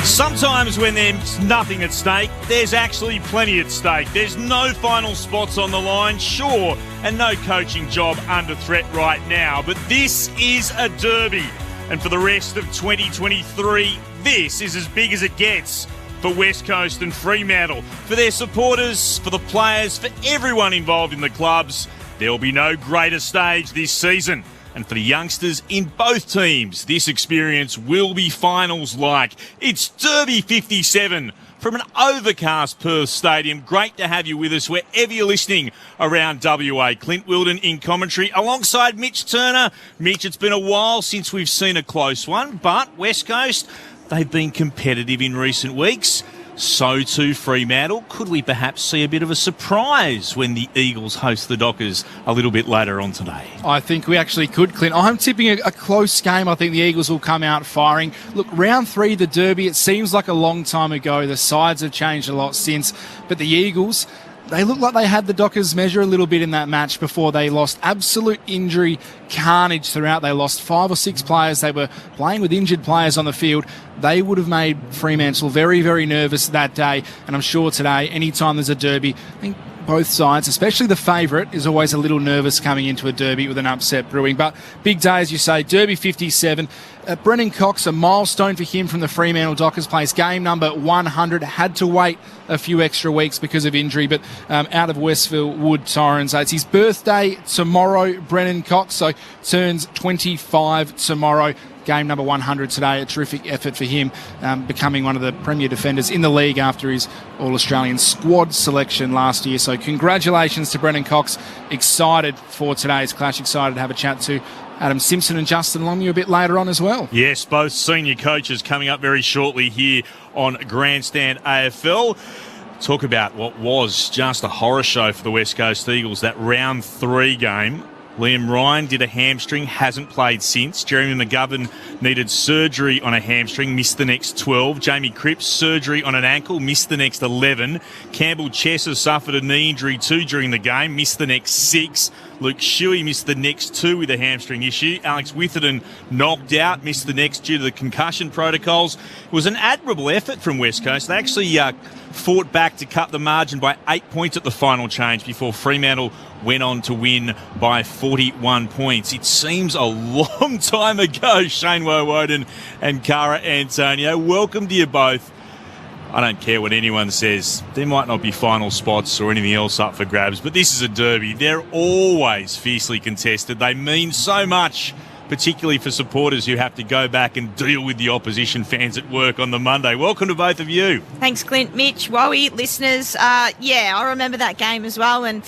Sometimes when there's nothing at stake, there's actually plenty at stake. There's no final spots on the line, sure, and no coaching job under threat right now. But this is a derby. And for the rest of 2023, this is as big as it gets for West Coast and Fremantle. For their supporters, for the players, for everyone involved in the clubs, there will be no greater stage this season. And for the youngsters in both teams, this experience will be finals-like. It's Derby 57 from an overcast Perth Stadium. Great to have you with us wherever you're listening around WA. Clint Wilden in commentary alongside Mitch Turner. Mitch, it's been a while since we've seen a close one, but West Coast, they've been competitive in recent weeks. So too Fremantle. Could we perhaps see a bit of a surprise when the Eagles host the Dockers a little bit later on today? I think we actually could, Clint. I'm tipping a close game. I think the Eagles will come out firing. Look, round 3, the Derby, it seems like a long time ago. The sides have changed a lot since. But the Eagles, they look like they had the Dockers measure a little bit in that match before they lost. Absolute injury carnage throughout. They lost 5 or 6 players. They were playing with injured players on the field. They would have made Fremantle very, very nervous that day. And I'm sure today, anytime there's a derby, I think both sides, especially the favourite, is always a little nervous coming into a derby with an upset brewing. But big day, as you say, Derby 57. Brennan Cox, a milestone for him from the Fremantle Dockers, plays game number 100. Had to wait a few extra weeks because of injury, but out of Westville Wood Torrens. It's his birthday tomorrow, Brennan Cox, so turns 25 tomorrow. Game number 100 today, a terrific effort for him, becoming one of the premier defenders in the league after his All-Australian squad selection last year. So congratulations to Brennan Cox. Excited for today's clash. Excited to have a chat to Adam Simpson and Justin Longmuir a bit later on as well. Yes, both senior coaches coming up very shortly here on Grandstand AFL. Talk about what was just a horror show for the West Coast Eagles, that round 3 game. Liam Ryan did a hamstring, hasn't played since. Jeremy McGovern needed surgery on a hamstring, missed the next 12. Jamie Cripps, surgery on an ankle, missed the next 11. Campbell Chesser suffered a knee injury too during the game, missed the next 6. Luke Shuey missed the next 2 with a hamstring issue. Alex Witherden knocked out, missed the next due to the concussion protocols. It was an admirable effort from West Coast. They actually fought back to cut the margin by 8 points at the final change before Fremantle went on to win by 41 points. It seems a long time ago, Shane Woden and Cara Antonio. Welcome to you both. I don't care what anyone says. There might not be final spots or anything else up for grabs, but this is a derby. They're always fiercely contested. They mean so much, particularly for supporters who have to go back and deal with the opposition fans at work on the Monday. Welcome to both of you. Thanks, Clint, Mitch, Wowie, listeners. I remember that game as well, and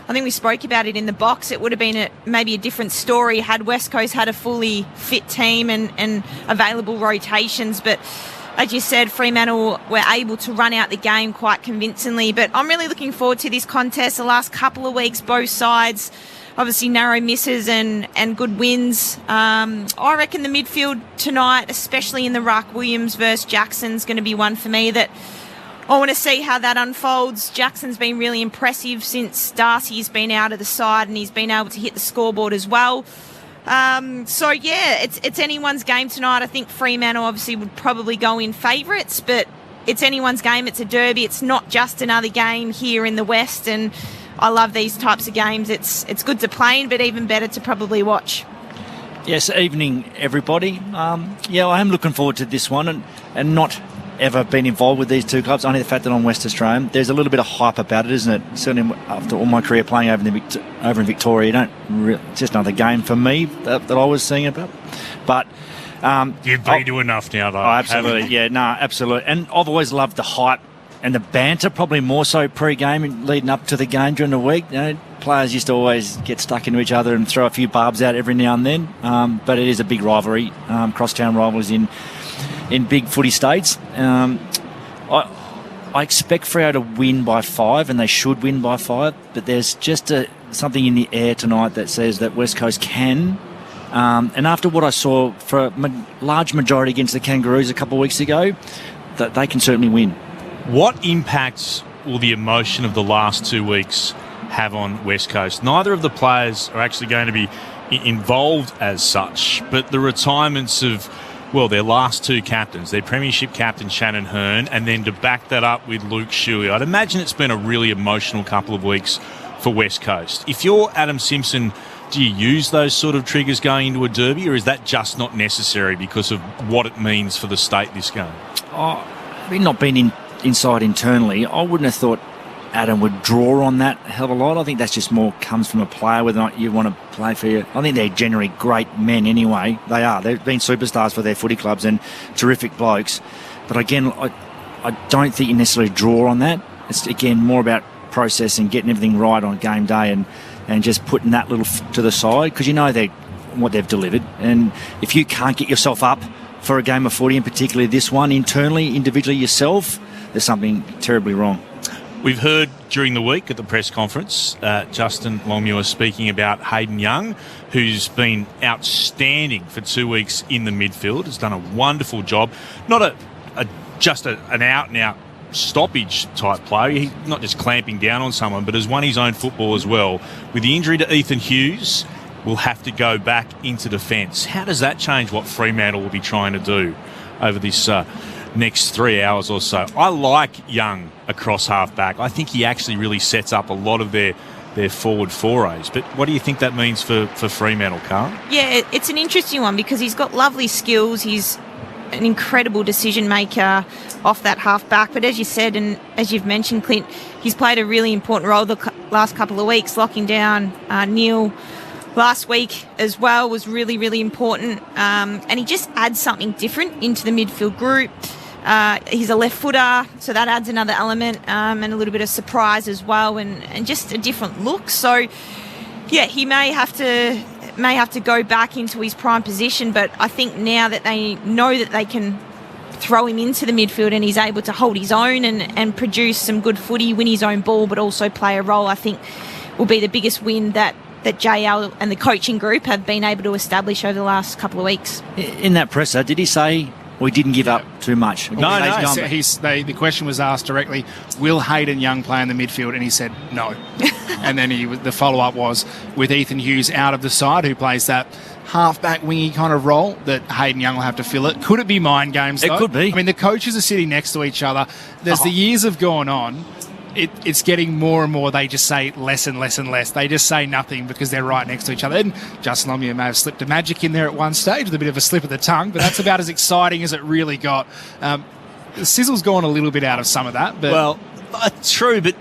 I think we spoke about it in the box. It would have been maybe a different story had West Coast had a fully fit team and available rotations, but as you said, Fremantle were able to run out the game quite convincingly. But I'm really looking forward to this contest. The last couple of weeks, both sides, obviously narrow misses and good wins. I reckon the midfield tonight, especially in the ruck, Williams versus Jackson's going to be one for me that I want to see how that unfolds. Jackson's been really impressive since Darcy's been out of the side and he's been able to hit the scoreboard as well. It's anyone's game tonight. I think Fremantle obviously would probably go in favourites, but it's anyone's game. It's a derby. It's not just another game here in the West, and I love these types of games. It's good to play in, but even better to probably watch. Yes, evening everybody. I am looking forward to this one and not ever been involved with these two clubs. Only the fact that I'm West Australian, there's a little bit of hype about it, isn't it? Certainly after all my career playing over in Victoria, it's just another game for me that I was seeing about. But you've been to enough now, though. Oh, absolutely, absolutely. And I've always loved the hype and the banter, probably more so pre-game and leading up to the game during the week. Players used to always get stuck into each other and throw a few barbs out every now and then. But it is a big rivalry, crosstown rivalries in big footy states. I expect Freo to win by 5, and they should win by 5, but there's just something in the air tonight that says that West Coast can. And after what I saw for a large majority against the Kangaroos a couple of weeks ago, that they can certainly win. What impacts will the emotion of the last 2 weeks have on West Coast? Neither of the players are actually going to be involved as such, but the retirements of well, their last two captains, their premiership captain Shannon Hearn, and then to back that up with Luke Shuey. I'd imagine it's been a really emotional couple of weeks for West Coast. If you're Adam Simpson, do you use those sort of triggers going into a derby, or is that just not necessary because of what it means for the state this game? Having not been inside internally, I wouldn't have thought Adam would draw on that a hell of a lot. I think that's just more comes from a player, whether or not you want to play for you. I think they're generally great men anyway. They are. They've been superstars for their footy clubs and terrific blokes. But again, I don't think you necessarily draw on that. It's, again, more about process and getting everything right on game day and just putting that little to the side, because you know what they've delivered. And if you can't get yourself up for a game of footy, and particularly this one, internally, individually yourself, there's something terribly wrong. We've heard during the week at the press conference, Justin Longmuir speaking about Hayden Young, who's been outstanding for 2 weeks in the midfield, has done a wonderful job. Not just an out-and-out stoppage type player. He's not just clamping down on someone, but has won his own football as well. With the injury to Ethan Hughes, we'll have to go back into defence. How does that change what Fremantle will be trying to do over this next 3 hours or so? I like Young across half-back. I think he actually really sets up a lot of their forward forays. But what do you think that means for Fremantle, Carl? Yeah, it's an interesting one because he's got lovely skills. He's an incredible decision maker off that half-back. But as you said, and as you've mentioned, Clint, he's played a really important role the last couple of weeks, locking down Neil last week as well was really, really important. And he just adds something different into the midfield group. He's a left footer, so that adds another element and a little bit of surprise as well, and just a different look. So, yeah, he may have to go back into his prime position, but I think now that they know that they can throw him into the midfield and he's able to hold his own and produce some good footy, win his own ball, but also play a role, I think will be the biggest win that JL and the coaching group have been able to establish over the last couple of weeks. In that presser, did he say we didn't give up too much? No. The question was asked directly, will Hayden Young play in the midfield? And he said no. And then the follow-up was, with Ethan Hughes out of the side, who plays that half-back wingy kind of role, that Hayden Young will have to fill it. Could it be mind games, though? It could be. I mean, the coaches are sitting next to each other. As the years have gone on, it's getting more and more, they just say less and less and less. They just say nothing because they're right next to each other. And Justin Longmuir may have slipped a magic in there at one stage with a bit of a slip of the tongue, but that's about as exciting as it really got. The sizzle's gone a little bit out of some of that. But well, true, but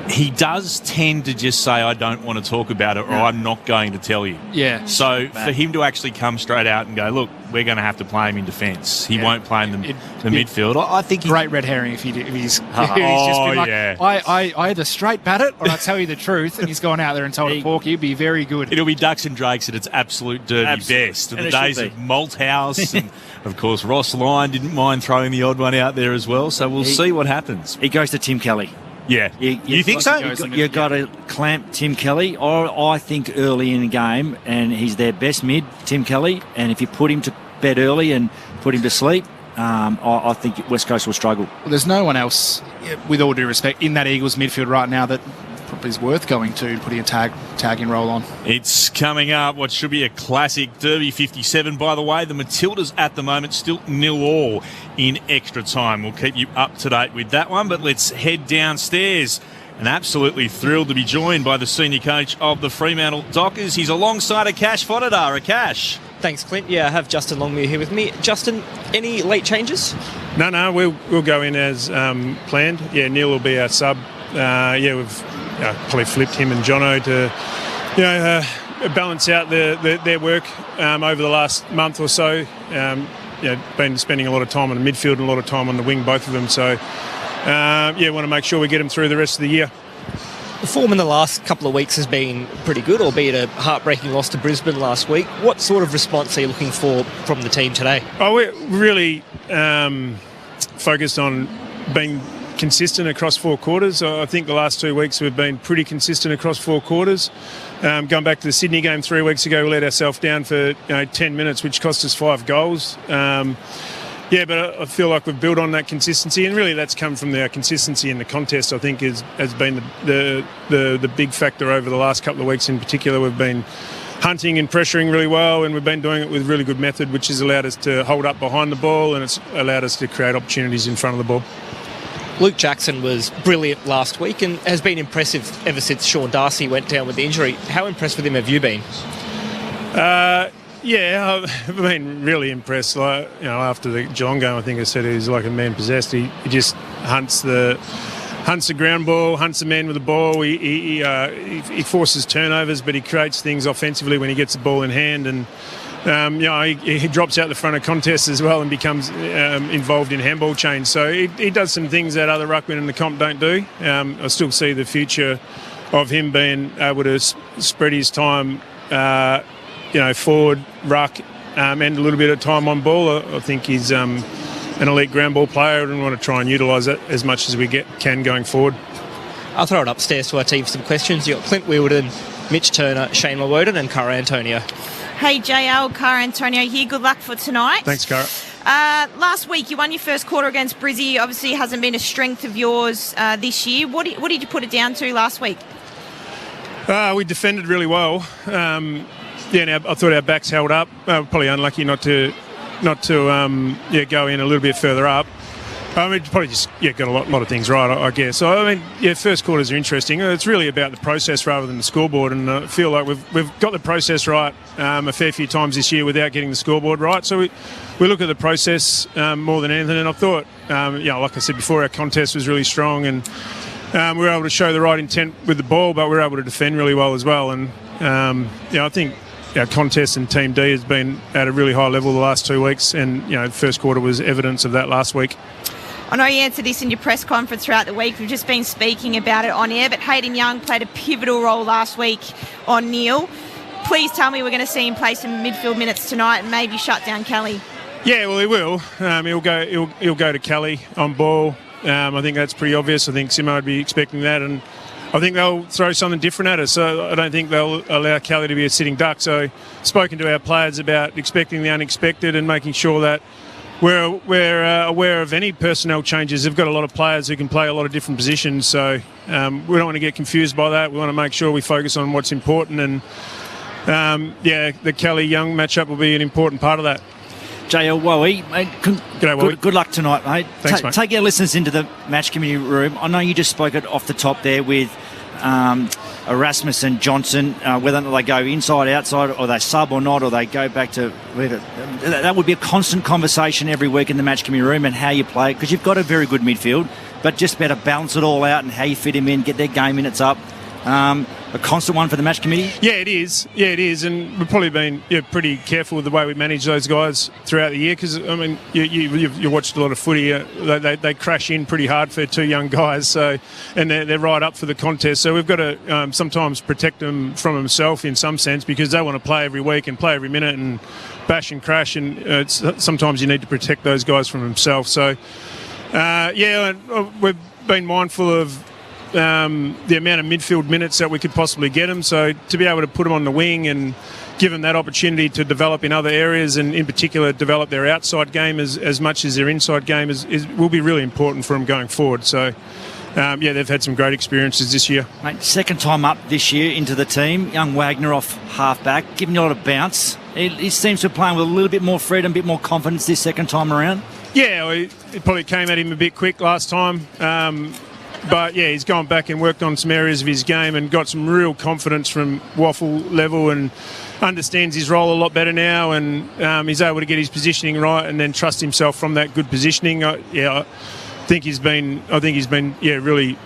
he does tend to just say, I don't want to talk about it, or I'm not going to tell you. Yeah. So for him to actually come straight out and go, look, we're going to have to play him in defence. He won't play in the midfield. I think great red herring if he's just been like, I either straight bat it or I tell you the truth, and he's gone out there and told a Porky. It'd be very good. It'll be Ducks and Drakes at its absolute derby best. And the days of Malthouse and, of course, Ross Lyon didn't mind throwing the odd one out there as well. So we'll see what happens. He goes to Tim Kelly. Yeah. You think so? You've got to clamp Tim Kelly, or I think early in the game, and he's their best mid, Tim Kelly, and if you put him to bed early and put him to sleep, I think West Coast will struggle. Well, there's no one else, with all due respect, in that Eagles midfield right now that probably is worth going to and putting a tag-in role on. It's coming up, what should be a classic Derby 57, by the way. The Matildas at the moment still 0-0 in extra time. We'll keep you up to date with that one, but let's head downstairs. And absolutely thrilled to be joined by the senior coach of the Fremantle Dockers. He's alongside Akash Fodadar. Akash. Thanks, Clint. Yeah, I have Justin Longmuir here with me. Justin, any late changes? No, we'll go in as planned. Yeah, Neil will be our sub. We've probably flipped him and Jono to, balance out their work over the last month or so. Been spending a lot of time on the midfield and a lot of time on the wing, both of them. So, want to make sure we get them through the rest of the year. The form in the last couple of weeks has been pretty good, albeit a heartbreaking loss to Brisbane last week. What sort of response are you looking for from the team today? We're really focused on being consistent across 4 quarters. I think the last 2 weeks we've been pretty consistent across 4 quarters. Going back to the Sydney game 3 weeks ago, we let ourselves down for 10 minutes, which cost us 5 goals. But I feel like we've built on that consistency, and really that's come from our consistency in the contest. I think has been the big factor over the last couple of weeks. In particular, we've been hunting and pressuring really well, and we've been doing it with really good method, which has allowed us to hold up behind the ball, and it's allowed us to create opportunities in front of the ball. Luke Jackson was brilliant last week and has been impressive ever since Sean Darcy went down with the injury. How impressed with him have you been? Yeah, I've been really impressed. Like, after the Geelong game, I think I said he was like a man possessed. He just hunts the ground ball, hunts the man with the ball. He forces turnovers, but he creates things offensively when he gets the ball in hand. And he drops out the front of contests as well and becomes involved in handball chains. So he does some things that other ruckmen in the comp don't do. I still see the future of him being able to spread his time, forward, ruck, and a little bit of time on ball. I think he's an elite ground ball player, and want to try and utilise that as much as we can going forward. I'll throw it upstairs to our team for some questions. You've got Clint Wilden, Mitch Turner, Shane Lawoden and Cara Antonio. Hey, JL, Cara Antonio here. Good luck for tonight. Thanks, Cara. Last week, you won your first quarter against Brizzy. Obviously, it hasn't been a strength of yours this year. What did you put it down to last week? We defended really well. I thought our backs held up. Probably unlucky not to go in a little bit further up. Probably just got a lot of things right, I guess. So first quarters are interesting. It's really about the process rather than the scoreboard, and I feel like we've got the process right a fair few times this year without getting the scoreboard right. So we look at the process more than anything, and I thought, like I said before, our contest was really strong, and we were able to show the right intent with the ball, but we were able to defend really well as well. And I think our contest and Team D has been at a really high level the last 2 weeks, and the first quarter was evidence of that last week. I know you answered this in your press conference throughout the week. We've just been speaking about it on air, but Hayden Young played a pivotal role last week on Neil. Please tell me we're going to see him play some midfield minutes tonight and maybe shut down Kelly. Yeah, well, he will. He'll go to Kelly on ball. I think that's pretty obvious. I think Simo would be expecting that, and I think they'll throw something different at us. So I don't think they'll allow Kelly to be a sitting duck. So spoken to our players about expecting the unexpected and making sure that we're aware of any personnel changes. They've got a lot of players who can play a lot of different positions. So we don't want to get confused by that. We want to make sure we focus on what's important. And, the Kelly-Young matchup will be an important part of that. JL Wowie, G'day, Wowie. Good luck tonight, mate. Thanks, mate. Take our listeners into the match committee room. I know you just spoke it off the top there with Erasmus and Johnson, whether or not they go inside, outside, or they sub or not, or they go back to... That would be a constant conversation every week in the match committee room, and how you play it, because you've got a very good midfield, but just better balance it all out and how you fit him in, get their game minutes up. A constant one for the match committee? Yeah, it is. And we've probably been pretty careful with the way we manage those guys throughout the year, because, you watched a lot of footy. They crash in pretty hard for two young guys, so, and they're right up for the contest. So we've got to sometimes protect them from himself in some sense, because they want to play every week and play every minute and bash and crash, and sometimes you need to protect those guys from themselves. So, we've been mindful of the amount of midfield minutes that we could possibly get them. So to be able to put them on the wing and give them that opportunity to develop in other areas, and in particular develop their outside game as much as their inside game will be really important for them going forward. So, they've had some great experiences this year. Mate, second time up this year into the team. Young Wagner off half-back, giving you a lot of bounce. He seems to be playing with a little bit more freedom, a bit more confidence this second time around. Yeah, it probably came at him a bit quick last time. But, he's gone back and worked on some areas of his game and got some real confidence from waffle level, and understands his role a lot better now, and he's able to get his positioning right and then trust himself from that good positioning. I think he's been really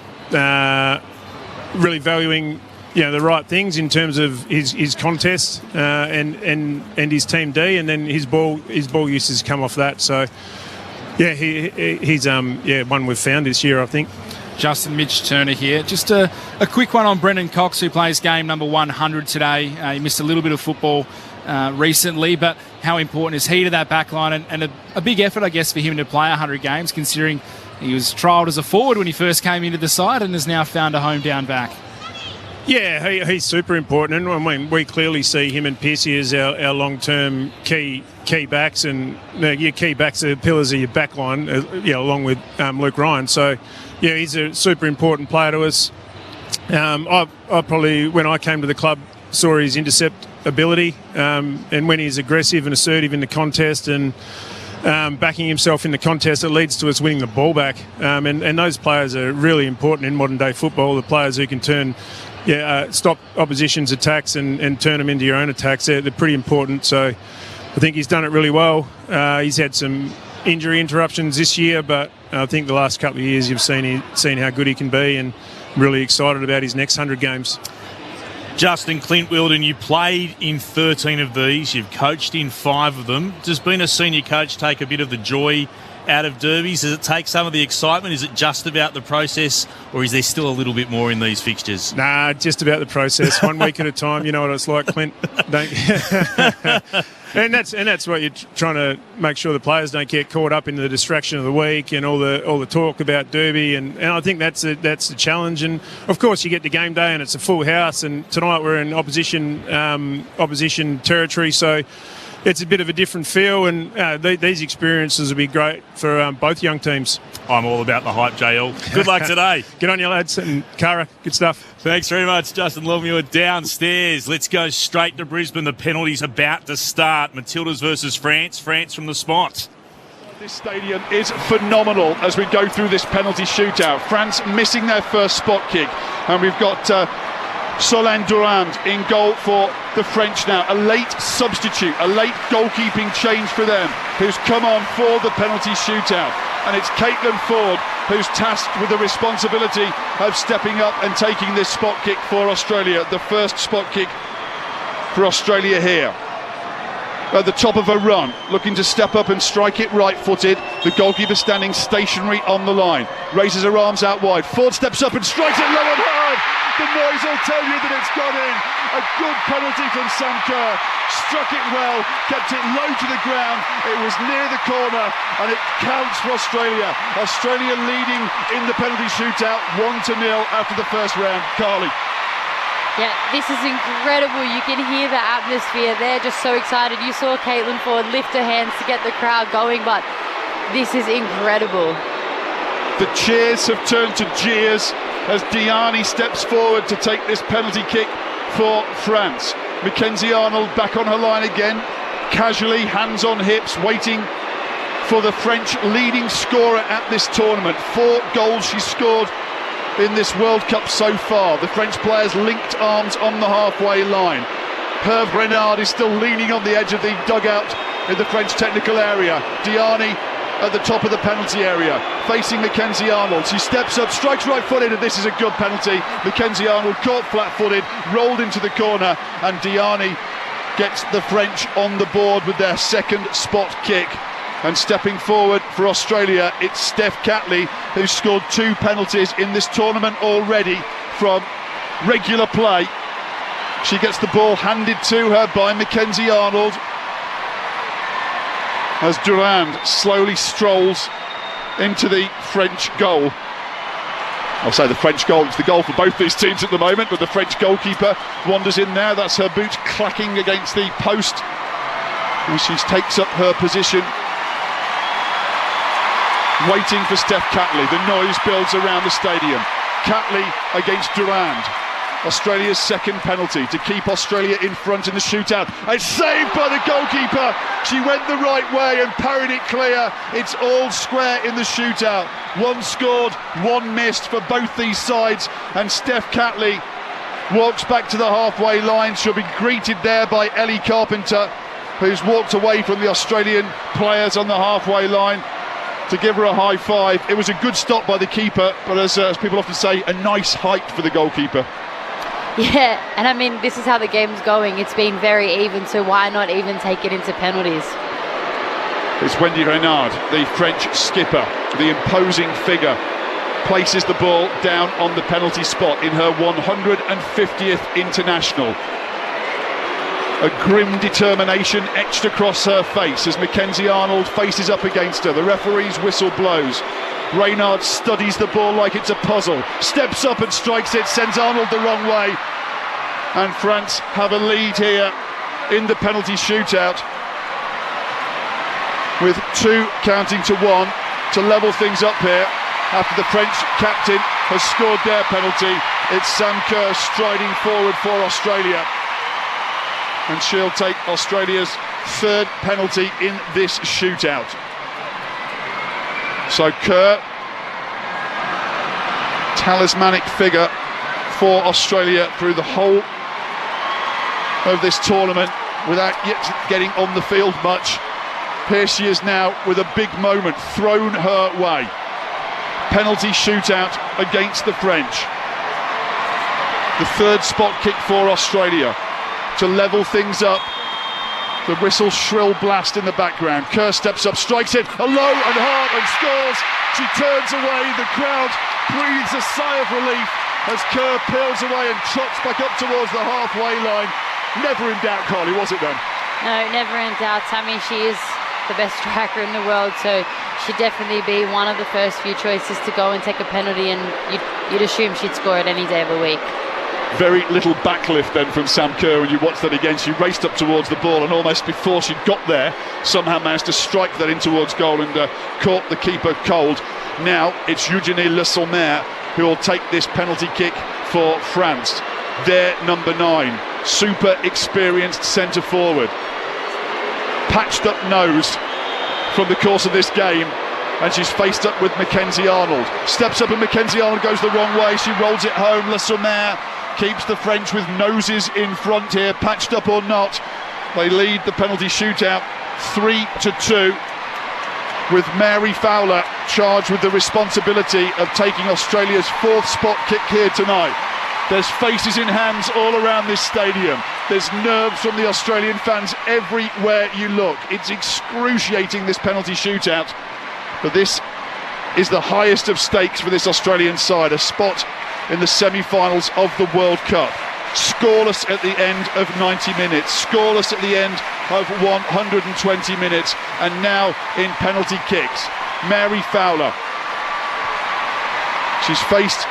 valuing the right things in terms of his contest and his team D, and then his ball use has come off that. So he's one we've found this year, I think. Justin, Mitch Turner here. Just a quick one on Brendan Cox, who plays game number 100 today. He missed a little bit of football recently, but how important is he to that back line? And a big effort, I guess, for him to play 100 games, considering he was trialled as a forward when he first came into the side and has now found a home down back. Yeah, he's super important. And I mean, we clearly see him and Piercy as our long-term key backs, and your key backs are the pillars of your back line, along with Luke Ryan. So, he's a super important player to us. I probably, when I came to the club, saw his intercept ability, and when he's aggressive and assertive in the contest and backing himself in the contest, it leads to us winning the ball back. And those players are really important in modern day football. The players who can stop opposition's attacks and turn them into your own attacks. They're pretty important. So I think he's done it really well. He's had some injury interruptions this year, but I think the last couple of years you've seen how good he can be, and really excited about his next 100 games. Justin, Clint Wilden, you played in 13 of these. You've coached in 5 of them. Does being a senior coach take a bit of the joy out of derbies? Does it take some of the excitement? Is it just about the process, or is there still a little bit more in these fixtures? Nah, just about the process. 1 week at a time. You know what it's like, Clint. And that's what you're trying to make sure the players don't get caught up in the distraction of the week and all the talk about derby. And I think that's the challenge. And of course, you get to game day and it's a full house. And tonight we're in opposition territory, so it's a bit of a different feel. And these experiences will be great for both young teams. I'm all about the hype, JL. Good luck today. Get on you, lads. And Cara, good stuff. Thanks very much, Justin Longmuir. Downstairs, let's go straight to Brisbane. The penalty's about to start. Matildas versus France. France from the spot. This stadium is phenomenal as we go through this penalty shootout. France missing their first spot kick. And we've got Solène Durand in goal for the French now. A late substitute, a late goalkeeping change for them, who's come on for the penalty shootout. And it's Caitlin Ford who's tasked with the responsibility of stepping up and taking this spot kick for Australia. The first spot kick for Australia here. At the top of a run, looking to step up and strike it right-footed. The goalkeeper standing stationary on the line. Raises her arms out wide. Ford steps up and strikes it low and hard. The noise will tell you that it's gone in. A good penalty from Sam Kerr. Struck it well, kept it low to the ground. It was near the corner, and it counts for Australia. Australia leading in the penalty shootout 1-0 after the first round. Carly. Yeah, this is incredible. You can hear the atmosphere. They're just so excited. You saw Caitlin Ford lift her hands to get the crowd going, but this is incredible. The cheers have turned to jeers as Diani steps forward to take this penalty kick for France. Mackenzie Arnold back on her line again, casually, hands on hips, waiting for the French leading scorer at this tournament. 4 goals she scored in this World Cup so far. The French players linked arms on the halfway line. Herve Renard is still leaning on the edge of the dugout in the French technical area. Diani at the top of the penalty area, facing Mackenzie Arnold. She steps up, strikes right-footed, and this is a good penalty. Mackenzie Arnold caught flat-footed, rolled into the corner, and Diani gets the French on the board with their second spot kick. And stepping forward for Australia, it's Steph Catley, who's scored 2 penalties in this tournament already from regular play. She gets the ball handed to her by Mackenzie Arnold as Durand slowly strolls into the French goal. I'll say the French goal, it's the goal for both these teams at the moment, but the French goalkeeper wanders in there. That's her boots clacking against the post as she takes up her position, waiting for Steph Catley. The noise builds around the stadium. Catley against Durand. Australia's second penalty to keep Australia in front in the shootout. It's saved by the goalkeeper. She went the right way and parried it clear. It's all square in the shootout. 1 scored, 1 missed for both these sides. And Steph Catley walks back to the halfway line. She'll be greeted there by Ellie Carpenter, who's walked away from the Australian players on the halfway line to give her a high five. It was a good stop by the keeper, but as people often say, a nice height for the goalkeeper. Yeah, and I mean, this is how the game's going. It's been very even, so why not even take it into penalties? It's Wendy Renard, the French skipper, the imposing figure, places the ball down on the penalty spot in her 150th international. A grim determination etched across her face as Mackenzie Arnold faces up against her. The referee's whistle blows. Reynard studies the ball like it's a puzzle, steps up and strikes it, sends Arnold the wrong way. And France have a lead here in the penalty shootout, with 2 counting to 1 to level things up here after the French captain has scored their penalty. It's Sam Kerr striding forward for Australia. and she'll take Australia's third penalty in this shootout. So Kerr, talismanic figure for Australia through the whole of this tournament without yet getting on the field much. Here she is now with a big moment thrown her way. Penalty shootout against the French. The third spot kick for Australia to level things up. The whistle shrill blast in the background. Kerr steps up, strikes it, low and hard and scores. She turns away, the crowd breathes a sigh of relief as Kerr peels away and trots back up towards the halfway line. Never in doubt, Carly, was it then? No, never in doubt. I mean, she is the best striker in the world, so she'd definitely be one of the first few choices to go and take a penalty, and you'd assume she'd score it any day of the week. Very little backlift then from Sam Kerr, and you watch that again. She raced up towards the ball and almost before she got there somehow managed to strike that in towards goal and caught the keeper cold. Now it's Eugénie Le Sommer who will take this penalty kick for France. Their number 9, super experienced centre forward, patched up nose from the course of this game, and she's faced up with Mackenzie Arnold. Steps up and Mackenzie Arnold goes the wrong way. She rolls it home. Le Sommer keeps the French with noses in front here, patched up or not. They lead the penalty shootout 3-2, with Mary Fowler charged with the responsibility of taking Australia's 4th spot kick here tonight. There's faces in hands all around this stadium. There's nerves from the Australian fans everywhere you look. It's excruciating, this penalty shootout. But this is the highest of stakes for this Australian side, a spot in the semi-finals of the World Cup. Scoreless at the end of 90 minutes, scoreless at the end of 120 minutes, and now in penalty kicks. Mary Fowler. She's faced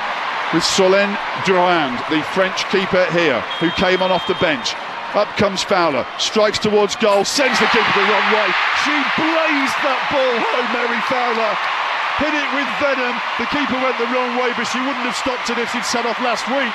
with Solène Durand, the French keeper here, who came on off the bench. Up comes Fowler, strikes towards goal, sends the keeper the wrong way. She blazed that ball home, Mary Fowler. Hit it with venom. The keeper went the wrong way, but she wouldn't have stopped it if she'd set off last week,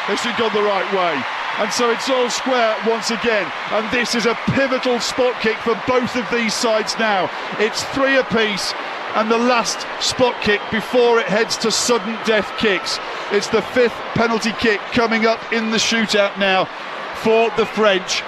if she'd gone the right way. And so it's all square once again. And this is a pivotal spot kick for both of these sides now. It's 3 apiece, and the last spot kick before it heads to sudden death kicks. It's the 5th penalty kick coming up in the shootout now for the French,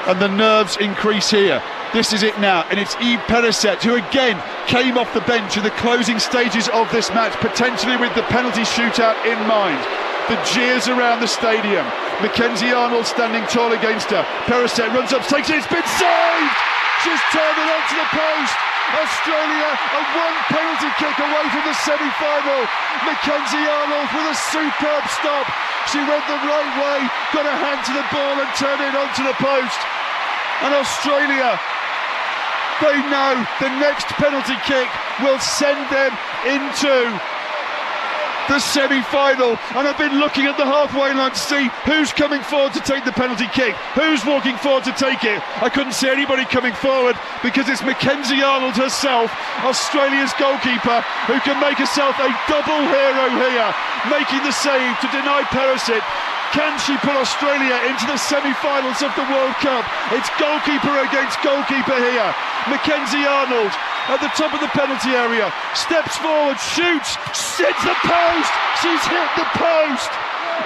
and the nerves increase here. This is it now, and it's Yves Perisset, who again came off the bench in the closing stages of this match, potentially with the penalty shootout in mind. The jeers around the stadium. Mackenzie Arnold standing tall against her. Perisset runs up, takes it, it's been saved! She's turned it onto the post. Australia are 1 penalty kick away from the semi-final. Mackenzie Arnold with a superb stop. She went the right way, got a hand to the ball and turned it onto the post. And Australia, they know the next penalty kick will send them into the semi-final, and I've been looking at the halfway line to see who's coming forward to take the penalty kick, who's walking forward to take it. I couldn't see anybody coming forward because it's Mackenzie Arnold herself, Australia's goalkeeper, who can make herself a double hero here, making the save to deny Perisset. Can she put Australia into the semi-finals of the World Cup? It's goalkeeper against goalkeeper here. Mackenzie Arnold at the top of the penalty area, steps forward, shoots, hits the post. She's hit the post.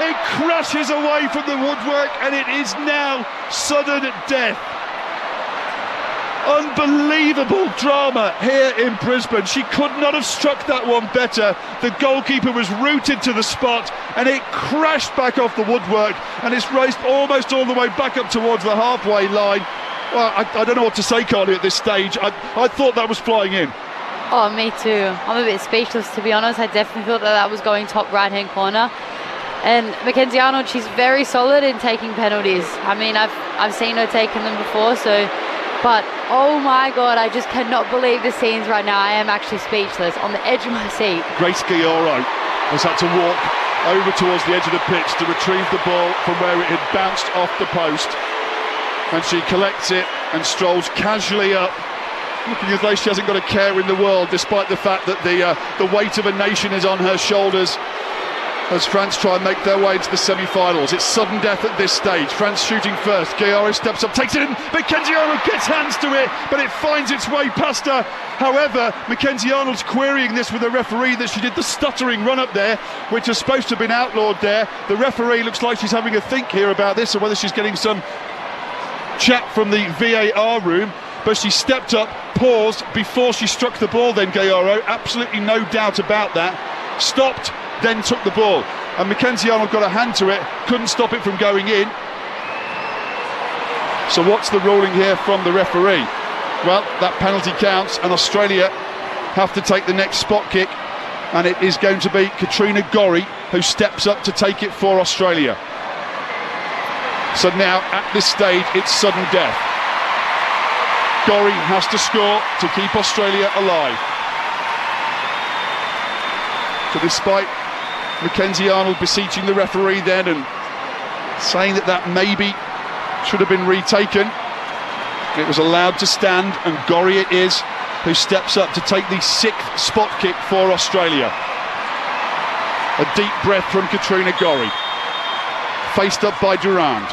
It crashes away from the woodwork, and it is now sudden death. Unbelievable drama here in Brisbane. She could not have struck that one better. The goalkeeper was rooted to the spot, and it crashed back off the woodwork, and it's raced almost all the way back up towards the halfway line. Well, I don't know what to say, Carly, at this stage. I thought that was flying in. Oh, me too. I'm a bit speechless, to be honest. I definitely thought that was going top right-hand corner. And Mackenzie Arnold, she's very solid in taking penalties. I mean, I've seen her taking them before, so... But, oh my God, I just cannot believe the scenes right now. I am actually speechless, on the edge of my seat. Grace Guilloro has had to walk over towards the edge of the pitch to retrieve the ball from where it had bounced off the post. And she collects it and strolls casually up, looking as though she hasn't got a care in the world, despite the fact that the weight of a nation is on her shoulders. as France try and make their way to the semi-finals. It's sudden death at this stage. France shooting first. Gayaro steps up, takes it in. Mackenzie Arnold gets hands to it, but it finds its way past her. However, Mackenzie Arnold's querying this with the referee that she did the stuttering run up there, which is supposed to have been outlawed there. The referee looks like she's having a think here about this, or whether she's getting some chat from the VAR room. But she stepped up, paused before she struck the ball then, Gayaro. Absolutely no doubt about that. Stopped, then took the ball. And Mackenzie Arnold got a hand to it, couldn't stop it from going in. So what's the ruling here from the referee? Well, that penalty counts, and Australia have to take the next spot kick. And it is going to be Katrina Gorry who steps up to take it for Australia. So now, at this stage, it's sudden death. Gorry has to score to keep Australia alive. So despite Mackenzie Arnold beseeching the referee then and saying that maybe should have been retaken, it was allowed to stand, and Gorry it is who steps up to take the 6th spot kick for Australia. A deep breath from Katrina Gorry. Faced up by Durand.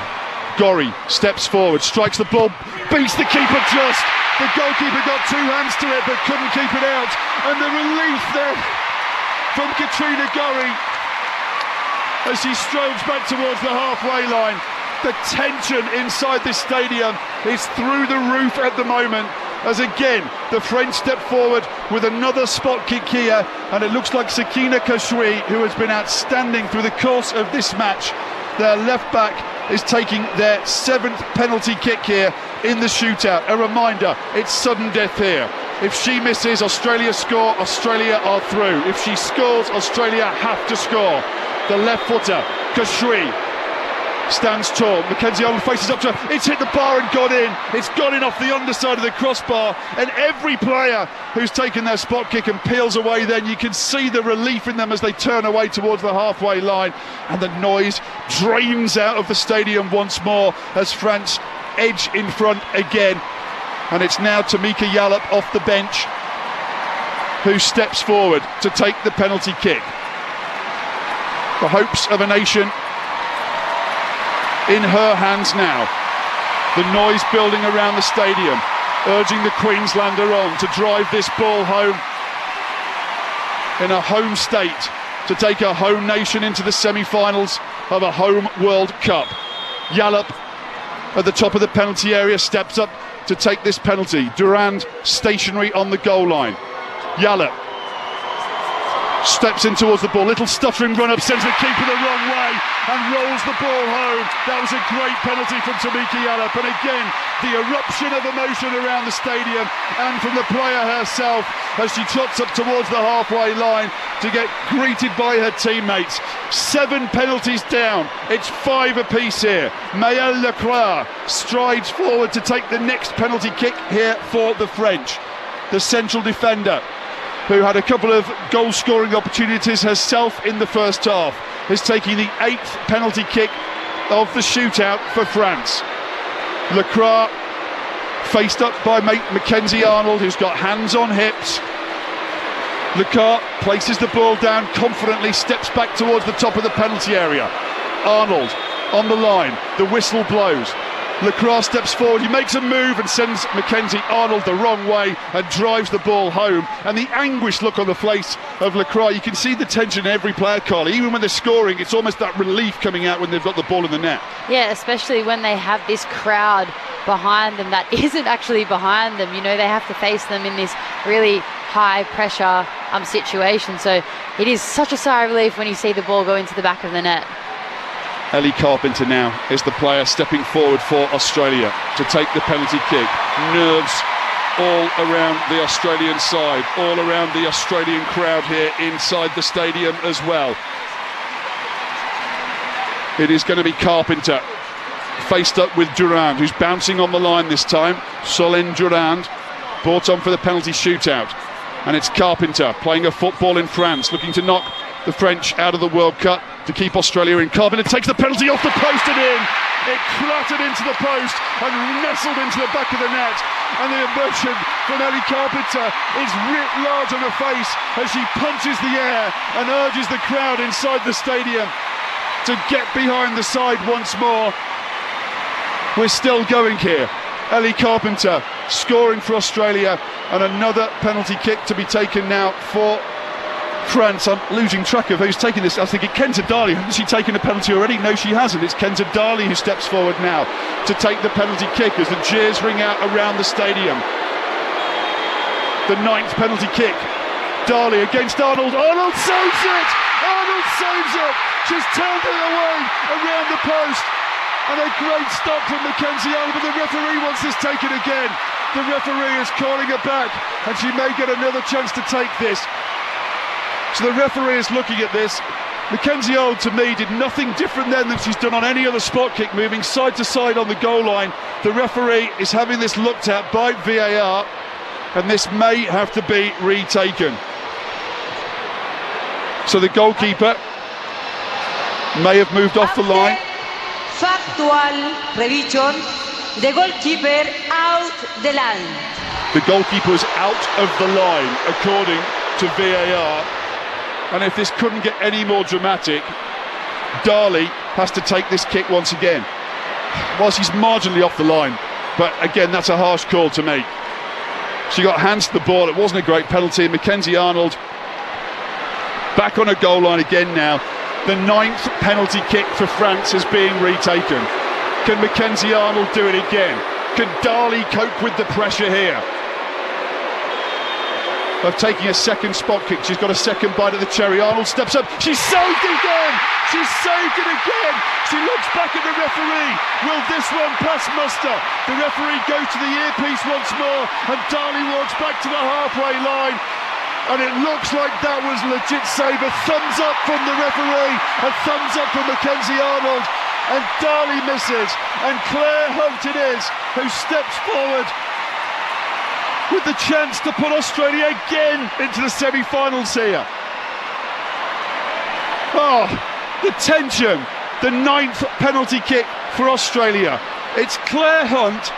Gorry steps forward, strikes the ball, beats the keeper just. The goalkeeper got 2 hands to it but couldn't keep it out. And the relief there from Katrina Gorry as she strolls back towards the halfway line. The tension inside this stadium is through the roof at the moment, as again the French step forward with another spot kick here, and it looks like Sakina Kashui, who has been outstanding through the course of this match, their left back, is taking their 7th penalty kick here in the shootout. A reminder, it's sudden death here. If she misses, Australia score, Australia are through. If she scores, Australia have to score. The left footer, Kashui, stands tall. Mackenzie Arnold faces up to her. It's hit the bar and gone in. It's gone in off the underside of the crossbar. And every player who's taken their spot kick and peels away, then you can see the relief in them as they turn away towards the halfway line. And the noise drains out of the stadium once more as France edge in front again. And it's now Tamika Yallop off the bench who steps forward to take the penalty kick. The hopes of a nation in her hands now. The noise building around the stadium, urging the Queenslander on to drive this ball home in a home state, to take a home nation into the semi-finals of a home World Cup. Yallop at the top of the penalty area steps up to take this penalty. Durand stationary on the goal line. Yallop steps in towards the ball, little stuttering run up, sends the keeper the wrong way and rolls the ball home. That was a great penalty from Tamika Yallop, and again the eruption of emotion around the stadium and from the player herself as she trots up towards the halfway line to get greeted by her teammates. 7 penalties down, it's 5 apiece here. Maëlle Leclerc strides forward to take the next penalty kick here for the French. The central defender, who had a couple of goal-scoring opportunities herself in the first half, is taking the 8th penalty kick of the shootout for France. Leclerc faced up by Mackenzie Arnold, who's got hands on hips. Leclerc places the ball down confidently, steps back towards the top of the penalty area. Arnold on the line, the whistle blows. Leclerc steps forward, he makes a move and sends Mackenzie Arnold the wrong way and drives the ball home. And the anguished look on the face of Leclerc, you can see the tension in every player, Carly. Even when they're scoring, it's almost that relief coming out when they've got the ball in the net. Yeah, especially when they have this crowd behind them that isn't actually behind them. You know, they have to face them in this really high pressure situation. So it is such a sigh of relief when you see the ball go into the back of the net. Ellie Carpenter now is the player stepping forward for Australia to take the penalty kick. Nerves all around the Australian side, all around the Australian crowd here inside the stadium as well. It is going to be Carpenter faced up with Durand, who's bouncing on the line this time. Solène Durand brought on for the penalty shootout. And it's Carpenter playing a football in France, looking to knock the French out of the World Cup to keep Australia in. Carpenter takes the penalty off the post and in. It clattered into the post and nestled into the back of the net. and the emotion from Ellie Carpenter is writ large on her face as she punches the air and urges the crowd inside the stadium to get behind the side once more. We're still going here. Ellie Carpenter scoring for Australia, and another penalty kick to be taken now for France. I'm losing track of who's taking this. I think it's Kenta Darley. Hasn't she taken a penalty already? No, she hasn't. It's Kenta Darley who steps forward now to take the penalty kick as the jeers ring out around the stadium. The 9th penalty kick. Darley against Arnold. Arnold saves it! Arnold saves it! She's turned it away around the post. And a great stop from Mackenzie Arnold, but the referee wants this taken again. The referee is calling it back, and she may get another chance to take this. So the referee is looking at this. Mackenzie Arnold, to me, did nothing different then than she's done on any other spot kick, moving side to side on the goal line. The referee is having this looked at by VAR, and this may have to be retaken. So the goalkeeper may have moved off the line. Factual revision, the goalkeeper out the line. The goalkeeper was out of the line, according to VAR. And if this couldn't get any more dramatic, Darley has to take this kick once again. Well, she's marginally off the line, but again, that's a harsh call to make. She got hands to the ball, it wasn't a great penalty. Mackenzie Arnold back on her goal line again now. The 9th penalty kick for France is being retaken. Can Mackenzie Arnold do it again? Can Darley cope with the pressure here? Of taking a second spot kick, she's got a second bite at the cherry. Arnold steps up, she's saved it again! She's saved it again! She looks back at the referee. Will this one pass muster? The referee goes to the earpiece once more, and Darley walks back to the halfway line. And it looks like that was legit save. A thumbs up from the referee, a thumbs up from Mackenzie Arnold, and Darley misses, and Claire Hunt it is who steps forward with the chance to put Australia again into the semi-finals here. Oh, the tension, the 9th penalty kick for Australia. It's Claire Hunt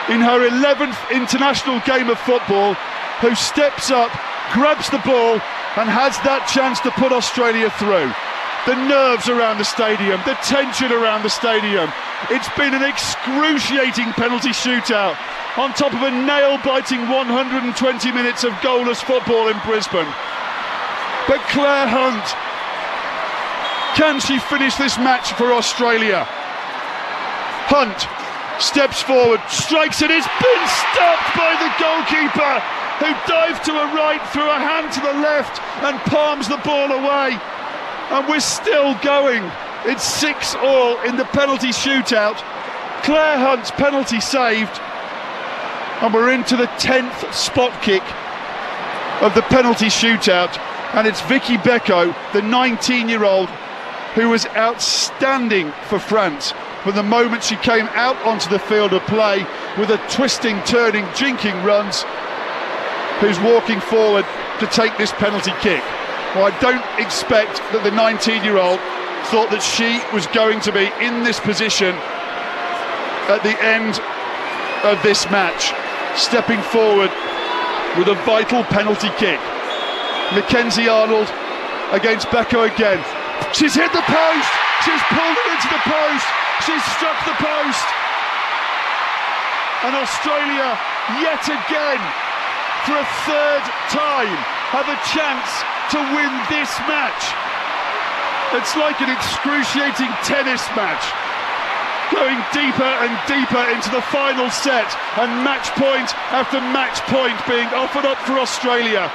in her 11th international game of football who steps up, grabs the ball, and has that chance to put Australia through. The nerves around the stadium, the tension around the stadium. It's been an excruciating penalty shootout on top of a nail-biting 120 minutes of goalless football in Brisbane. But Claire Hunt, can she finish this match for Australia? Hunt steps forward, strikes it, it's been stopped by the goalkeeper, who dived to her right, threw a hand to the left, and palms the ball away. And we're still going. It's 6-6 in the penalty shootout. Claire Hunt's penalty saved, and we're into the 10th spot kick of the penalty shootout. And it's Vicky Becco, the 19-year-old, who was outstanding for France from the moment she came out onto the field of play with her twisting, turning, jinking runs, who's walking forward to take this penalty kick. Well, I don't expect that the 19-year-old thought that she was going to be in this position at the end of this match, stepping forward with a vital penalty kick. Mackenzie Arnold against Becco again. She's hit the post, she's pulled it into the post, she's struck the post. And Australia, yet again, for a 3rd time, have a chance to win this match. It's like an excruciating tennis match, going deeper and deeper into the final set, and match point after match point being offered up for Australia.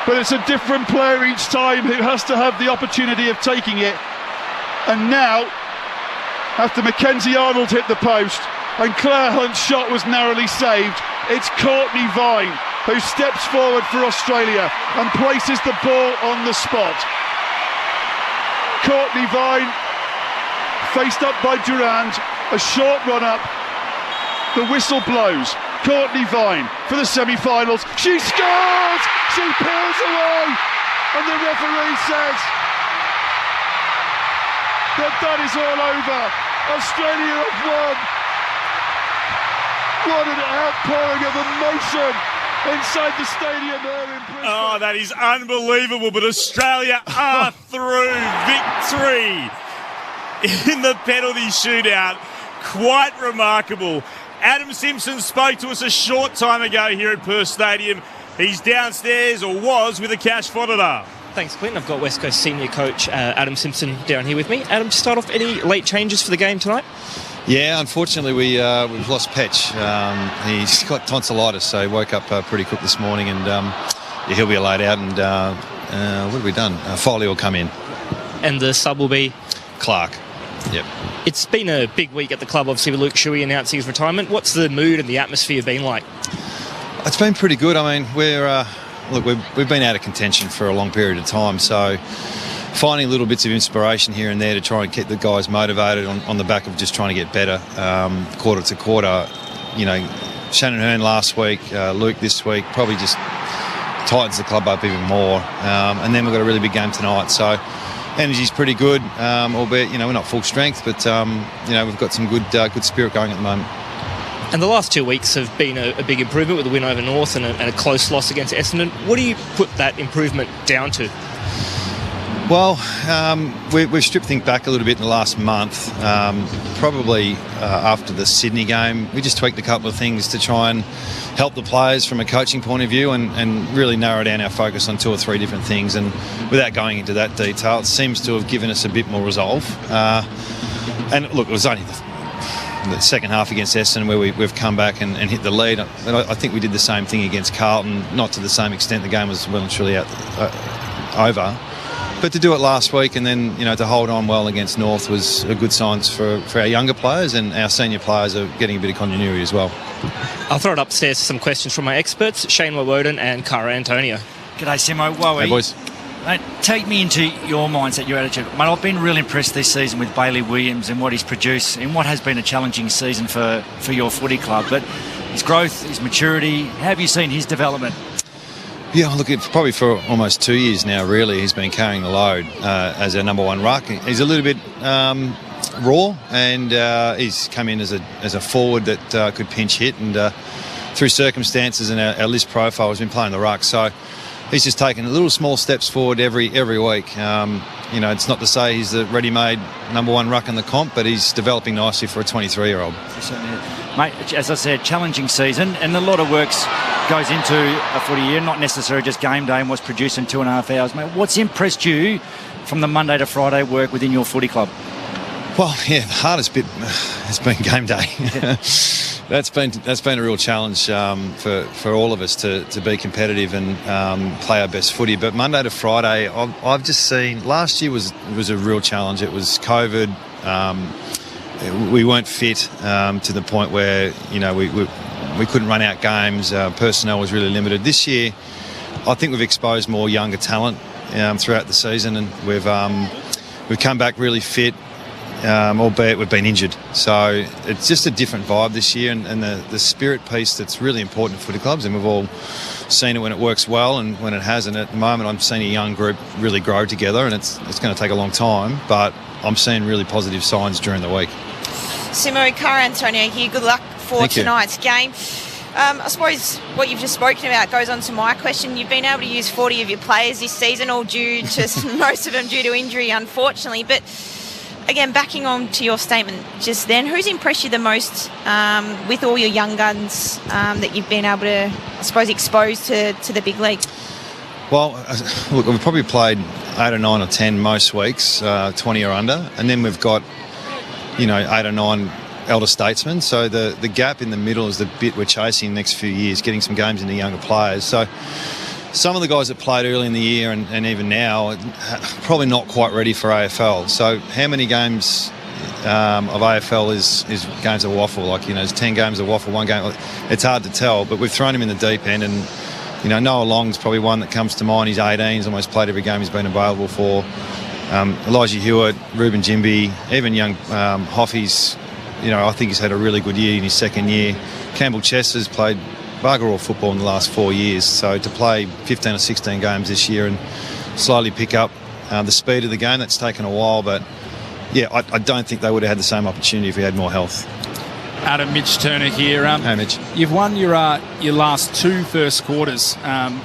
But it's a different player each time who has to have the opportunity of taking it. And now, after Mackenzie Arnold hit the post and Claire Hunt's shot was narrowly saved, it's Courtney Vine who steps forward for Australia and places the ball on the spot. Courtney Vine, faced up by Durand, a short run up, the whistle blows. Courtney Vine for the semi-finals, she scores! She peels away, and the referee says that is all over. Australia have won. What an outpouring of emotion inside the stadium there in Brisbane. Oh, that is unbelievable. But Australia are through. Victory in the penalty shootout. Quite remarkable. Adam Simpson spoke to us a short time ago here at Perth Stadium. He's downstairs, or was, with Akash Fodder. Thanks, Clint. I've got West Coast senior coach Adam Simpson down here with me. Adam, to start off, any late changes for the game tonight? Yeah, unfortunately we've lost Petch. He's got tonsillitis, so he woke up pretty quick this morning, and he'll be laid out. And what have we done? Foley will come in. And the sub will be? Clark. Yep. It's been a big week at the club, obviously, with Luke Shuey announcing his retirement. What's the mood and the atmosphere been like? It's been pretty good. I mean, we've been out of contention for a long period of time, so finding little bits of inspiration here and there to try and keep the guys motivated on the back of just trying to get better quarter to quarter. You know, Shannon Hearn last week, Luke this week, probably just tightens the club up even more. And then we've got a really big game tonight, so energy's pretty good, albeit, you know, we're not full strength, but, you know, we've got some good spirit going at the moment. And the last 2 weeks have been a big improvement with a win over North and a close loss against Essendon. What do you put that improvement down to? Well, we've stripped things back a little bit in the last month. Probably after the Sydney game, we just tweaked a couple of things to try and help the players from a coaching point of view and really narrow down our focus on 2 or 3 different things. And without going into that detail, it seems to have given us a bit more resolve. And look, it was only the second half against Essendon where we've come back and hit the lead. And I think we did the same thing against Carlton, not to the same extent. The game was well and truly over. But to do it last week and then, you know, to hold on well against North was a good sign for our younger players, and our senior players are getting a bit of continuity as well. I'll throw it upstairs to some questions from my experts, Shane Woden and Cara Antonio. G'day, Simo. Wowie. Hey, boys. Mate, take me into your mindset, your attitude. Mate, I've been really impressed this season with Bailey Williams and what he's produced in what has been a challenging season for your footy club. But his growth, his maturity, how have you seen his development? Yeah, look, it's probably for almost 2 years now, really, he's been carrying the load as our number one ruck. He's a little bit raw, and he's come in as a forward that could pinch hit, and through circumstances and our list profile has been playing the ruck. So he's just taken little small steps forward every week. You know, it's not to say he's the ready-made number one ruck in the comp, but he's developing nicely for a 23-year-old. Mate, as I said, challenging season, and a lot of works goes into a footy year, not necessarily just game day and what's produced in 2.5 hours. Mate, what's impressed you from the Monday to Friday work within your footy club? Well, yeah, the hardest bit has been game day. Yeah. That's been a real challenge for all of us to be competitive and play our best footy. But Monday to Friday, I've just seen last year was a real challenge. It was COVID. We weren't fit to the point where, you know, we couldn't run out games. Personnel was really limited. This year, I think we've exposed more younger talent throughout the season, and we've come back really fit. Albeit we've been injured. So it's just a different vibe this year, and the spirit piece that's really important for footy clubs, and we've all seen it when it works well and when it hasn't. At the moment, I'm seeing a young group really grow together, and it's going to take a long time, but I'm seeing really positive signs during the week. Simo, Cara Antonio here. Good luck for tonight's game. I suppose what you've just spoken about goes on to my question. You've been able to use 40 of your players this season, all due to most of them due to injury, unfortunately, but again, backing on to your statement just then, who's impressed you the most with all your young guns that you've been able to, I suppose, expose to the big league? Well, look, we've probably played 8 or 9 or 10 most weeks, 20 or under, and then we've got, you know, 8 or 9 elder statesmen. So the gap in the middle is the bit we're chasing the next few years, getting some games into younger players. So some of the guys that played early in the year and even now are probably not quite ready for AFL. So how many games of AFL is games of waffle? Like, you know, there's 10 games of waffle, one game. It's hard to tell, but we've thrown him in the deep end. And, you know, Noah Long's probably one that comes to mind. He's 18. He's almost played every game he's been available for. Elijah Hewitt, Ruben Jimby, even young Hoffy's, you know, I think he's had a really good year in his second year. Campbell Chester's played bugger all football in the last 4 years, so to play 15 or 16 games this year and slowly pick up the speed of the game, that's taken a while, but yeah, I don't think they would have had the same opportunity if we had more health. Adam, Mitch Turner here. Hey, Mitch. You've won your last 2 first quarters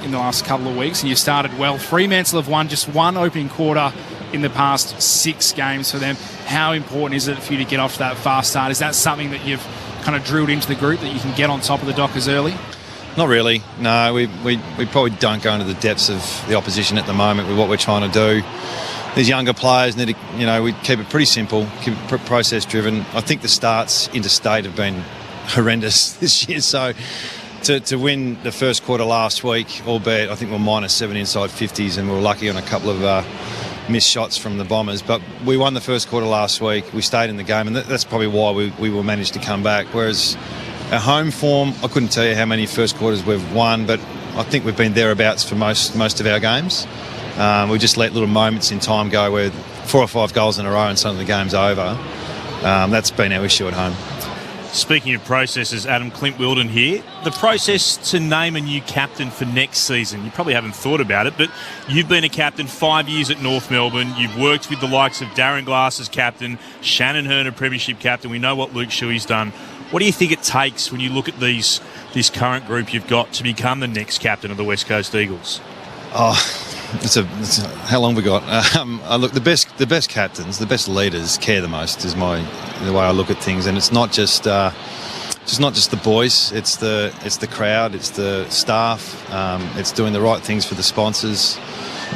in the last couple of weeks, and you started well. Fremantle have won just 1 opening quarter in the past 6 games for them. How important is it for you to get off to that fast start? Is that something that you've kind of drilled into the group, that you can get on top of the Dockers early? Not really. No, we probably don't go into the depths of the opposition at the moment with what we're trying to do. These younger players need to, we keep it pretty simple, keep it process driven. I think the starts interstate have been horrendous this year. So to win the first quarter last week, albeit I think we're -7 inside 50s, and we were lucky on a couple of missed shots from the Bombers. But we won the first quarter last week. We stayed in the game, and that's probably why we will manage to come back. Whereas our home form, I couldn't tell you how many first quarters we've won, but I think we've been thereabouts for most of our games. We just let little moments in time go where 4 or 5 goals in a row and suddenly the game's over. That's been our issue at home. Speaking of processes, Adam, Clint Wilden here. The process to name a new captain for next season. You probably haven't thought about it, but you've been a captain 5 years at North Melbourne. You've worked with the likes of Darren Glass as captain, Shannon Hearn, a premiership captain. We know what Luke Shuey's done. What do you think it takes when you look at this current group you've got to become the next captain of the West Coast Eagles? How long have we got? Look, the best captains, the best leaders care the most. Is the way I look at things, and it's not just the boys. It's the crowd. It's the staff. It's doing the right things for the sponsors,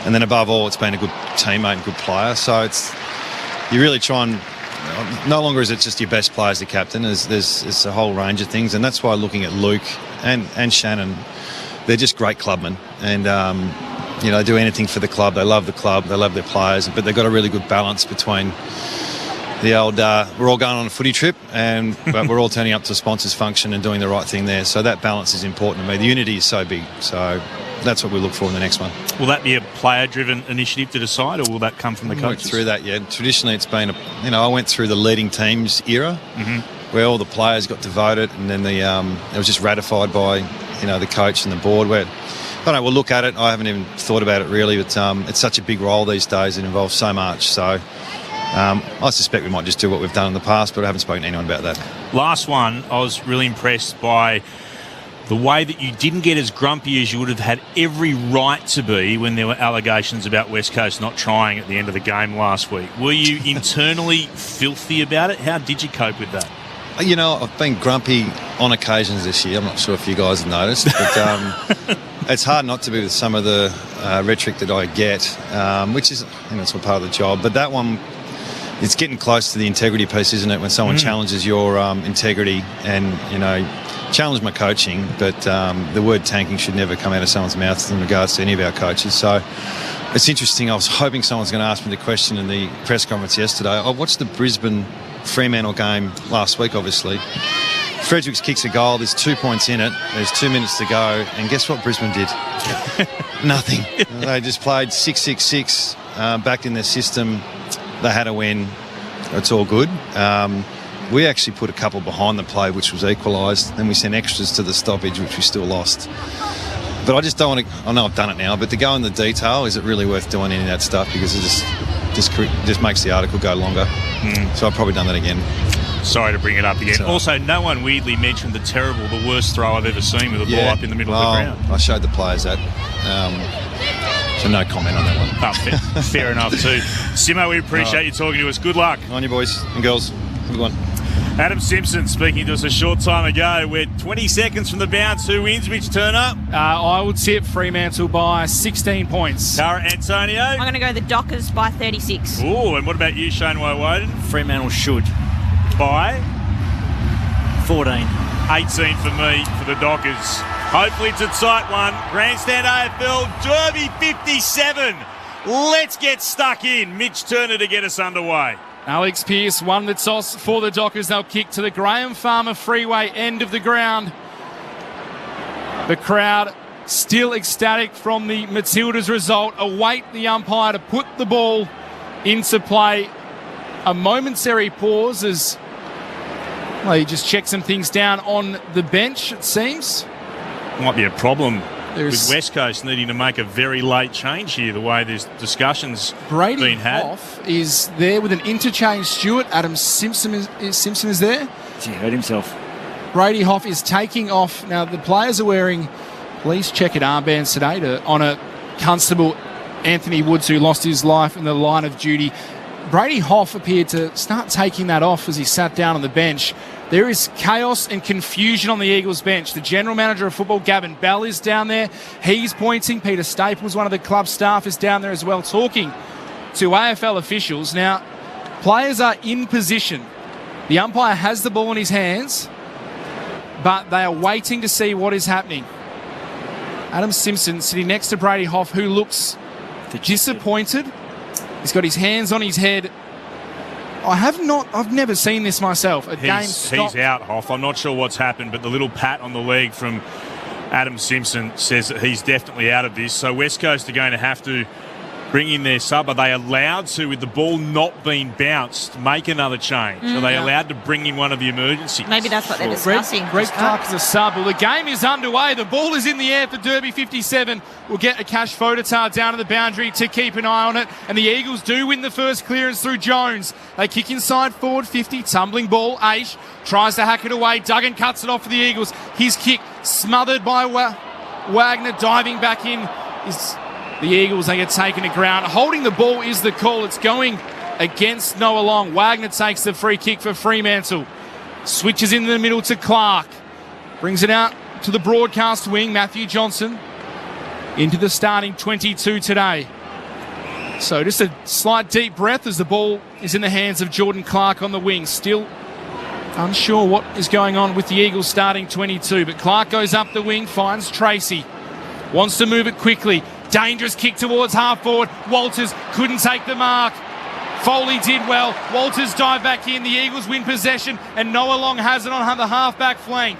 and then above all, it's being a good teammate and good player. So you really try and. No longer is it just your best player as the captain. There's a whole range of things, and that's why looking at Luke and Shannon, they're just great clubmen, and they do anything for the club. They love the club. They love their players, but they've got a really good balance between the old. We're all going on a footy trip, but we're all turning up to a sponsors function and doing the right thing there. So that balance is important to me. The unity is so big. So that's what we look for in the next one. Will that be a player-driven initiative to decide, or will that come from the coaches? Through that, yeah. Traditionally, it's been I went through the leading teams era, where all the players got to vote it, and then it was just ratified by the coach and the board. Where I don't know, we'll look at it. I haven't even thought about it really, but it's such a big role these days. It involves so much. So I suspect we might just do what we've done in the past, but I haven't spoken to anyone about that. Last one, I was really impressed by the way that you didn't get as grumpy as you would have had every right to be when there were allegations about West Coast not trying at the end of the game last week. Were you internally filthy about it? How did you cope with that? I've been grumpy on occasions this year. I'm not sure if you guys have noticed, but it's hard not to be with some of the rhetoric that I get, which is, it's all part of the job. But that one, it's getting close to the integrity piece, isn't it? When someone challenges your integrity and, challenge my coaching, but the word tanking should never come out of someone's mouth in regards to any of our coaches. So it's interesting. I was hoping someone's going to ask me the question in the press conference yesterday. I watched the Brisbane Fremantle game last week, obviously. Fredericks kicks a goal. There's 2 points in it. There's 2 minutes to go. And guess what Brisbane did? Nothing. They just played 6-6-6 back in their system. They had a win. It's all good. We actually put a couple behind the play, which was equalised. Then we sent extras to the stoppage, which we still lost. But I just don't want to... I know I've done it now, but to go in the detail, is it really worth doing any of that stuff? Because it just makes the article go longer. So I've probably done that again. Sorry to bring it up again. Also, no one weirdly mentioned the worst throw I've ever seen with a ball up in the middle of the ground. I showed the players that. So no comment on that one. Oh, fair enough too. Simo, we appreciate you talking to us. Good luck. On you boys and girls. Good one. Adam Simpson speaking to us a short time ago. We're 20 seconds from the bounce. Who wins? Which turn up? I would tip Fremantle by 16 points. Tara Antonio? I'm going to go the Dockers by 36. Oh, and what about you, Shane Woden? Fremantle should. By? 14. 18 for me, for the Dockers. Hopefully it's a tight one. Grandstand AFL, Derby 57. Let's get stuck in. Mitch Turner to get us underway. Alex Pearce won the toss for the Dockers. They'll kick to the Graham Farmer Freeway end of the ground. The crowd still ecstatic from the Matildas result. Await the umpire to put the ball into play. A momentary pause as he just checked some things down on the bench, it seems. Might be a problem with West Coast needing to make a very late change here, the way there's discussions being had. Hoff is there with an interchange. Adam Simpson is there. He hurt himself. Brady Hoff is taking off. Now, the players are wearing police checkered armbands today to honour Constable Anthony Woods, who lost his life in the line of duty. Brady Hoff appeared to start taking that off as he sat down on the bench. There is chaos and confusion on the Eagles bench. The general manager of football, Gavin Bell, is down there. He's pointing. Peter Staples, one of the club staff, is down there as well, talking to AFL officials. Now, players are in position. The umpire has the ball in his hands, but they are waiting to see what is happening. Adam Simpson sitting next to Brady Hoff, who looks disappointed. He's got his hands on his head. I've never seen this myself. Game stopped. He's out, Hoff. I'm not sure what's happened, but the little pat on the leg from Adam Simpson says that he's definitely out of this. So West Coast are going to have to bring in their sub. Are they allowed to, with the ball not being bounced, make another change? Are they allowed to bring in one of the emergencies? Maybe that's what they're discussing. Greg Clark is a sub. Well, the game is underway. The ball is in the air for Derby 57. We'll get a Cash Fodatar down to the boundary to keep an eye on it. And the Eagles do win the first clearance through Jones. They kick inside forward 50. Tumbling ball. Aish tries to hack it away. Duggan cuts it off for the Eagles. His kick smothered by Wagner. Diving back in is the Eagles. They get taken to ground. Holding the ball is the call. It's going against Noah Long. Wagner takes the free kick for Fremantle. Switches in the middle to Clark. Brings it out to the broadcast wing. Matthew Johnson into the starting 22 today. So just a slight deep breath as the ball is in the hands of Jordan Clark on the wing. Still unsure what is going on with the Eagles starting 22. But Clark goes up the wing, finds Tracy. Wants to move it quickly. Dangerous kick towards half forward. Walters couldn't take the mark. Foley did well. Walters dive back in. The Eagles win possession and Noah Long has it on the half-back flank.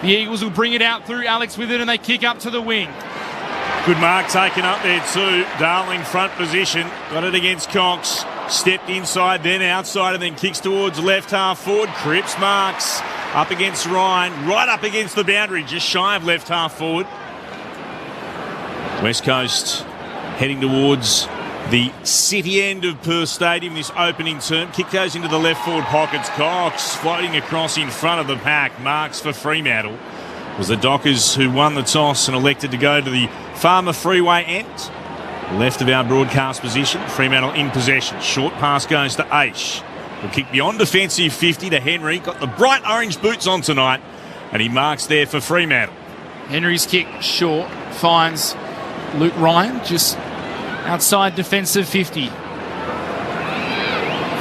The Eagles will bring it out through Alex with it and they kick up to the wing. Good mark taken up there too. Darling front position. Got it against Cox. Stepped inside, then outside, and then kicks towards left half forward. Cripps marks up against Ryan. Right up against the boundary. Just shy of left half forward. West Coast heading towards the city end of Perth Stadium this opening term. Kick goes into the left forward pockets. Cox floating across in front of the pack. Marks for Fremantle. It was the Dockers who won the toss and elected to go to the Farmer Freeway end. Left of our broadcast position. Fremantle in possession. Short pass goes to Aish. Will kick beyond defensive 50 to Henry. Got the bright orange boots on tonight. And he marks there for Fremantle. Henry's kick short. Finds Luke Ryan just outside defensive 50.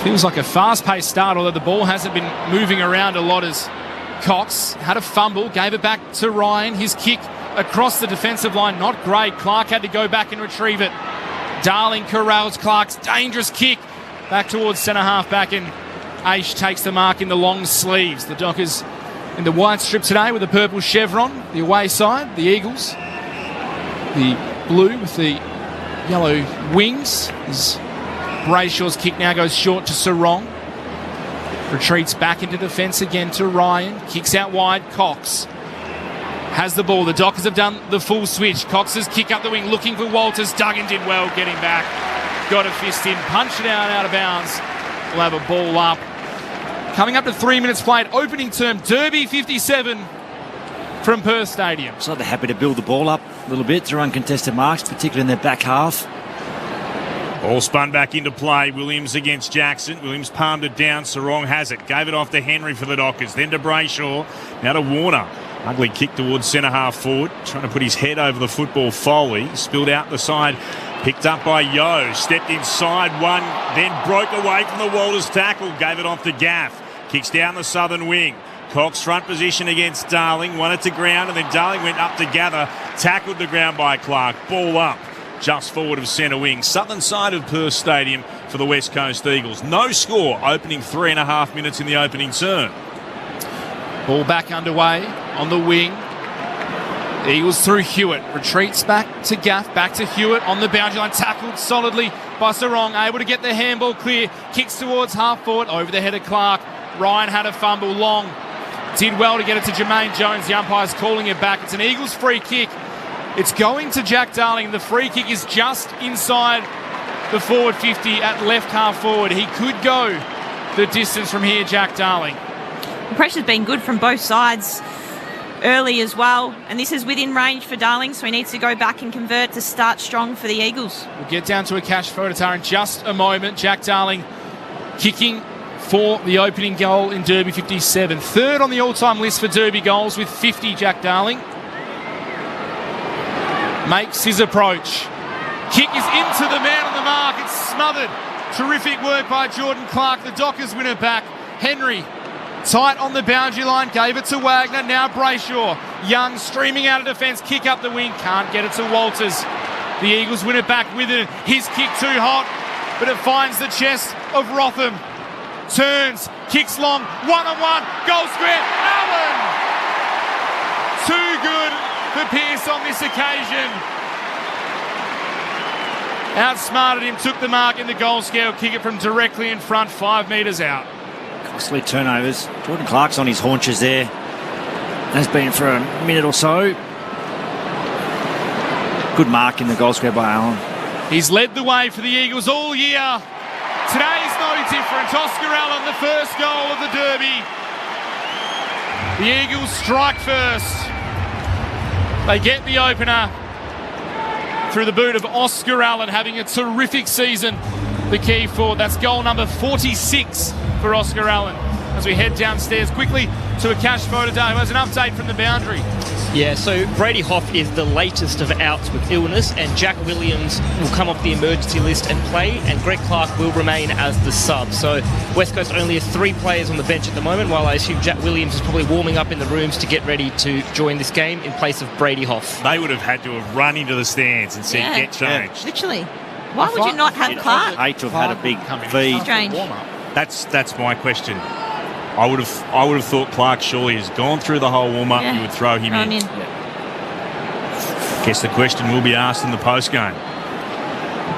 Feels like a fast-paced start, although the ball hasn't been moving around a lot as Cox had a fumble, gave it back to Ryan. His kick across the defensive line, not great. Clark had to go back and retrieve it. Darling corrals Clark's dangerous kick back towards centre-half back, and Aish takes the mark in the long sleeves. The Dockers in the white strip today with the purple chevron. The away side, the Eagles. The blue with the yellow wings. As Brayshaw's kick now goes short to Sarong. Retreats back into defence again to Ryan. Kicks out wide. Cox has the ball. The Dockers have done the full switch. Cox's kick up the wing looking for Walters. Duggan did well getting back. Got a fist in. Punched it out of bounds. We'll have a ball up. Coming up to 3 minutes played. Opening term. Derby 57 from Perth Stadium. So they're happy to build the ball up a little bit through uncontested marks, particularly in their back half. All spun back into play. Williams against Jackson. Williams palmed it down. Sarong has it. Gave it off to Henry for the Dockers. Then to Brayshaw. Now to Warner. Ugly kick towards centre-half forward. Trying to put his head over the football. Foley. Spilled out the side. Picked up by Yo. Stepped inside one. Then broke away from the Walters tackle. Gave it off to Gaff. Kicks down the southern wing. Cox front position against Darling. Won it to ground. And then Darling went up to gather. Tackled the ground by Clark. Ball up. Just forward of centre wing. Southern side of Perth Stadium for the West Coast Eagles. No score opening 3.5 minutes in the opening turn. Ball back underway on the wing. Eagles through Hewitt. Retreats back to Gaff. Back to Hewitt on the boundary line. Tackled solidly by Sarong. Able to get the handball clear. Kicks towards half forward. Over the head of Clark. Ryan had a fumble. Long did well to get it to Jermaine Jones. The umpire's calling it back. It's an Eagles free kick. It's going to Jack Darling. The free kick is just inside the forward 50 at left half forward. He could go the distance from here, Jack Darling. The pressure's been good from both sides early as well, and this is within range for Darling, so he needs to go back and convert to start strong for the Eagles. We'll get down to a cash photo in just a moment. Jack Darling kicking for the opening goal in Derby 57. Third on the all-time list for Derby goals with 50, Jack Darling. Makes his approach. Kick is into the man on the mark. It's smothered. Terrific work by Jordan Clark. The Dockers win it back. Henry tight on the boundary line. Gave it to Wagner. Now Brayshaw. Young streaming out of defence. Kick up the wing. Can't get it to Walters. The Eagles win it back with it. His kick too hot, but it finds the chest of Rotham. Turns. Kicks long. One-on-one. Goal square. Allen! Too good for Pearce on this occasion. Outsmarted him, took the mark in the goal scale, kick it from directly in front, 5 metres out. Costly turnovers. Jordan Clark's on his haunches there. Has been for a minute or so. Good mark in the goal square by Allen. He's led the way for the Eagles all year. Today's no different. Oscar Allen, the first goal of the Derby. The Eagles strike first. They get the opener through the boot of Oscar Allen, having a terrific season. The key forward. That's goal number 46 for Oscar Allen. As we head downstairs quickly to a cash photo day, who has an update from the boundary. Yeah, so Brady Hoff is the latest of outs with illness, and Jack Williams will come off the emergency list and play, and Greg Clark will remain as the sub. So West Coast only has 3 players on the bench at the moment, while I assume Jack Williams is probably warming up in the rooms to get ready to join this game in place of Brady Hoff. They would have had to have run into the stands and said, get changed. Literally. Why would you not have Clark? Hate to have had a big feed. Strange. That's my question. I would have thought Clark surely has gone through the whole warm-up. You would throw him in. Guess the question will be asked in the post-game.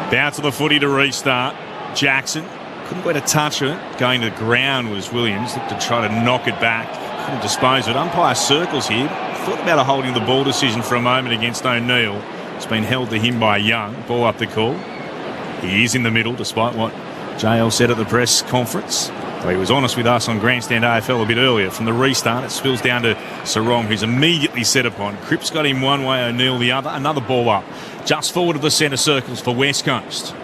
Bounce of the footy to restart. Jackson couldn't get a touch of it. Going to the ground was Williams. Looked to try to knock it back. Couldn't dispose of it. Umpire circles here. Thought about a holding the ball decision for a moment against O'Neill. It's been held to him by Young. Ball up the call. He is in the middle, despite what JL said at the press conference. Well, he was honest with us on Grandstand AFL a bit earlier. From the restart, it spills down to Sarong, who's immediately set upon. Cripps got him one way, O'Neill the other. Another ball up, just forward of the centre circles for West Coast.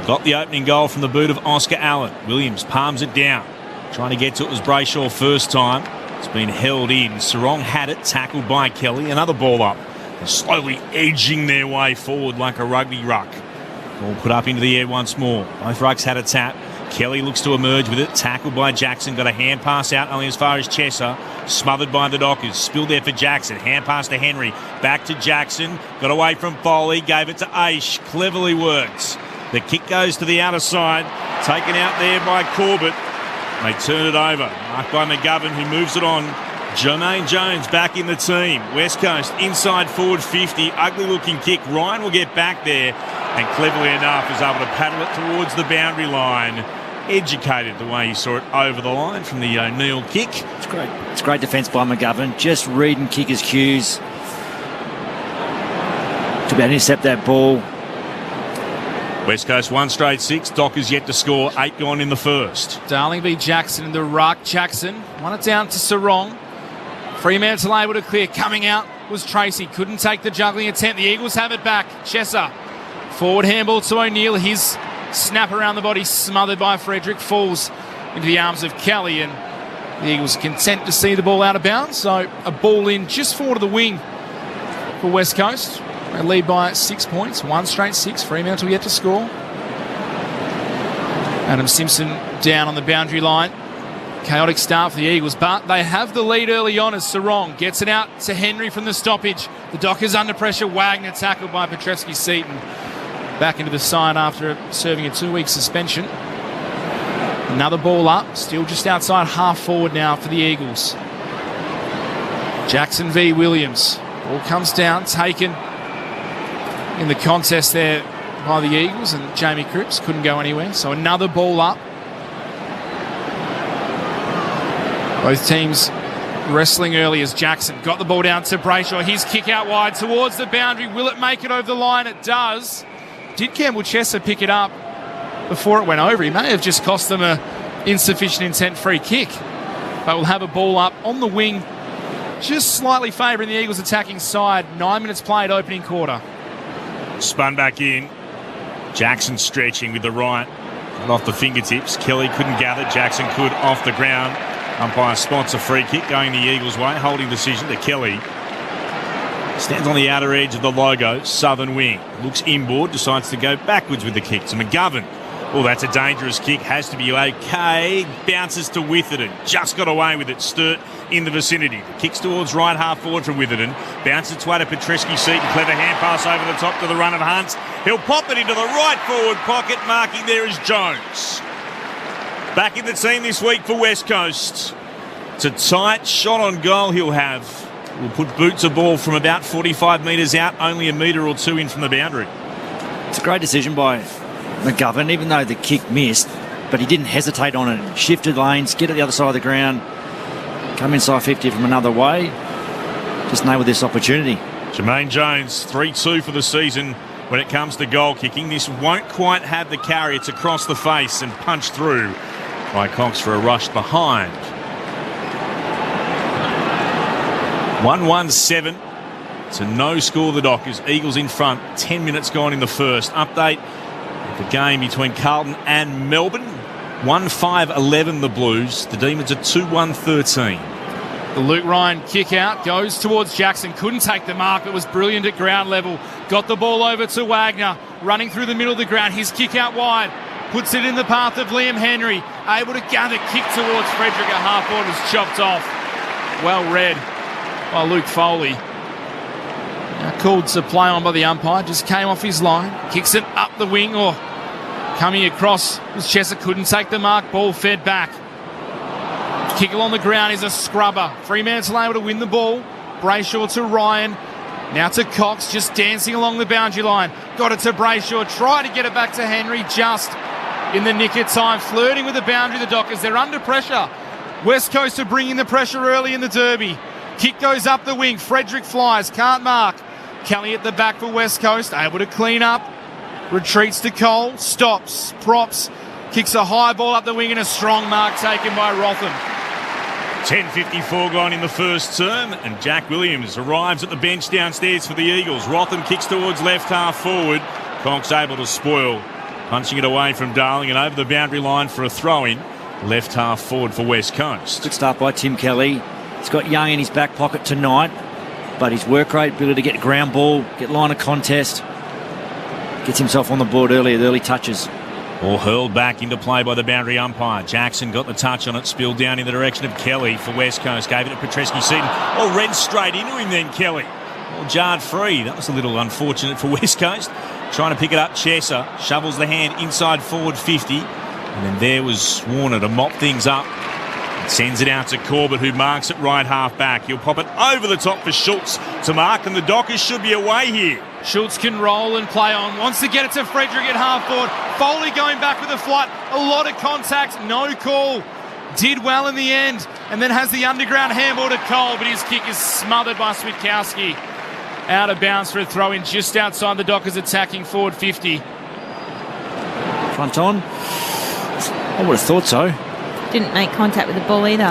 Got the opening goal from the boot of Oscar Allen. Williams palms it down. Trying to get to it was Brayshaw first time. It's been held in. Sarong had it, tackled by Kelly. Another ball up. They're slowly edging their way forward like a rugby ruck. Ball put up into the air once more. Both rucks had a tap. Kelly looks to emerge with it. Tackled by Jackson. Got a hand pass out only as far as Chesser. Smothered by the Dockers. Spilled there for Jackson. Hand pass to Henry. Back to Jackson. Got away from Foley. Gave it to Aish. Cleverly works. The kick goes to the outer side. Taken out there by Corbett. They turn it over. Marked by McGovern, who moves it on. Jermaine Jones back in the team. West Coast inside forward 50. Ugly looking kick. Ryan will get back there. And cleverly enough is able to paddle it towards the boundary line. Educated the way he saw it over the line from the O'Neill kick. It's great. It's great defence by McGovern. Just reading kickers' cues to be able to intercept that ball. West Coast 1 straight 6. Dockers yet to score. 8 gone in the first. Darling v Jackson in the ruck. Jackson won it down to Sarong. Fremantle able to clear. Coming out was Tracy. Couldn't take the juggling attempt. The Eagles have it back. Chesser. Forward handball to O'Neill. His snap around the body smothered by Frederick. Falls into the arms of Kelly, and the Eagles content to see the ball out of bounds. So a ball in just forward of the wing for West Coast. They lead by 6 points. 1 straight 6. Fremantle yet to score. Adam Simpson down on the boundary line. Chaotic start for the Eagles, but they have the lead early on as Sarong gets it out to Henry from the stoppage. The Dockers under pressure. Wagner tackled by Petrescu-Seaton. Back into the side after serving a 2-week suspension. Another ball up, still just outside half forward now for the Eagles. Jackson v Williams. Ball comes down, taken in the contest there by the Eagles, and Jamie Cripps couldn't go anywhere. So another ball up. Both teams wrestling early as Jackson got the ball down to Brayshaw. His kick out wide towards the boundary. Will it make it over the line? It does. Did Campbell Chesser pick it up before it went over? He may have just cost them a insufficient intent free kick. But we'll have a ball up on the wing, just slightly favouring the Eagles' attacking side. 9 minutes played, opening quarter. Spun back in. Jackson stretching with the right. And off the fingertips. Kelly couldn't gather. Jackson could off the ground. Umpire spots a free kick going the Eagles' way. Holding decision to Kelly. Stands on the outer edge of the logo. Southern wing. Looks inboard. Decides to go backwards with the kick to McGovern. Oh, that's a dangerous kick. Has to be okay. Bounces to Witherden. Just got away with it. Sturt in the vicinity. Kicks towards right half forward from Witherden. Bounces to Petreski seat. Clever hand pass over the top to the run of Hunt. He'll pop it into the right forward pocket. Marking there is Jones. Back in the team this week for West Coast. It's a tight shot on goal he'll have. Will put Boots a ball from about 45 metres out. Only a metre or two in from the boundary. It's a great decision by McGovern, even though the kick missed, but he didn't hesitate on it. Shifted lanes, get to the other side of the ground, come inside 50 from another way. Just nailed this opportunity. Jermaine Jones, 3-2 for the season when it comes to goal kicking. This won't quite have the carry. It's across the face and punched through by Cox for a rush behind. 1-1-7. It's a no score, the Dockers. Eagles in front. 10 minutes gone in the first. Update. The game between Carlton and Melbourne. 1-5-11 the Blues. The Demons are 2-1-13. The Luke Ryan kick out goes towards Jackson. Couldn't take the mark. It was brilliant at ground level. Got the ball over to Wagner. Running through the middle of the ground. His kick out wide. Puts it in the path of Liam Henry. Able to gather. Kick towards Frederick at half forward. Was chopped off. Well read by Luke Foley. Called to play on by the umpire. Just came off his line. Kicks it up the wing, or coming across was Chesser. Couldn't take the mark. Ball fed back. Kick along the ground is a scrubber. Fremantle able to win the ball. Brayshaw to Ryan. Now to Cox, just dancing along the boundary line. Got it to Brayshaw. Try to get it back to Henry just in the nick of time. Flirting with the boundary, the Dockers. They're under pressure. West Coast are bringing the pressure early in the derby. Kick goes up the wing. Frederick flies. Can't mark. Kelly at the back for West Coast, able to clean up, retreats to Cole, stops, props, kicks a high ball up the wing and a strong mark taken by Rotham. 10:54 gone in the first term, and Jack Williams arrives at the bench downstairs for the Eagles. Rotham kicks towards left half forward. Cox able to spoil, punching it away from Darling and over the boundary line for a throw-in. Left half forward for West Coast. Good start by Tim Kelly. He's got Young in his back pocket tonight. But his work rate, ability to get ground ball, get line of contest, gets himself on the board early, the early touches. All hurled back into play by the boundary umpire. Jackson got the touch on it, spilled down in the direction of Kelly for West Coast. Gave it to Petreski-Seaton. Oh, ran straight into him then, Kelly. Well, jarred free. That was a little unfortunate for West Coast. Trying to pick it up, Chesser shovels the hand inside forward 50. And then there was Warner to mop things up. Sends it out to Corbett, who marks it right half back. He'll pop it over the top for Schultz to mark, and the Dockers should be away here. Schultz can roll and play on. Wants to get it to Frederick at half forward. Foley going back with a flight. A lot of contact. No call. Did well in the end. And then has the underground handball to Cole, but his kick is smothered by Switkowski. Out of bounds for a throw-in just outside the Dockers attacking forward 50. Front on. I would have thought so. Didn't make contact with the ball either.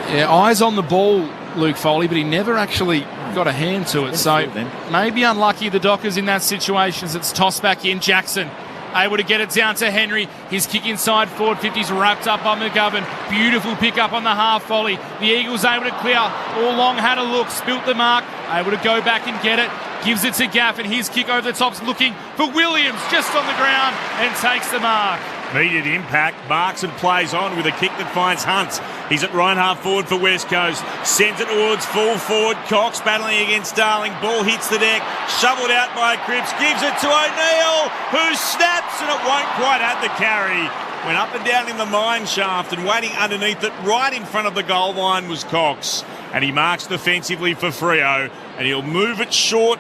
Yeah, eyes on the ball, Luke Foley, but he never actually got a hand to it. So maybe unlucky the Dockers in that situation as it's tossed back in. Jackson able to get it down to Henry. His kick inside forward 50's wrapped up by McGovern. Beautiful pick up on the half volley. The Eagles able to clear. All long had a look, spilt the mark. Able to go back and get it. Gives it to Gaff, and his kick over the top's looking for Williams just on the ground and takes the mark. Immediate impact, marks and plays on with a kick that finds Hunt. He's at right half forward for West Coast. Sends it towards full forward. Cox battling against Darling. Ball hits the deck. Shoveled out by Cripps. Gives it to O'Neill, who snaps, and it won't quite have the carry. Went up and down in the mine shaft, and waiting underneath it right in front of the goal line was Cox. And he marks defensively for Freo, and he'll move it short.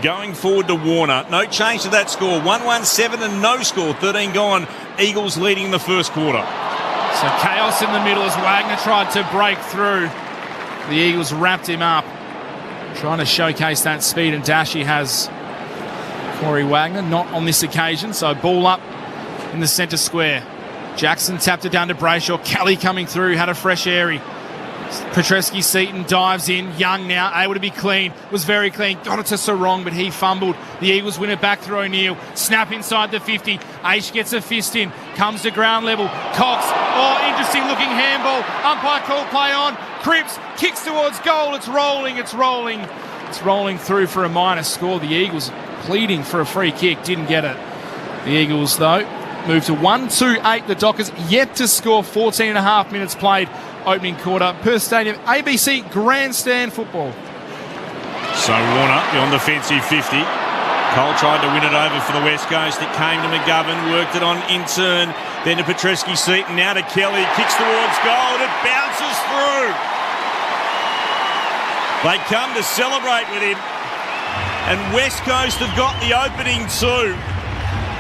Going forward to Warner. No change to that score. 1-1-7 and no score. 13 gone. Eagles leading the first quarter. So chaos in the middle as Wagner tried to break through. The Eagles wrapped him up. Trying to showcase that speed and dash he has. Corey Wagner, not on this occasion. So ball up in the centre square. Jackson tapped it down to Brayshaw. Kelly coming through, had a fresh airy. Petreski-Seaton dives in. Young now, able to be clean. Was very clean. Got it to Sarong, but he fumbled. The Eagles win it back through O'Neill. Snap inside the 50. Aish gets a fist in. Comes to ground level. Cox. Oh, interesting looking handball. Umpire call play on. Cripps kicks towards goal. It's rolling. It's rolling. It's rolling through for a minor score. The Eagles pleading for a free kick. Didn't get it. The Eagles, though, move to 1-2-8. The Dockers yet to score. 14 and a half minutes played. Opening quarter. Perth Stadium, ABC Grandstand football. So Warner, the on-defensive 50. Cole tried to win it over for the West Coast. It came to McGovern, worked it on in turn. Then to Petreski-Seaton, now to Kelly. Kicks towards goal, and it bounces through. They come to celebrate with him. And West Coast have got the opening two.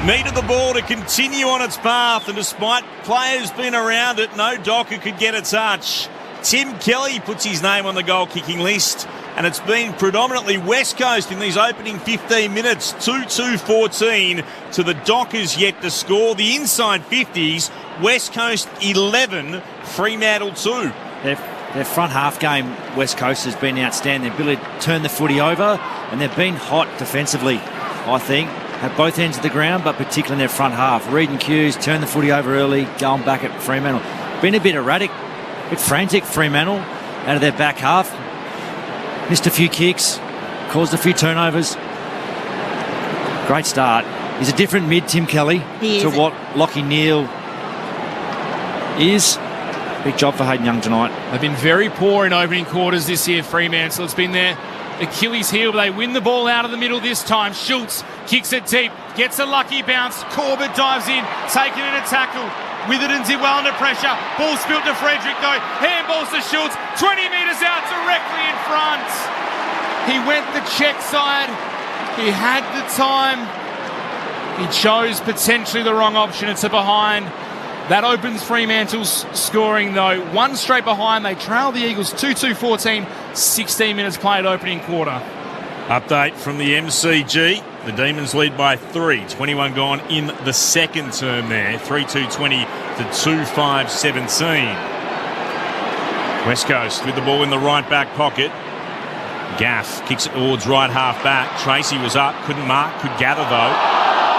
Needed the ball to continue on its path, and despite players being around it, no Docker could get a touch. Tim Kelly puts his name on the goal-kicking list, and it's been predominantly West Coast in these opening 15 minutes. 2-2-14 to the Dockers yet to score. The inside 50s, West Coast 11, Fremantle 2. Their front half game, West Coast, has been outstanding. Their ability to turn the footy over, and they've been hot defensively, I think. At both ends of the ground, but particularly in their front half. Reading cues, turn the footy over early, going back at Fremantle. Been a bit erratic, a bit frantic, Fremantle, out of their back half. Missed a few kicks, caused a few turnovers. Great start. He's a different mid, Tim Kelly, to what Lachie Neale is. Big job for Hayden Young tonight. They've been very poor in opening quarters this year, Fremantle. It's been their Achilles heel, but they win the ball out of the middle this time. Schultz kicks it deep, gets a lucky bounce. Corbett dives in, taken in a tackle. Witherden's well under pressure. Ball spilled to Frederick though. Handballs to Schultz. 20 metres out, directly in front. He went the check side. He had the time. He chose potentially the wrong option. It's a behind. That opens Fremantle's scoring, though. One straight behind. They trail the Eagles 2-2-14. 16 minutes played opening quarter. Update from the MCG. The Demons lead by 3. 21 gone in the second term there. 3-2-20 to 2-5-17. West Coast with the ball in the right back pocket. Gaff kicks it towards right half back. Tracy was up, couldn't mark, could gather though.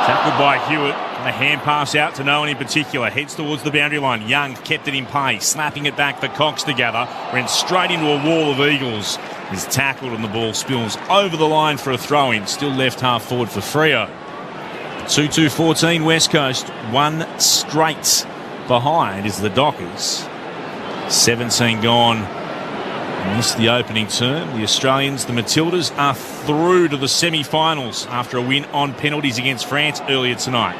Tackled by Hewitt. A hand pass out to no one in particular. Heads towards the boundary line. Young kept it in pace. Snapping it back for Cox to gather. Went straight into a wall of Eagles. Is tackled and the ball spills over the line for a throw-in. Still left half forward for Freo. 2-2-14 West Coast. One straight behind is the Dockers. 17 gone. Missed the opening term. The Australians, the Matildas, are through to the semi-finals after a win on penalties against France earlier tonight.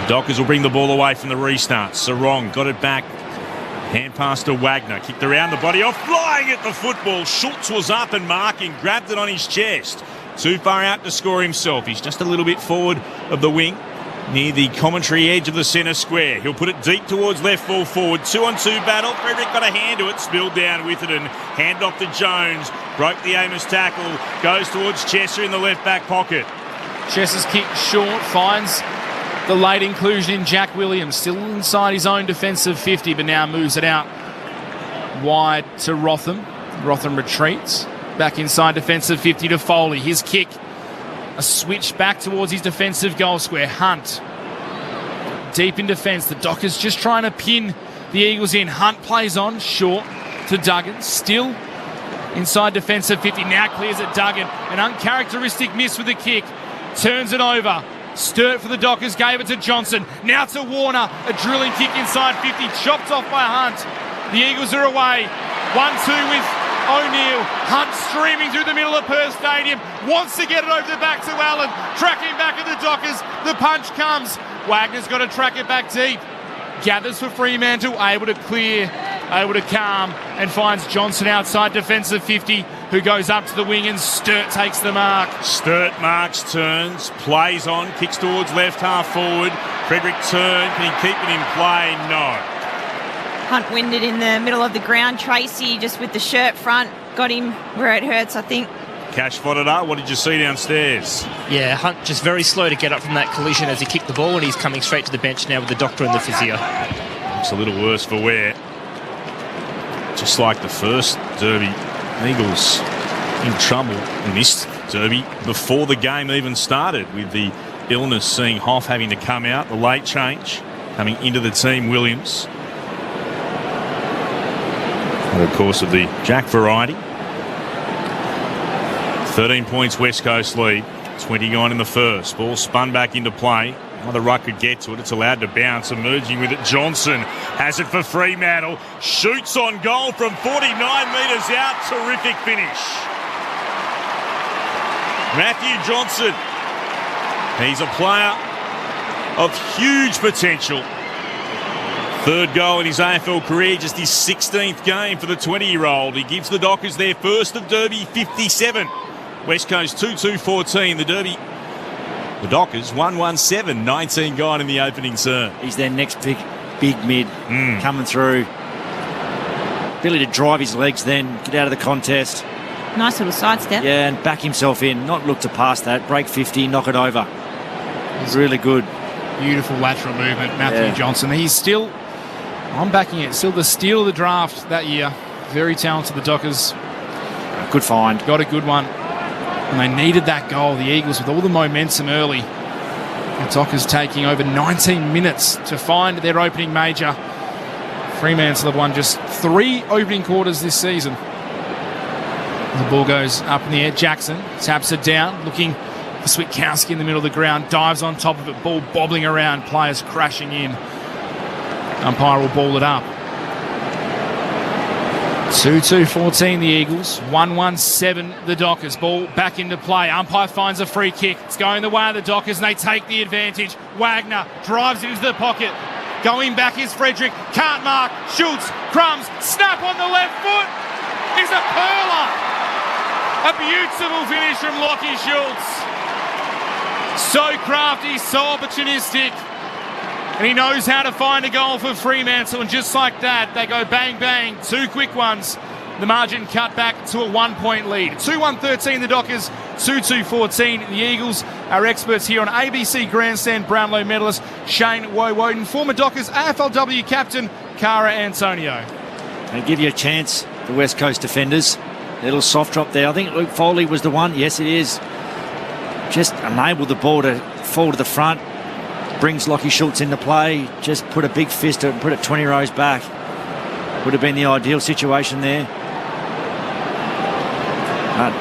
Dockers will bring the ball away from the restart. Sarong got it back. Hand pass to Wagner. Kicked around the body off. Flying at the football. Schultz was up and marking. Grabbed it on his chest. Too far out to score himself. He's just a little bit forward of the wing. Near the commentary edge of the centre square. He'll put it deep towards left full forward. 2-on-2 battle. Frederick got a hand to it. Spilled down with it and hand off to Jones. Broke the Amos tackle. Goes towards Chesser in the left back pocket. Chesser's kick short. Finds the late inclusion in Jack Williams. Still inside his own defensive 50, but now moves it out wide to Rotham. Rotham retreats. Back inside defensive 50 to Foley. His kick. A switch back towards his defensive goal square. Hunt. Deep in defence. The Dockers just trying to pin the Eagles in. Hunt plays on. Short to Duggan. Still inside defensive 50. Now clears it Duggan. An uncharacteristic miss with the kick. Turns it over. Sturt for the Dockers. Gave it to Johnson. Now to Warner. A drilling kick inside 50. Chopped off by Hunt. The Eagles are away. 1-2 with O'Neill. Hunt streaming through the middle of Perth Stadium. Wants to get it over the back to Allen. Tracking back at the Dockers. The punch comes. Wagner's got to track it back deep. Gathers for Fremantle. Able to clear. Able to calm. And finds Johnson outside defensive 50. Who goes up to the wing and Sturt takes the mark. Sturt marks, turns, plays on, kicks towards left half forward. Frederick turn. Can he keep it in play? No. Hunt winded in the middle of the ground. Tracy just with the shirt front got him where it hurts, I think. Cash followed up. What did you see downstairs? Yeah, Hunt just very slow to get up from that collision as he kicked the ball, and he's coming straight to the bench now with the doctor and the physio. Looks a little worse for wear. just like the first derby, Eagles in trouble in this derby before the game even started, with the illness seeing Hoff having to come out, the late change coming into the team, Williams. And of course of the Jack variety. 13 points West Coast lead, 20 gone in the first. Ball spun back into play. Another ruck could get to it. It's allowed to bounce. Emerging with it, Johnson has it for Fremantle. Shoots on goal from 49 metres out. Terrific finish. Matthew Johnson. He's a player of huge potential. Third goal in his AFL career, just his 16th game for the 20-year-old. He gives the Dockers their first of Derby 57. West Coast 2-2-14. The Derby, the Dockers 1-1-7. 19 gone in the opening term. He's their next big mid coming through. Ability to drive his legs then, get out of the contest. Nice little sidestep. Yeah, and back himself in. Not look to pass that. Break 50, knock it over. He's really good. Beautiful lateral movement, Matthew Johnson. He's still, I'm backing it, still the steal of the draft that year. Very talented, the Dockers. Good find. Got a good one. And they needed that goal, the Eagles, with all the momentum early. The Dockers taking over 19 minutes to find their opening major. Fremantle have won just 3 opening quarters this season. The ball goes up in the air. Jackson taps it down, looking for Switkowski in the middle of the ground. Dives on top of it, ball bobbling around, players crashing in. Umpire will ball it up. 2-2-14 the Eagles, 1-1-7 the Dockers. Ball back into play. Umpire finds a free kick. It's going the way of the Dockers and they take the advantage. Wagner drives it into the pocket. Going back is Frederick. Can't mark. Schultz. Crumbs. Snap on the left foot. Is a curler. A beautiful finish from Lockie Schultz. So crafty, so opportunistic. And he knows how to find a goal for Fremantle. And just like that, they go bang, bang. 2 quick ones. The margin cut back to a 1-point lead. 2-1-13 the Dockers, 2-2-14 the Eagles. Our experts here on ABC Grandstand Brownlow medalist Shane Woden, former Dockers AFLW captain Cara Antonio. They give you a chance, the West Coast defenders. A little soft drop there. I think Luke Foley was the one. Yes, it is. Just enabled the ball to fall to the front. Brings Lockie Schultz into play. Just put a big fist and put it 20 rows back. Would have been the ideal situation there. But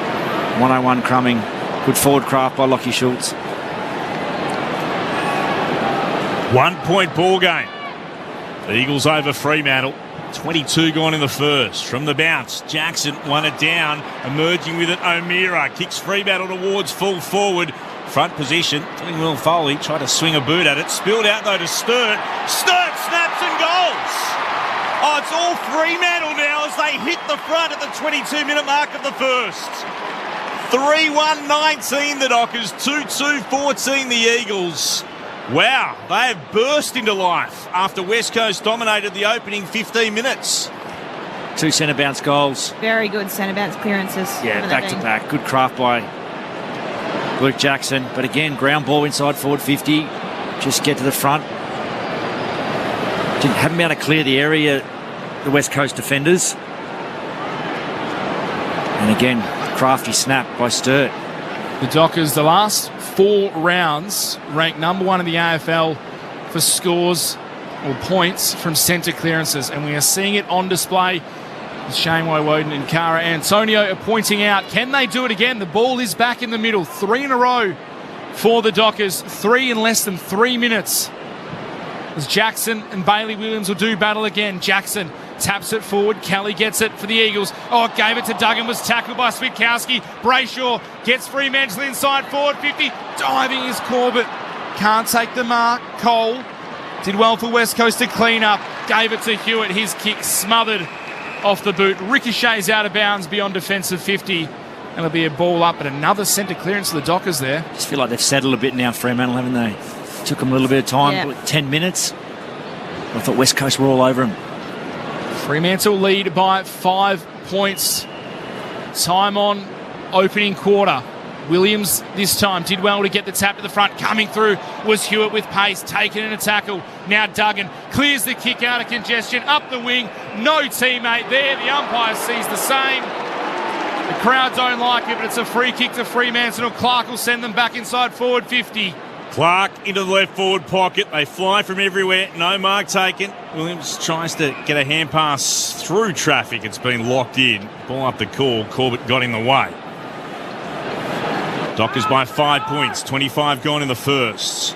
101 crumbing. Good forward craft by Lockie Schultz. 1 point ball game. The Eagles over Fremantle. 22 gone in the first. From the bounce, Jackson won it down. Emerging with it, O'Meara kicks Fremantle towards full forward. Front position, doing well. Foley tried to swing a boot at it. Spilled out though to Sturt. Sturt snaps and goals. Oh, it's all Fremantle now as they hit the front at the 22-minute mark of the first. 3-1-19 the Dockers, 2-2-14 the Eagles. Wow, they have burst into life after West Coast dominated the opening 15 minutes. 2 centre bounce goals. Very good centre bounce clearances. Yeah, back to back. Good craft by Luke Jackson. But again, ground ball inside forward 50. Just get to the front. Haven't been able to clear the area, the West Coast defenders. And again, crafty snap by Sturt. The Dockers, the last 4 rounds, ranked number 1 in the AFL for scores or points from centre clearances. And we are seeing it on display. Shane Woden and Cara Antonio are pointing out, can they do it again? The ball is back in the middle. 3 in a row for the Dockers. 3 in less than 3 minutes. As Jackson and Bailey Williams will do battle again. Jackson taps it forward. Kelly gets it for the Eagles. Oh, gave it to Duggan. Was tackled by Switkowski. Brayshaw gets Fremantle inside forward 50. Diving is Corbett. Can't take the mark. Cole did well for West Coast to clean up. Gave it to Hewitt. His kick smothered off the boot. Ricochets out of bounds beyond defensive 50. And it'll be a ball up, but another centre clearance to the Dockers there. Just feel like they've settled a bit now, Fremantle, haven't they? Took them a little bit of time, 10 minutes. I thought West Coast were all over them. Fremantle lead by 5 points. Time on opening quarter. Williams this time did well to get the tap to the front. Coming through was Hewitt with pace, taken in a tackle. Now Duggan clears the kick out of congestion, up the wing. No teammate there. The umpire sees the same. The crowd don't like it, but it's a free kick to Fremantle. Clark will send them back inside forward 50. Clark into the left forward pocket. They fly from everywhere. No mark taken. Williams tries to get a hand pass through traffic. It's been locked in. Ball up the call. Corbett got in the way. Dockers by 5 points. 25 gone in the first.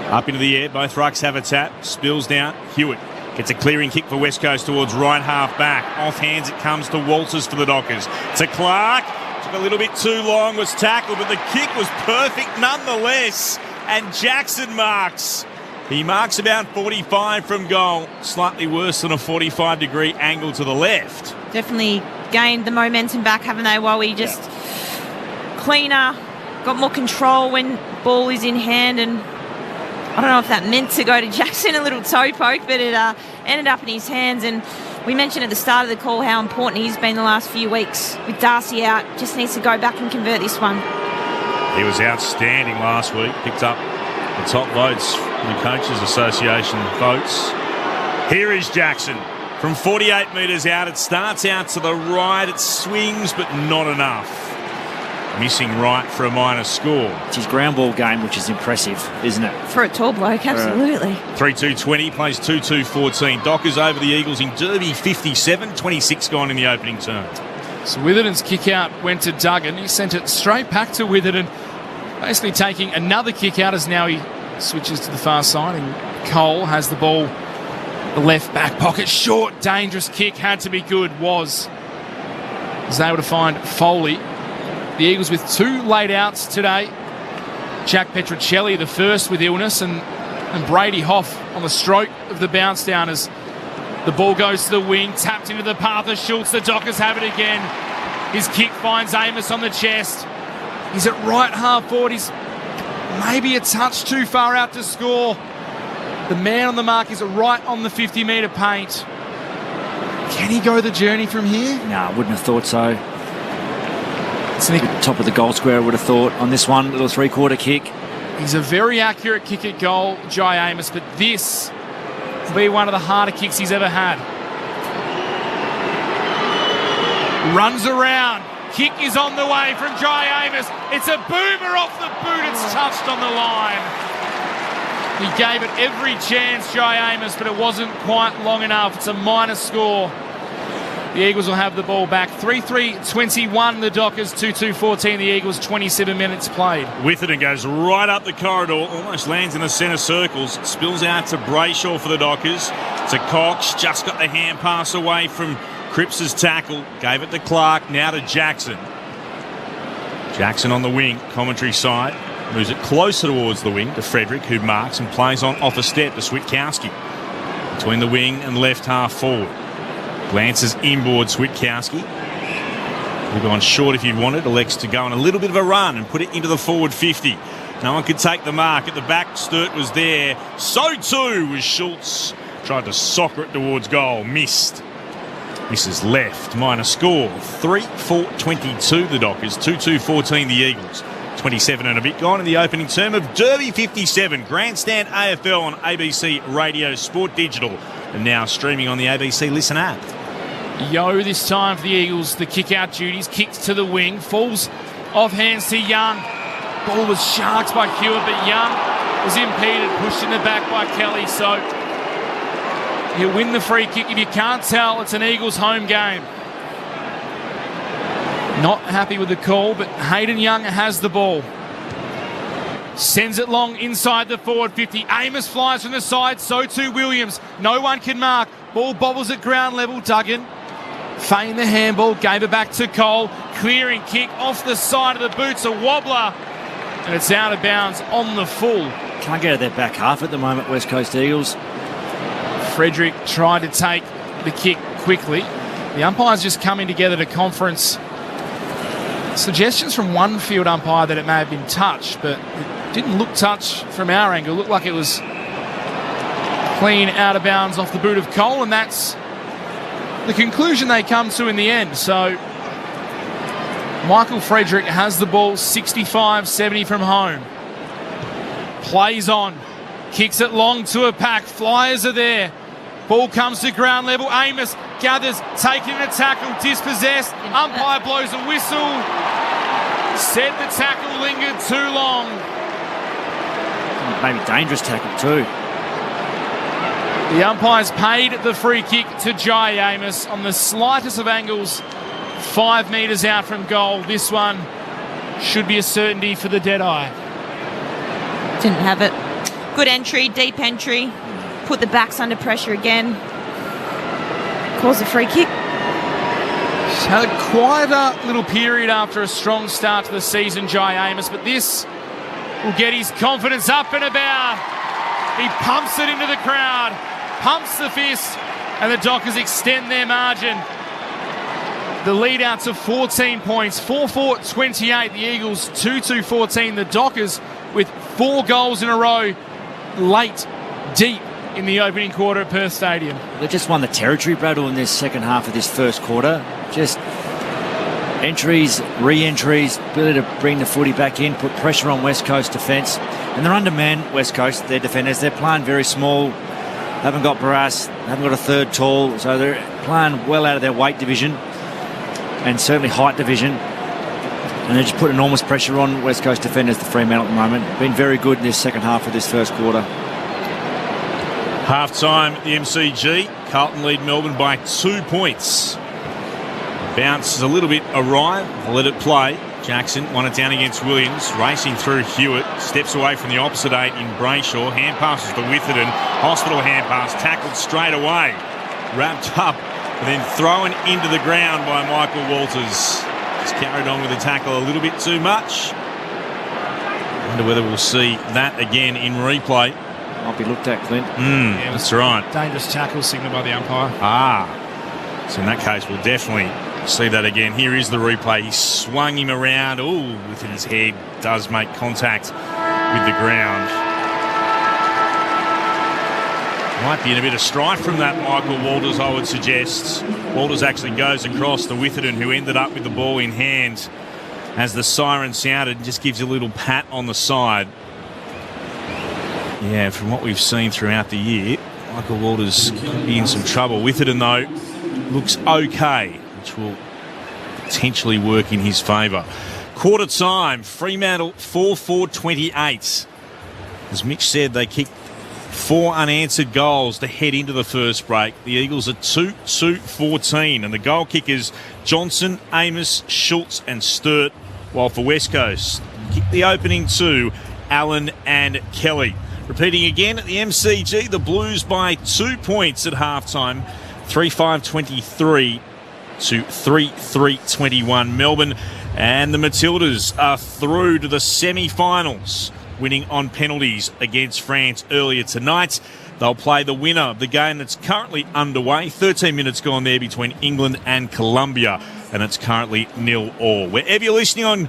Up into the air. Both rucks have a tap. Spills down. Hewitt gets a clearing kick for West Coast towards right half back. Off hands it comes to Walters for the Dockers. To Clark. Took a little bit too long. Was tackled, but the kick was perfect nonetheless. And Jackson marks. He marks about 45 from goal. Slightly worse than a 45-degree angle to the left. Definitely gained the momentum back, haven't they? Wowie just cleaner, got more control when ball is in hand, and I don't know if that meant to go to Jackson, a little toe poke, but it ended up in his hands. And we mentioned at the start of the call how important he's been the last few weeks. With Darcy out, just needs to go back and convert this one. He was outstanding last week. Picked up the top votes from the Coaches Association votes. Here is Jackson. From 48 metres out, it starts out to the right. It swings, but not enough. Missing right for a minor score. It's his ground ball game, which is impressive, isn't it? For a tall bloke, absolutely. 3-2-20, plays 2-2-14. Dockers over the Eagles in Derby 57, 26 gone in the opening term. So Witherden's kick out went to Duggan. He sent it straight back to Witherden, basically taking another kick out as now he switches to the far side, and Cole has the ball, the left back pocket. Short, dangerous kick, had to be good, was able to find Foley. The Eagles with 2 laid outs today. Jack Petrocelli, the first with illness, and Brady Hoff on the stroke of the bounce down as the ball goes to the wing, tapped into the path of Schultz. The Dockers have it again. His kick finds Amos on the chest. He's at right half forward. He's maybe a touch too far out to score. The man on the mark is right on the 50-metre paint. Can he go the journey from here? No, I wouldn't have thought so. It's the top of the goal square, I would have thought, on this one, little three-quarter kick. He's a very accurate kick at goal, Jai Amos, but this will be one of the harder kicks he's ever had. Runs around. Kick is on the way from Jai Amos. It's a boomer off the boot. It's touched on the line. He gave it every chance, Jai Amos, but it wasn't quite long enough. It's a minor score. The Eagles will have the ball back. 3-3-21 the Dockers, 2-2-14 the Eagles, 27 minutes played. Witherden goes right up the corridor, almost lands in the centre circles, spills out to Brayshaw for the Dockers. To Cox, just got the hand pass away from Cripps' tackle, gave it to Clark, now to Jackson. Jackson on the wing, commentary side, moves it closer towards the wing to Frederick, who marks and plays on off a step to Switkowski. Between the wing and left half forward. Glances inboard, Switkowski. Would have gone short if you'd wanted. Elects to go on a little bit of a run and put it into the forward 50. No one could take the mark. At the back, Sturt was there. So too was Schultz. Tried to soccer it towards goal. Missed. Misses left. Minor score. 3-4-22 the Dockers. 2-2-14 the Eagles. 27 and a bit gone in the opening term of Derby 57. Grandstand AFL on ABC Radio Sport Digital. And now streaming on the ABC Listen app. Yo this time for the Eagles. The kick-out duties. Kicks to the wing. Falls off hands to Young. Ball was sharked by Hewitt, but Young was impeded. Pushed in the back by Kelly. So he'll win the free kick. If you can't tell, it's an Eagles home game. Not happy with the call, but Hayden Young has the ball. Sends it long inside the forward 50. Amos flies from the side, so too Williams. No one can mark. Ball bobbles at ground level. Duggan feigned the handball, gave it back to Cole. Clearing kick off the side of the boots, a wobbler. And it's out of bounds on the full. Can't get to their back half at the moment, West Coast Eagles. Frederick tried to take the kick quickly. The umpires just coming together to conference. Suggestions from one field umpire that it may have been touch, but it didn't look touch from our angle. It looked like it was clean out of bounds off the boot of Cole, and that's the conclusion they come to in the end. So Michael Frederick has the ball 65-70 from home. Plays on. Kicks it long to a pack. Flyers are there. Ball comes to ground level. Amos gathers, taking a tackle, dispossessed. Umpire blows a whistle. Said the tackle lingered too long. Maybe dangerous tackle too. The umpires paid the free kick to Jai Amos on the slightest of angles, 5 metres out from goal. This one should be a certainty for the Deadeye. Didn't have it. Good entry, deep entry. Put the backs under pressure again. Calls a free kick. She's had a quieter little period after a strong start to the season, Jai Amos, but this will get his confidence up and about. He pumps it into the crowd, pumps the fist, and the Dockers extend their margin. The lead out to 14 points, 4-4-28. The Eagles 2-2-14. The Dockers with 4 goals in a row late, deep in the opening quarter at Perth Stadium. They just won the territory battle in this second half of this first quarter. Just entries, re-entries, ability to bring the footy back in, put pressure on West Coast defence. And they're undermanned, West Coast, their defenders. They're playing very small, haven't got Barras, haven't got a third tall, so they're playing well out of their weight division and certainly height division. And they just put enormous pressure on West Coast defenders, the Fremantle at the moment. Been very good in this second half of this first quarter. Half-time, the MCG. Carlton lead Melbourne by 2 points. Bounce is a little bit awry. They'll let it play. Jackson won it down against Williams. Racing through Hewitt. Steps away from the opposite 8 in Brayshaw. Hand passes to Witherden. Hospital hand pass. Tackled straight away. Wrapped up and then thrown into the ground by Michael Walters. Just carried on with the tackle a little bit too much. Wonder whether we'll see that again in replay. Might be looked at, Clint. Yeah, that's right. Dangerous tackle signalled by the umpire. So in that case, we'll definitely see that again. Here is the replay. He swung him around. With his head. Does make contact with the ground. Might be in a bit of strife from that Michael Walters, I would suggest. Walters actually goes across to Witherden, who ended up with the ball in hand as the siren sounded. Just gives a little pat on the side. Yeah, from what we've seen throughout the year, Michael Walters could be in some trouble. Witherden, though, looks okay, which will potentially work in his favour. Quarter time, Fremantle 4-4-28. As Mitch said, they kicked 4 unanswered goals to head into the first break. The Eagles are 2-2-14, and the goal kickers Johnson, Amos, Schultz and Sturt, while for West Coast, kicked the opening 2, Allen and Kelly. Repeating again at the MCG, the Blues by 2 points at halftime, 3-5-23 to 3-3-21. Melbourne and the Matildas are through to the semi-finals, winning on penalties against France earlier tonight. They'll play the winner of the game that's currently underway. 13 minutes gone there between England and Colombia, and it's currently 0-0. Wherever you're listening on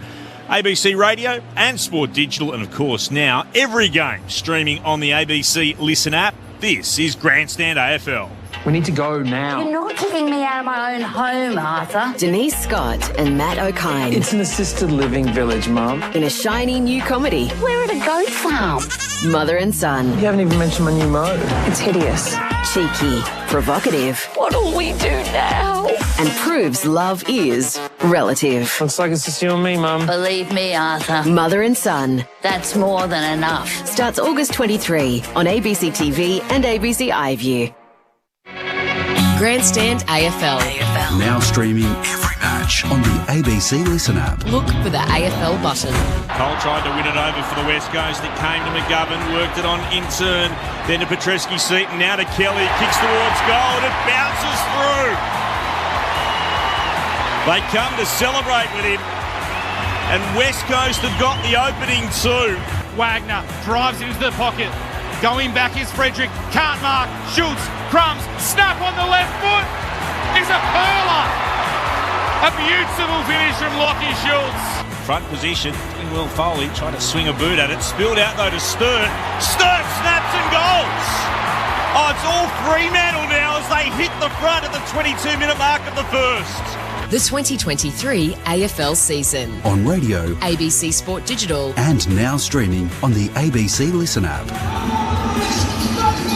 ABC Radio and Sport Digital, and of course now every game streaming on the ABC Listen app, this is Grandstand AFL. We need to go now. You're not kicking me out of my own home, Arthur. Denise Scott and Matt O'Kine. It's an assisted living village, Mum. In a shiny new comedy. Where are the goat farm? Mother and son. You haven't even mentioned my new mode. It's hideous. Cheeky, provocative. What'll we do now? And proves love is relative. Looks like it's just you and me, Mum. Believe me, Arthur. Mother and Son. That's more than enough. Starts August 23 on ABC TV and ABC iView. Grandstand AFL. Now streaming every match on the ABC Listen app. Look for the AFL button. Cole tried to win it over for the West Coast. It came to McGovern, worked it on in turn, then to Petreski-Seaton, now to Kelly, kicks towards goal and it bounces through. They come to celebrate with him, and West Coast have got the opening 2. Wagner drives into the pocket. Going back is Frederick. Can't mark. Schultz. Crumbs. Snap on the left foot. Is a hurler. A beautiful finish from Lockie Schultz. Front position. Will Foley tried to swing a boot at it. Spilled out though to Sturt. Sturt snaps and goals. Oh, it's all Fremantle now as they hit the front at the 22-minute mark of the first. the 2023 AFL season. On radio, ABC Sport Digital, and now streaming on the ABC Listen app.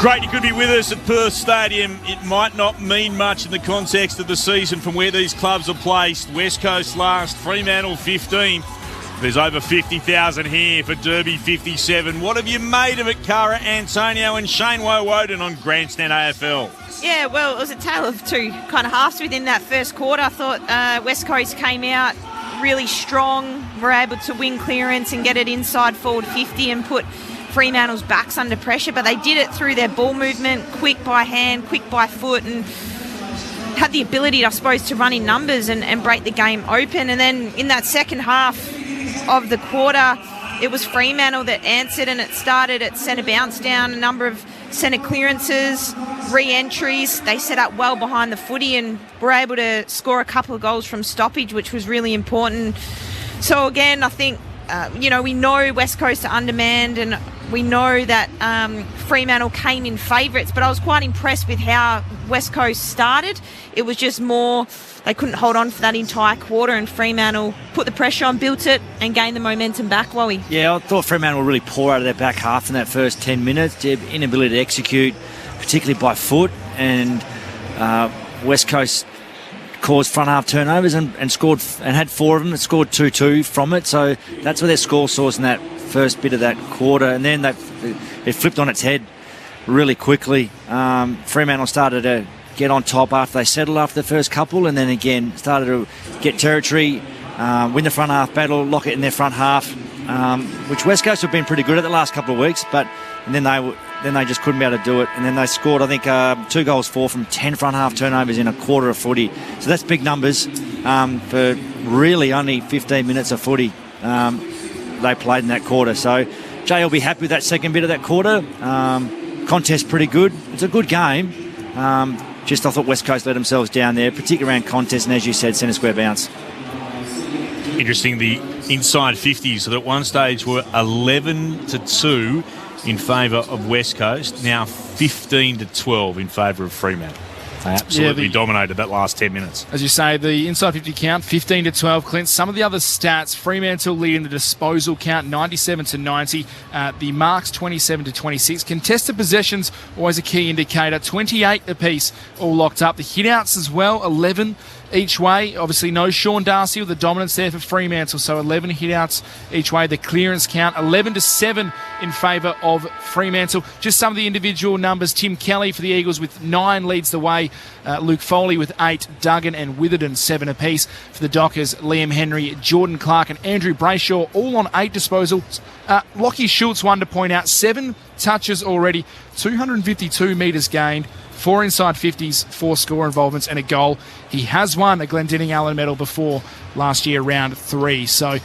Great you could be with us at Perth Stadium. It might not mean much in the context of the season from where these clubs are placed. West Coast last, Fremantle 15th. There's over 50,000 here for Derby 57. What have you made of it, Cara Antonio and Shane Woden on Grandstand AFL? Yeah, well, it was a tale of two kind of halves within that first quarter. I thought West Coast came out really strong, were able to win clearance and get it inside forward 50 and put Fremantle's backs under pressure, but they did it through their ball movement, quick by hand, quick by foot, and had the ability, I suppose, to run in numbers and break the game open. And then in that second half of the quarter, it was Fremantle that answered, and it started at centre bounce down, a number of centre clearances, re-entries. They set up well behind the footy and were able to score a couple of goals from stoppage, which was really important. So again, I think, we know West Coast are undermanned, and we know that Fremantle came in favourites, but I was quite impressed with how West Coast started. It was just more, they couldn't hold on for that entire quarter, and Fremantle put the pressure on, built it, and gained the momentum back, Wowie. Yeah, I thought Fremantle were really poor out of their back half in that first 10 minutes. Their inability to execute, particularly by foot, and West Coast caused front half turnovers and scored and had 4 of them and scored 2-2 from it. So that's where their score source in that first bit of that quarter, and then it flipped on its head really quickly. Fremantle started to get on top after they settled after the first couple, and then again started to get territory, win the front half battle, lock it in their front half, which West Coast have been pretty good at the last couple of weeks, and then they just couldn't be able to do it. And then they scored, I think, 2 goals for from 10 front half turnovers in a quarter of footy. So that's big numbers for really only 15 minutes of footy they played in that quarter. So Jay will be happy with that second bit of that quarter. Contest pretty good. It's a good game. Just I thought West Coast let themselves down there, particularly around contest and, as you said, centre square bounce. Interesting, the inside 50s that at one stage were 11-2 in favour of West Coast, now 15-12 in favour of Fremantle. They absolutely dominated that last 10 minutes. As you say, the inside 50 count, 15-12, Clint. Some of the other stats, Fremantle leading the disposal count, 97-90. The marks, 27-26. Contested possessions, always a key indicator, 28 apiece, all locked up. The hit-outs as well, 11 each way. Obviously, no Sean Darcy with the dominance there for Fremantle, so 11 hit-outs each way. The clearance count, 11-7 in favour of Fremantle. Just some of the individual numbers. Tim Kelly for the Eagles with 9 leads the way. Luke Foley with 8. Duggan and Witherden 7 apiece. For the Dockers, Liam Henry, Jordan Clark and Andrew Brayshaw all on 8 disposals. Lockie Schultz, one to point out, 7 touches already, 252 metres gained, 4 inside 50s, 4 score involvements and a goal. He has won a Glendinning Allen medal before last year, round 3. So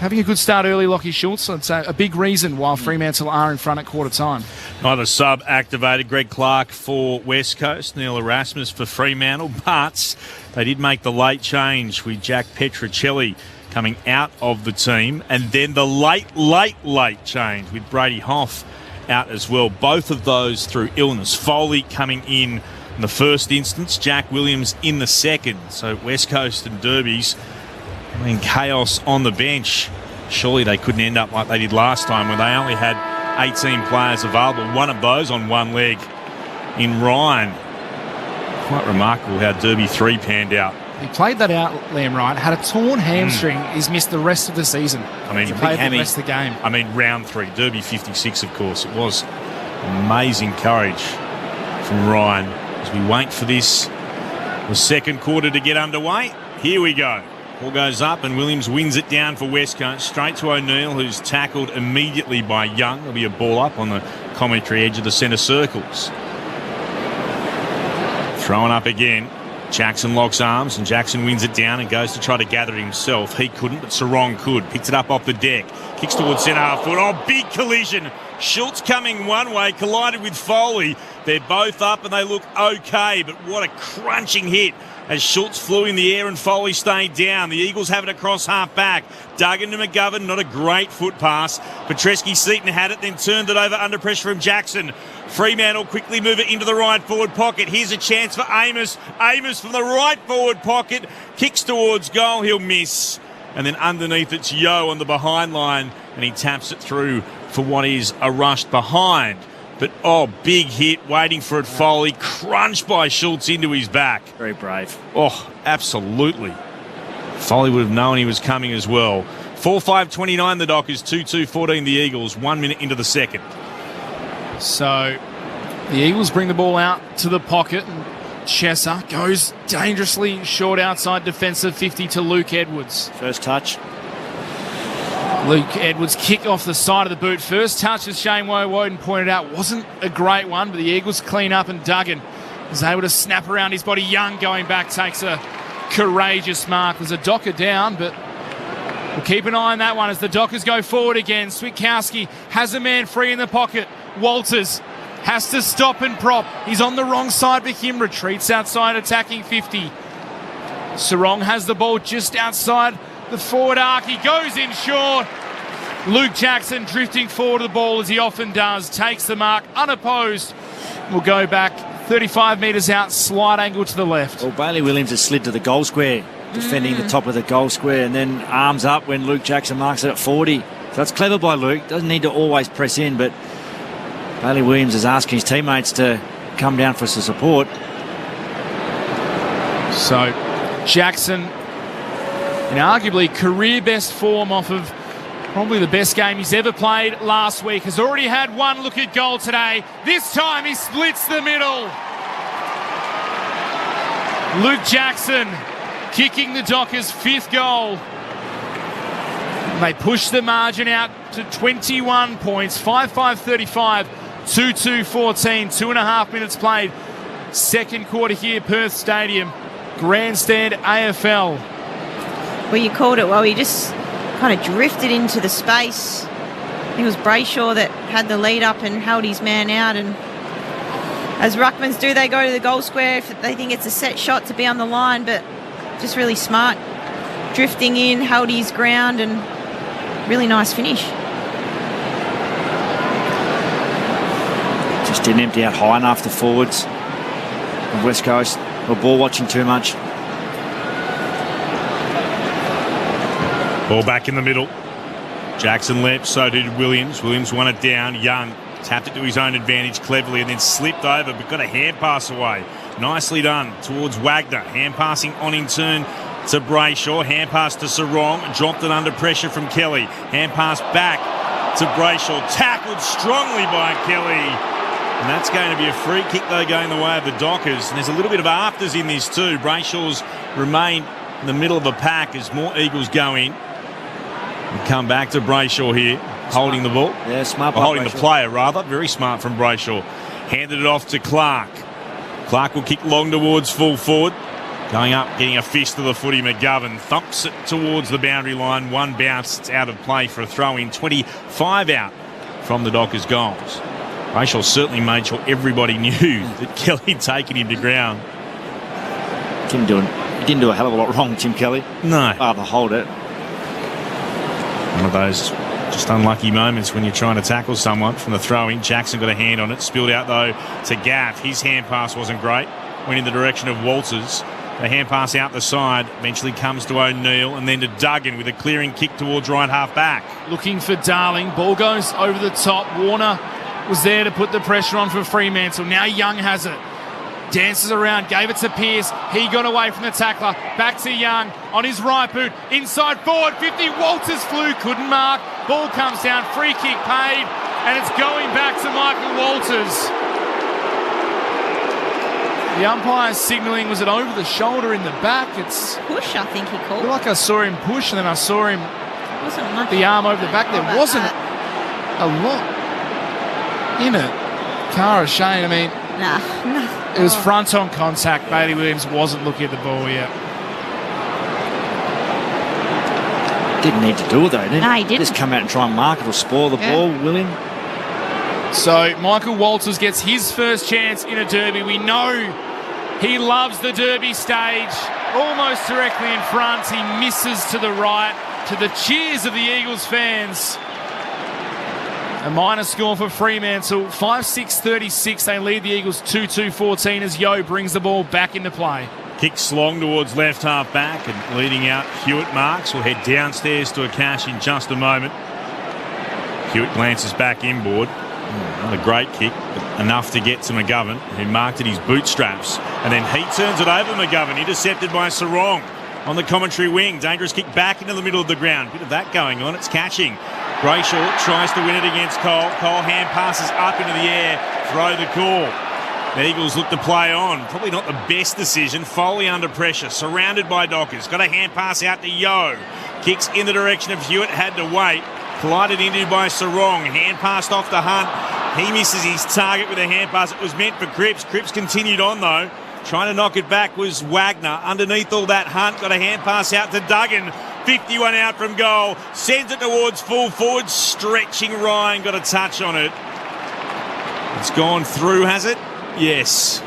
having a good start early, Lockie Schultz. It's a big reason why Fremantle are in front at quarter time. Neither sub activated. Greg Clark for West Coast, Neil Erasmus for Fremantle, but they did make the late change with Jack Petrocelli coming out of the team, and then the late change with Brady Hoff out as well. Both of those through illness. Foley coming in the first instance, Jack Williams in the second. So West Coast and Derbies in chaos on the bench. Surely they couldn't end up like they did last time when they only had 18 players available. One of those on one leg in Ryan. Quite remarkable how Derby 3 panned out. He played that out, Liam Ryan. Had a torn hamstring. He's missed the rest of the season. I mean, he played the rest of the game. I mean, round 3, Derby 56, of course. It was amazing courage from Ryan as we wait for the second quarter to get underway. Here we go. Ball goes up and Williams wins it down for West Coast. Straight to O'Neill, who's tackled immediately by Young. There'll be a ball up on the commentary edge of the centre circles. Thrown up again. Jackson locks arms and Jackson wins it down and goes to try to gather it himself. He couldn't, but Sarong could. Picked it up off the deck. Kicks towards centre half foot. Oh, big collision. Schultz coming one way, collided with Foley. They're both up and they look okay, but what a crunching hit as Schultz flew in the air and Foley stayed down. The Eagles have it across half back. Duggan to McGovern, not a great foot pass. Petreski-Seaton had it, then turned it over under pressure from Jackson. Fremantle quickly move it into the right forward pocket. Here's a chance for Amos. Amos from the right forward pocket, kicks towards goal, he'll miss. And then underneath it's Yo on the behind line, and he taps it through for what is a rushed behind. But, big hit, waiting for it, Foley, crunched by Schultz into his back. Very brave. Oh, absolutely. Foley would have known he was coming as well. 4-5-29 the Dockers, 2-2-14 the Eagles, 1 minute into the second. So the Eagles bring the ball out to the pocket, and Chesser goes dangerously short outside defensive 50 to Luke Edwards. First touch. Luke Edwards kick off the side of the boot. First touch, as Shane Woden pointed out, wasn't a great one, but the Eagles clean up and Duggan was able to snap around his body. Young going back takes a courageous mark. There's a Docker down, but we'll keep an eye on that one as the Dockers go forward again. Switkowski has a man free in the pocket. Walters has to stop and prop. He's on the wrong side for him. Retreats outside, attacking 50. Sarong has the ball just outside the forward arc. He goes in short. Luke Jackson drifting forward to the ball as he often does. Takes the mark unopposed. We'll go back 35 metres out, slight angle to the left. Well, Bailey Williams has slid to the goal square, defending the top of the goal square, and then arms up when Luke Jackson marks it at 40. So that's clever by Luke. Doesn't need to always press in, but Bailey Williams is asking his teammates to come down for some support. So Jackson, in arguably career best form off of probably the best game he's ever played last week, has already had one look at goal today. This time he splits the middle. Luke Jackson kicking the Dockers' 5th goal. They push the margin out to 21 points, 5-5-35, 2-2-14, 2.5 minutes played. Second quarter here, Perth Stadium, Grandstand AFL. Well, you called it well. He just kind of drifted into the space. I think it was Brayshaw that had the lead up and held his man out. And as ruckmans do, they go to the goal square if they think it's a set shot to be on the line, but just really smart. Drifting in, held his ground, and really nice finish. Just didn't empty out high enough, the forwards of West Coast. Were ball watching too much. Ball back in the middle. Jackson leapt, so did Williams. Williams won it down. Young tapped it to his own advantage cleverly and then slipped over, but got a hand pass away. Nicely done towards Wagner. Hand passing on in turn to Brayshaw. Hand pass to Sarong. Dropped it under pressure from Kelly. Hand pass back to Brayshaw. Tackled strongly by Kelly. And that's going to be a free kick, though, going the way of the Dockers. And there's a little bit of afters in this too. Brayshaw's remain in the middle of the pack as more Eagles go in. We come back to Brayshaw here, holding the ball. Yeah, smart. Holding the player, rather. Very smart from Brayshaw. Handed it off to Clark. Clark will kick long towards full forward. Going up, getting a fist to the footy. McGovern thumps it towards the boundary line. One bounce, it's out of play for a throw-in. 25 out from the Dockers' goals. Brayshaw certainly made sure everybody knew that Kelly had taken him to ground. He didn't do a hell of a lot wrong, Tim Kelly. No. Rather hold it. One of those just unlucky moments when you're trying to tackle someone from the throw-in. Jackson got a hand on it. Spilled out, though, to Gaff. His hand pass wasn't great. Went in the direction of Walters. The hand pass out the side. Eventually comes to O'Neill and then to Duggan with a clearing kick towards right half back. Looking for Darling. Ball goes over the top. Warner was there to put the pressure on for Fremantle. Now Young has it. Dances around, gave it to Pearce. He got away from the tackler. Back to Young on his right boot. Inside forward, 50. Walters flew, couldn't mark. Ball comes down, free kick paid, and it's going back to Michael Walters. The umpire signalling, was it over the shoulder in the back? It's push, I think he called. I feel like I saw him push and then I saw him wasn't much the arm over the back. There wasn't a lot in it. Cara Shane, I mean, nah. It was front on contact. Bailey Williams wasn't looking at the ball yet. Didn't need to do it though, did he? No, he didn't. Just come out and try and mark it or spoil the ball, William. So Michael Walters gets his first chance in a derby. We know He loves the Derby stage. Almost directly in front. He misses to the right, to the cheers of the Eagles fans. A minor score for Fremantle. 5-6-36. They lead the Eagles 2-2-14 as Yeo brings the ball back into play. Kicks long towards left half back and leading out Hewitt marks. We'll head downstairs to a cash in just a moment. Hewitt glances back inboard. Not a great kick, but enough to get to McGovern, who marked at his bootstraps. And then he turns it over McGovern, intercepted by Sarong on the commentary wing. Dangerous kick back into the middle of the ground. Bit of that going on. It's catching. Brayshaw tries to win it against Cole. Cole hand passes up into the air. Throw the call. The Eagles look to play on. Probably not the best decision. Foley under pressure, surrounded by Dockers. Got a hand pass out to Yeo. Kicks in the direction of Hewitt. Had to wait. Collided into by Sarong. Hand passed off to Hunt. He misses his target with a hand pass. It was meant for Cripps. Cripps continued on though. Trying to knock it back was Wagner. Underneath all that, Hunt got a hand pass out to Duggan. 51 out from goal. Sends it towards full forward. Stretching Ryan. Got a touch on it. It's gone through, has it? Yes.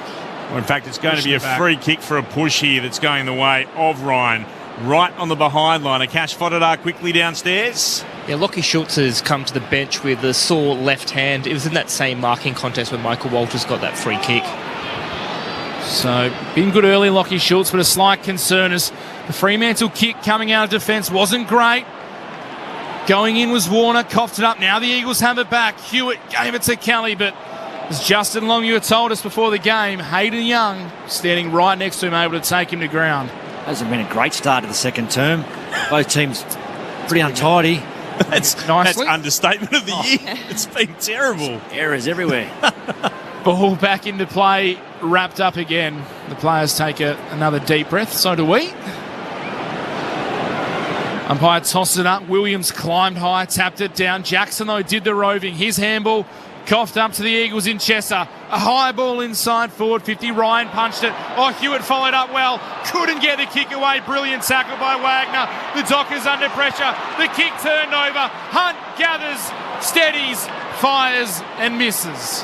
Well, in fact, it's going to be a free kick for a push here that's going the way of Ryan. Right on the behind line. A Cash Fodadar quickly downstairs. Yeah, Lockie Schultz has come to the bench with a sore left hand. It was in that same marking contest when Michael Walters got that free kick. So, been good early, Lockie Schultz, but a slight concern as the Fremantle kick coming out of defence wasn't great. Going in was Warner, coughed it up. Now the Eagles have it back. Hewitt gave it to Kelly, but as Justin Longmuir told us before the game, Hayden Young standing right next to him, able to take him to ground. Hasn't been a great start to the second term. Both teams pretty untidy. That's understatement of the year. It's been terrible. Errors everywhere. Ball back into play, wrapped up again. The players take another deep breath, so do we. Umpire tosses it up. Williams climbed high, tapped it down. Jackson, though, did the roving. His handball coughed up to the Eagles in Chester. A high ball inside forward 50. Ryan punched it. Oh, Hewitt followed up well. Couldn't get the kick away. Brilliant tackle by Wagner. The Dockers under pressure. The kick turned over. Hunt gathers, steadies, fires and misses.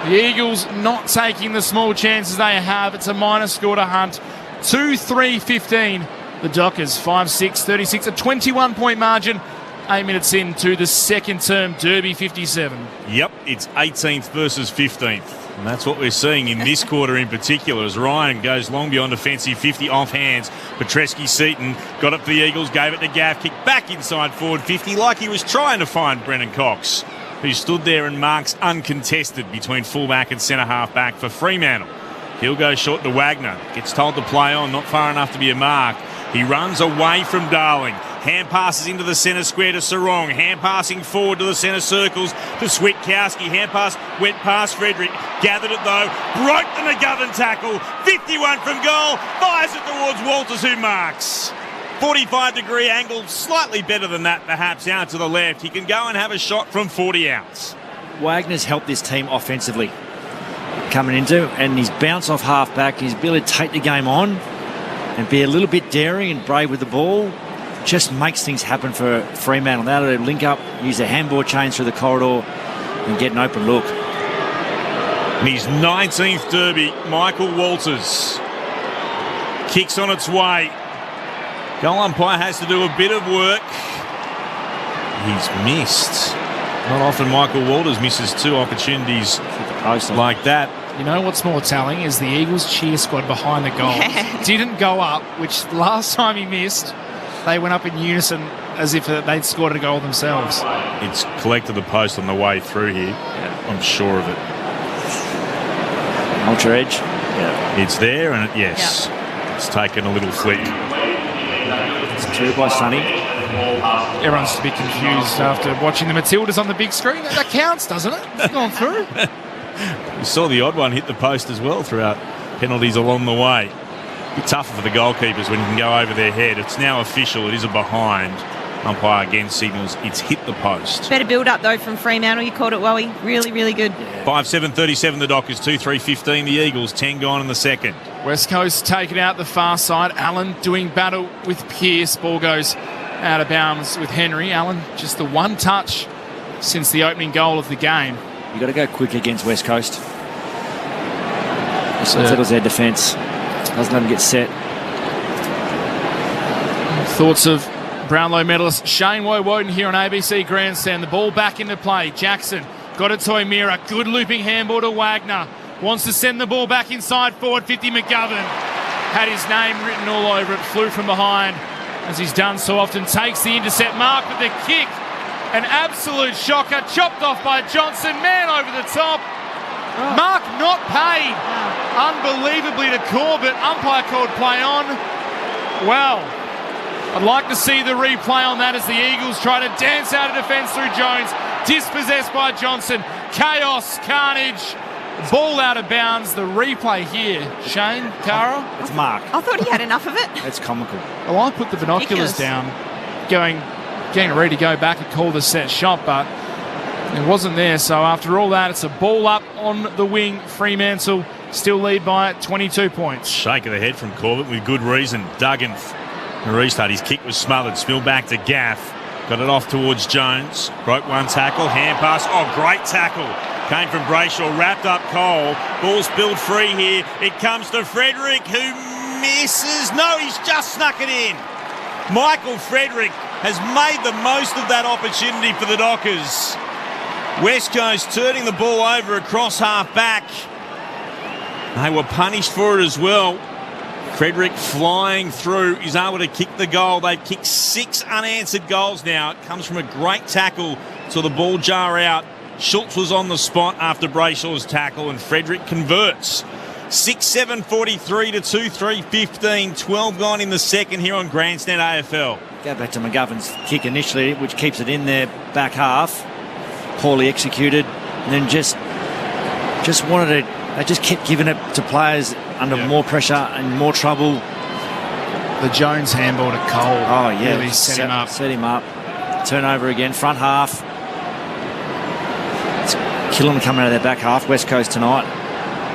The Eagles not taking the small chances they have. It's a minor score to Hunt. 2-3-15. The Dockers 5-6-36. A 21-point margin. 8 minutes into the second term, Derby 57. Yep, it's 18th versus 15th. And that's what we're seeing in this quarter in particular as Ryan goes long beyond defensive 50 off hands. Petreski-Seaton got it for the Eagles, gave it to Gaff, kicked back inside forward 50 like he was trying to find Brennan Cox, who stood there and marks uncontested between fullback and centre half back for Fremantle. He'll go short to Wagner. Gets told to play on, not far enough to be a mark. He runs away from Darling. Hand passes into the centre square to Sarong. Hand passing forward to the centre circles to Switkowski. Hand pass went past Frederick. Gathered it though. Broke the McGovern tackle. 51 from goal. Fires it towards Walters who marks. 45-degree angle. Slightly better than that perhaps out to the left. He can go and have a shot from 40 outs. Wagner's helped this team offensively coming into, and his bounce off half-back, his ability to take the game on and be a little bit daring and brave with the ball just makes things happen for Fremantle. Now to link up, use the handball change through the corridor and get an open look. In his 19th Derby, Michael Walters kicks on its way. Goal umpire has to do a bit of work. He's missed. Not often Michael Walters misses two opportunities like that. You know what's more telling is the Eagles cheer squad behind the goal didn't go up, which last time he missed, they went up in unison as if they'd scored a goal themselves. It's collected the post on the way through here. I'm sure of it. Ultra edge. Yeah. It's there and it's taken a little flick. It's two by Sonny. Everyone's a bit confused after watching the Matildas on the big screen. That counts, doesn't it? It's gone through. We saw the odd one hit the post as well throughout penalties along the way. A bit tougher for the goalkeepers when you can go over their head. It's now official. It is a behind. Umpire again signals it's hit the post. Better build up though from Fremantle. You called it, Wowie. Really, really good. 5-7-37 the Dockers, 2-3-15 the Eagles, 10 gone in the second. West Coast taken out the far side. Allen doing battle with Pearce. Ball goes out of bounds with Henry. Allen just the one touch since the opening goal of the game. You've got to go quick against West Coast. Settles their defence. Doesn't let them get set. Thoughts of Brownlow medalist Shane Woden here on ABC Grandstand. The ball back into play. Jackson got it to O'Meara. Good looping handball to Wagner. Wants to send the ball back inside forward 50. McGovern had his name written all over it. Flew from behind, as he's done so often. Takes the intercept mark with the kick. An absolute shocker. Chopped off by Johnson. Man over the top. Mark not paid. Unbelievably to Corbett. Umpire called play on. Well, I'd like to see the replay on that as the Eagles try to dance out of defence through Jones. Dispossessed by Johnson. Chaos, carnage. Ball out of bounds. The replay here. Shane, Cara? It's Mark. I thought he had enough of it. It's comical. Well, I put the binoculars down, getting ready to go back and call the set shot, but it wasn't there. So after all that, it's a ball up on the wing. Fremantle still lead by 22 points. Shake of the head from Corbett with good reason. Duggan, the restart, his kick was smothered. Spill back to Gaff. Got it off towards Jones. Broke one tackle. Hand pass. Oh, great tackle. Came from Brayshaw. Wrapped up Cole. Ball spilled free here. It comes to Frederick, who misses. No, he's just snuck it in. Michael Frederick has made the most of that opportunity for the Dockers. West Coast turning the ball over across half back. They were punished for it as well. Frederick flying through is able to kick the goal. They've kicked 6 unanswered goals now. It comes from a great tackle to the ball jar out. Schultz was on the spot after Brayshaw's tackle, and Frederick converts. 6-7-43 to 2-3-15. 12 gone in the second here on Grandstand AFL. Go back to McGovern's kick initially, which keeps it in their back half. Poorly executed, and then just wanted to. They just kept giving it to players under more pressure and more trouble. The Jones handball to Cole. Oh yeah, really set him up. Set him up. Turnover again. Front half. It's killing coming out of their back half. West Coast tonight.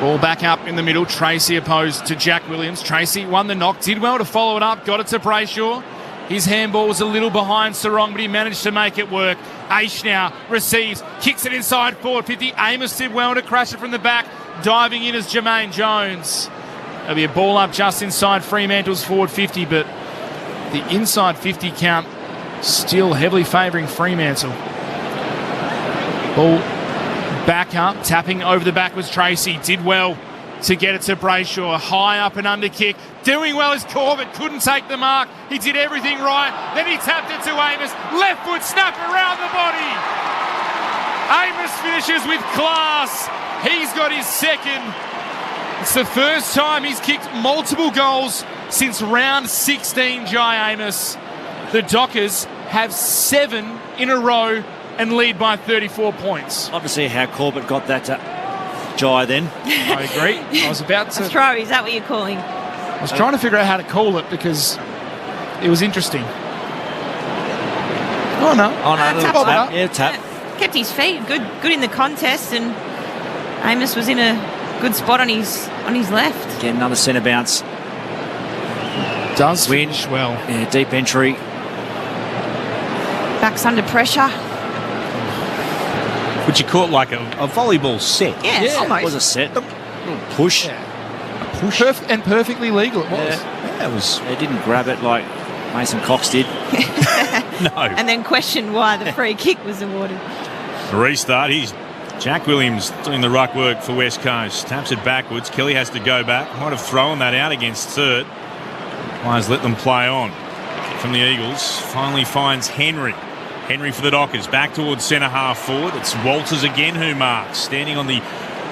Ball back up in the middle. Tracy opposed to Jack Williams. Tracy won the knock. Did well to follow it up. Got it to Brayshaw. His handball was a little behind Sarong, but he managed to make it work. Aish now receives, kicks it inside forward 50. Amos did well to crash it from the back. Diving in as Jermaine Jones. There'll be a ball up just inside Fremantle's forward 50, but the inside 50 count still heavily favouring Fremantle. Ball back up, tapping over the back was Tracy. Did well to get it to Brayshaw. High up and under kick. Doing well as Corbett couldn't take the mark. He did everything right. Then he tapped it to Amos. Left foot snap around the body. Amos finishes with class. He's got his second. It's the first time he's kicked multiple goals since round 16, Jai Amos. The Dockers have 7 in a row and lead by 34 points. Love to see how Corbett got that to Jai then. I agree. I was about to... A throw, is that what you're calling? I was trying to figure out how to call it because it was interesting. Oh, no. Tap. Yeah, tap. Kept his feet good in the contest, and Amos was in a good spot on his left. Again, another centre bounce. Does win well. Yeah, deep entry. Back's under pressure. Would you call it like a volleyball set? Yeah, almost. It was a set. Push. Yeah. A push. And perfectly legal it was. Yeah, it was. They didn't grab it like Mason Cox did. No. And then questioned why the free kick was awarded. Restart. He's Jack Williams doing the ruck work for West Coast. Taps it backwards. Kelly has to go back. Might have thrown that out against third. Players let them play on. From the Eagles. Finally finds Henry. Henry for the Dockers. Back towards centre half forward. It's Walters again who marks. Standing on the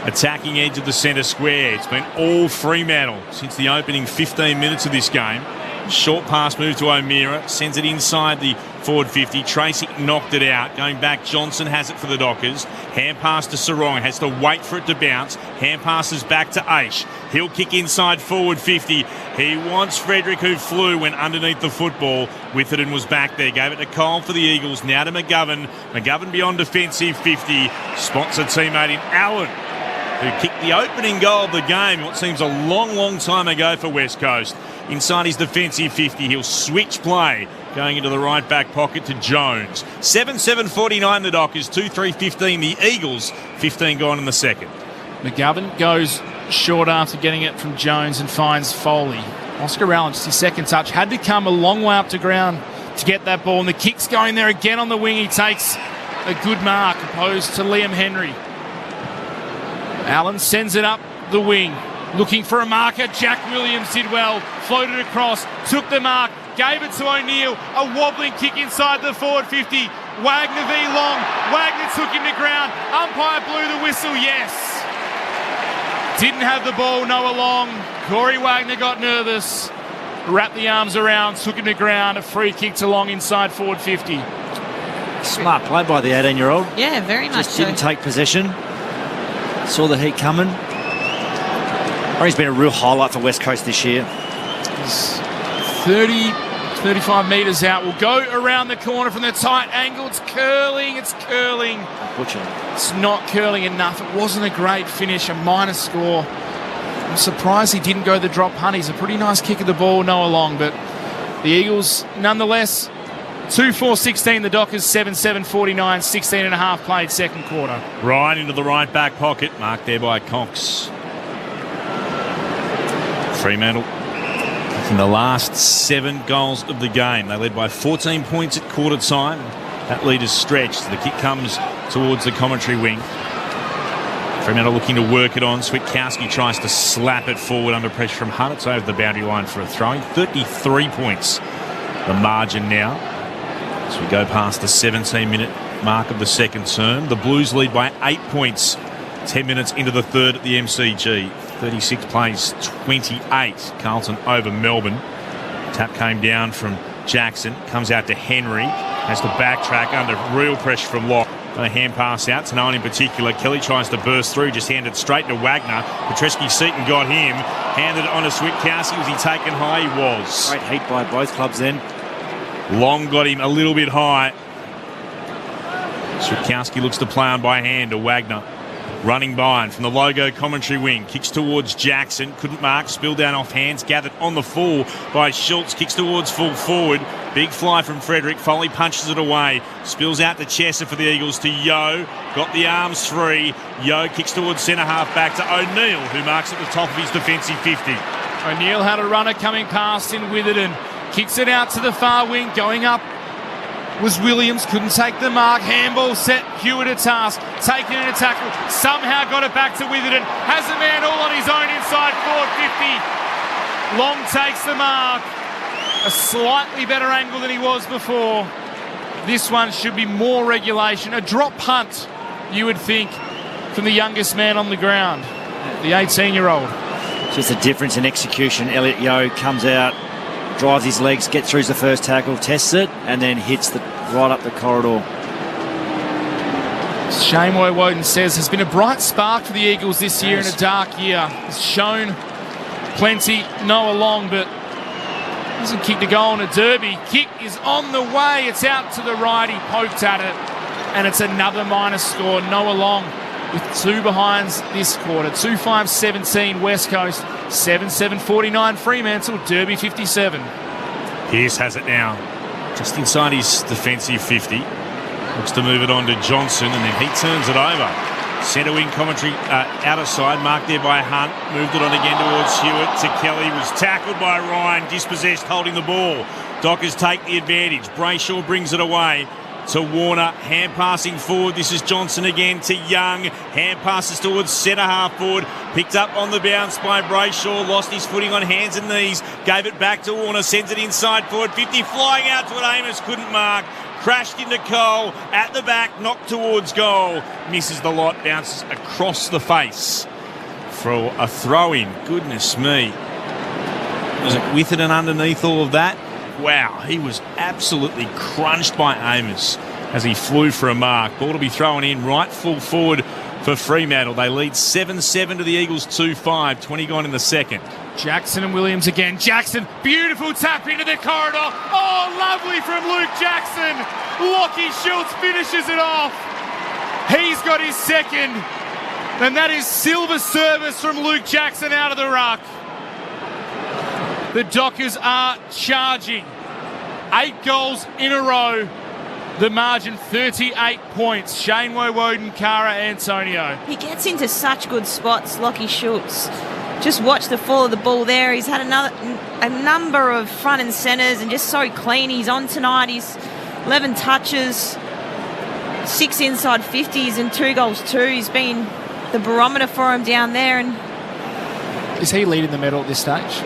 attacking edge of the centre square. It's been all Fremantle since the opening 15 minutes of this game. Short pass move to O'Meara. Sends it inside the forward 50. Tracy knocked it out. Going back, Johnson has it for the Dockers. Hand pass to Sarong. Has to wait for it to bounce. Hand passes back to Aish. He'll kick inside forward 50. He wants Frederick, who flew, went underneath the football with it and was back there. Gave it to Cole for the Eagles. Now to McGovern. McGovern beyond defensive 50. Spots a teammate in Allen, who kicked the opening goal of the game, what seems a long, long time ago for West Coast. Inside his defensive 50, he'll switch play, going into the right back pocket to Jones. 7-7-49 the Dockers, 2-3-15 the Eagles, 15 gone in the second. McGovern goes short after getting it from Jones and finds Foley. Oscar Allen, just his second touch, had to come a long way up to ground to get that ball. And the kick's going there again on the wing. He takes a good mark opposed to Liam Henry. Allen sends it up the wing, looking for a marker. Jack Williams did well, floated across, took the mark, gave it to O'Neill. A wobbling kick inside the forward 50. Wagner v Long. Wagner took him to ground. Umpire blew the whistle, yes. Didn't have the ball, Noah Long. Corey Wagner got nervous, wrapped the arms around, took him to ground. A free kick to Long inside forward 50. Smart play by the 18-year-old. Yeah, very much Just so. didn't take possession. Saw the heat coming. He's been a real highlight for West Coast this year. He's 35 metres out. Will go around the corner from the tight angle. It's curling. Butcher. It's not curling enough. It wasn't a great finish, a minor score. I'm surprised he didn't go the drop punt. He's a pretty nice kick of the ball, Noah Long, but the Eagles, nonetheless, 2-4-16. The Dockers 7-7-49, 16 and a half played second quarter. Right into the right back pocket, marked there by Cox. Fremantle in the last 7 goals of the game. They led by 14 points at quarter time. That lead is stretched. The kick comes towards the commentary wing. Fremantle looking to work it on. Switkowski tries to slap it forward under pressure from Hunt. It's over the boundary line for a throw-in. 33 points the margin now. As we go past the 17-minute mark of the second term. The Blues lead by 8 points. 10 minutes into the third at the MCG. 36 plays, 28. Carlton over Melbourne. Tap came down from Jackson. Comes out to Henry. Has to backtrack under real pressure from Locke. A hand pass out to no one in particular. Kelly tries to burst through, just handed straight to Wagner. Petreski-Seaton got him. Handed it on to Switkowski. Was he taken high? He was. Great heat by both clubs then. Long got him a little bit high. Switkowski looks to play on by hand to Wagner. Running by and from the logo commentary wing. Kicks towards Jackson. Couldn't mark. Spilled down off hands. Gathered on the full by Schultz. Kicks towards full forward. Big fly from Frederick. Foley punches it away. Spills out to Chesser for the Eagles to Yo. Got the arms free. Yo kicks towards centre half back to O'Neill, who marks at the top of his defensive 50. O'Neill had a runner coming past in Witherden. Kicks it out to the far wing. Going up was Williams. Couldn't take the mark. Handball set. Hewitt a task. Taken in a tackle. Somehow got it back to Witherden. Has a man all on his own inside forward 50. Long takes the mark. A slightly better angle than he was before. This one should be more regulation. A drop punt, you would think, from the youngest man on the ground, the 18-year-old. Just a difference in execution. Elliot Yeo comes out, drives his legs, gets through the first tackle, tests it, and then hits right up the corridor. Shane Woden says there's been a bright spark for the Eagles this year in a dark year. Has shown plenty, Noah Long, but doesn't kick to go on a derby. Kick is on the way. It's out to the right. He poked at it, and it's another minus score. Noah Long with 2 behinds this quarter. 2-5-17 West Coast, 7-7-49 Fremantle, Derby 57. Pearce has it now, just inside his defensive 50. Looks to move it on to Johnson, and then he turns it over. Centre wing commentary, outer side, marked there by Hunt. Moved it on again towards Hewitt to Kelly. Was tackled by Ryan, dispossessed, holding the ball. Dockers take the advantage. Brayshaw brings it away to Warner. Hand passing forward. This is Johnson again to Young. Hand passes towards centre half forward. Picked up on the bounce by Brayshaw. Lost his footing on hands and knees. Gave it back to Warner. Sends it inside forward. 50 flying out to it. Amos couldn't mark. Crashed into Cole at the back, knocked towards goal. Misses the lot, bounces across the face for a throw-in. Goodness me. Was it with it and underneath all of that? Wow, he was absolutely crunched by Amos as he flew for a mark. Ball to be thrown in right full forward for Fremantle. They lead 7-7 to the Eagles 2-5. 20 gone in the second. Jackson and Williams again. Jackson, beautiful tap into the corridor. Oh, lovely from Luke Jackson. Lockie Schultz finishes it off. He's got his second. And that is silver service from Luke Jackson out of the ruck. The Dockers are charging. 8 goals in a row. The margin, 38 points. Shane Woden, Cara Antonio. He gets into such good spots, Lockie Schultz. Just watch the fall of the ball there. He's had a number of front and centres and just so clean. He's on tonight. He's 11 touches, 6 inside 50s and 2 goals too. He's been the barometer for him down there. And is he leading the medal at this stage?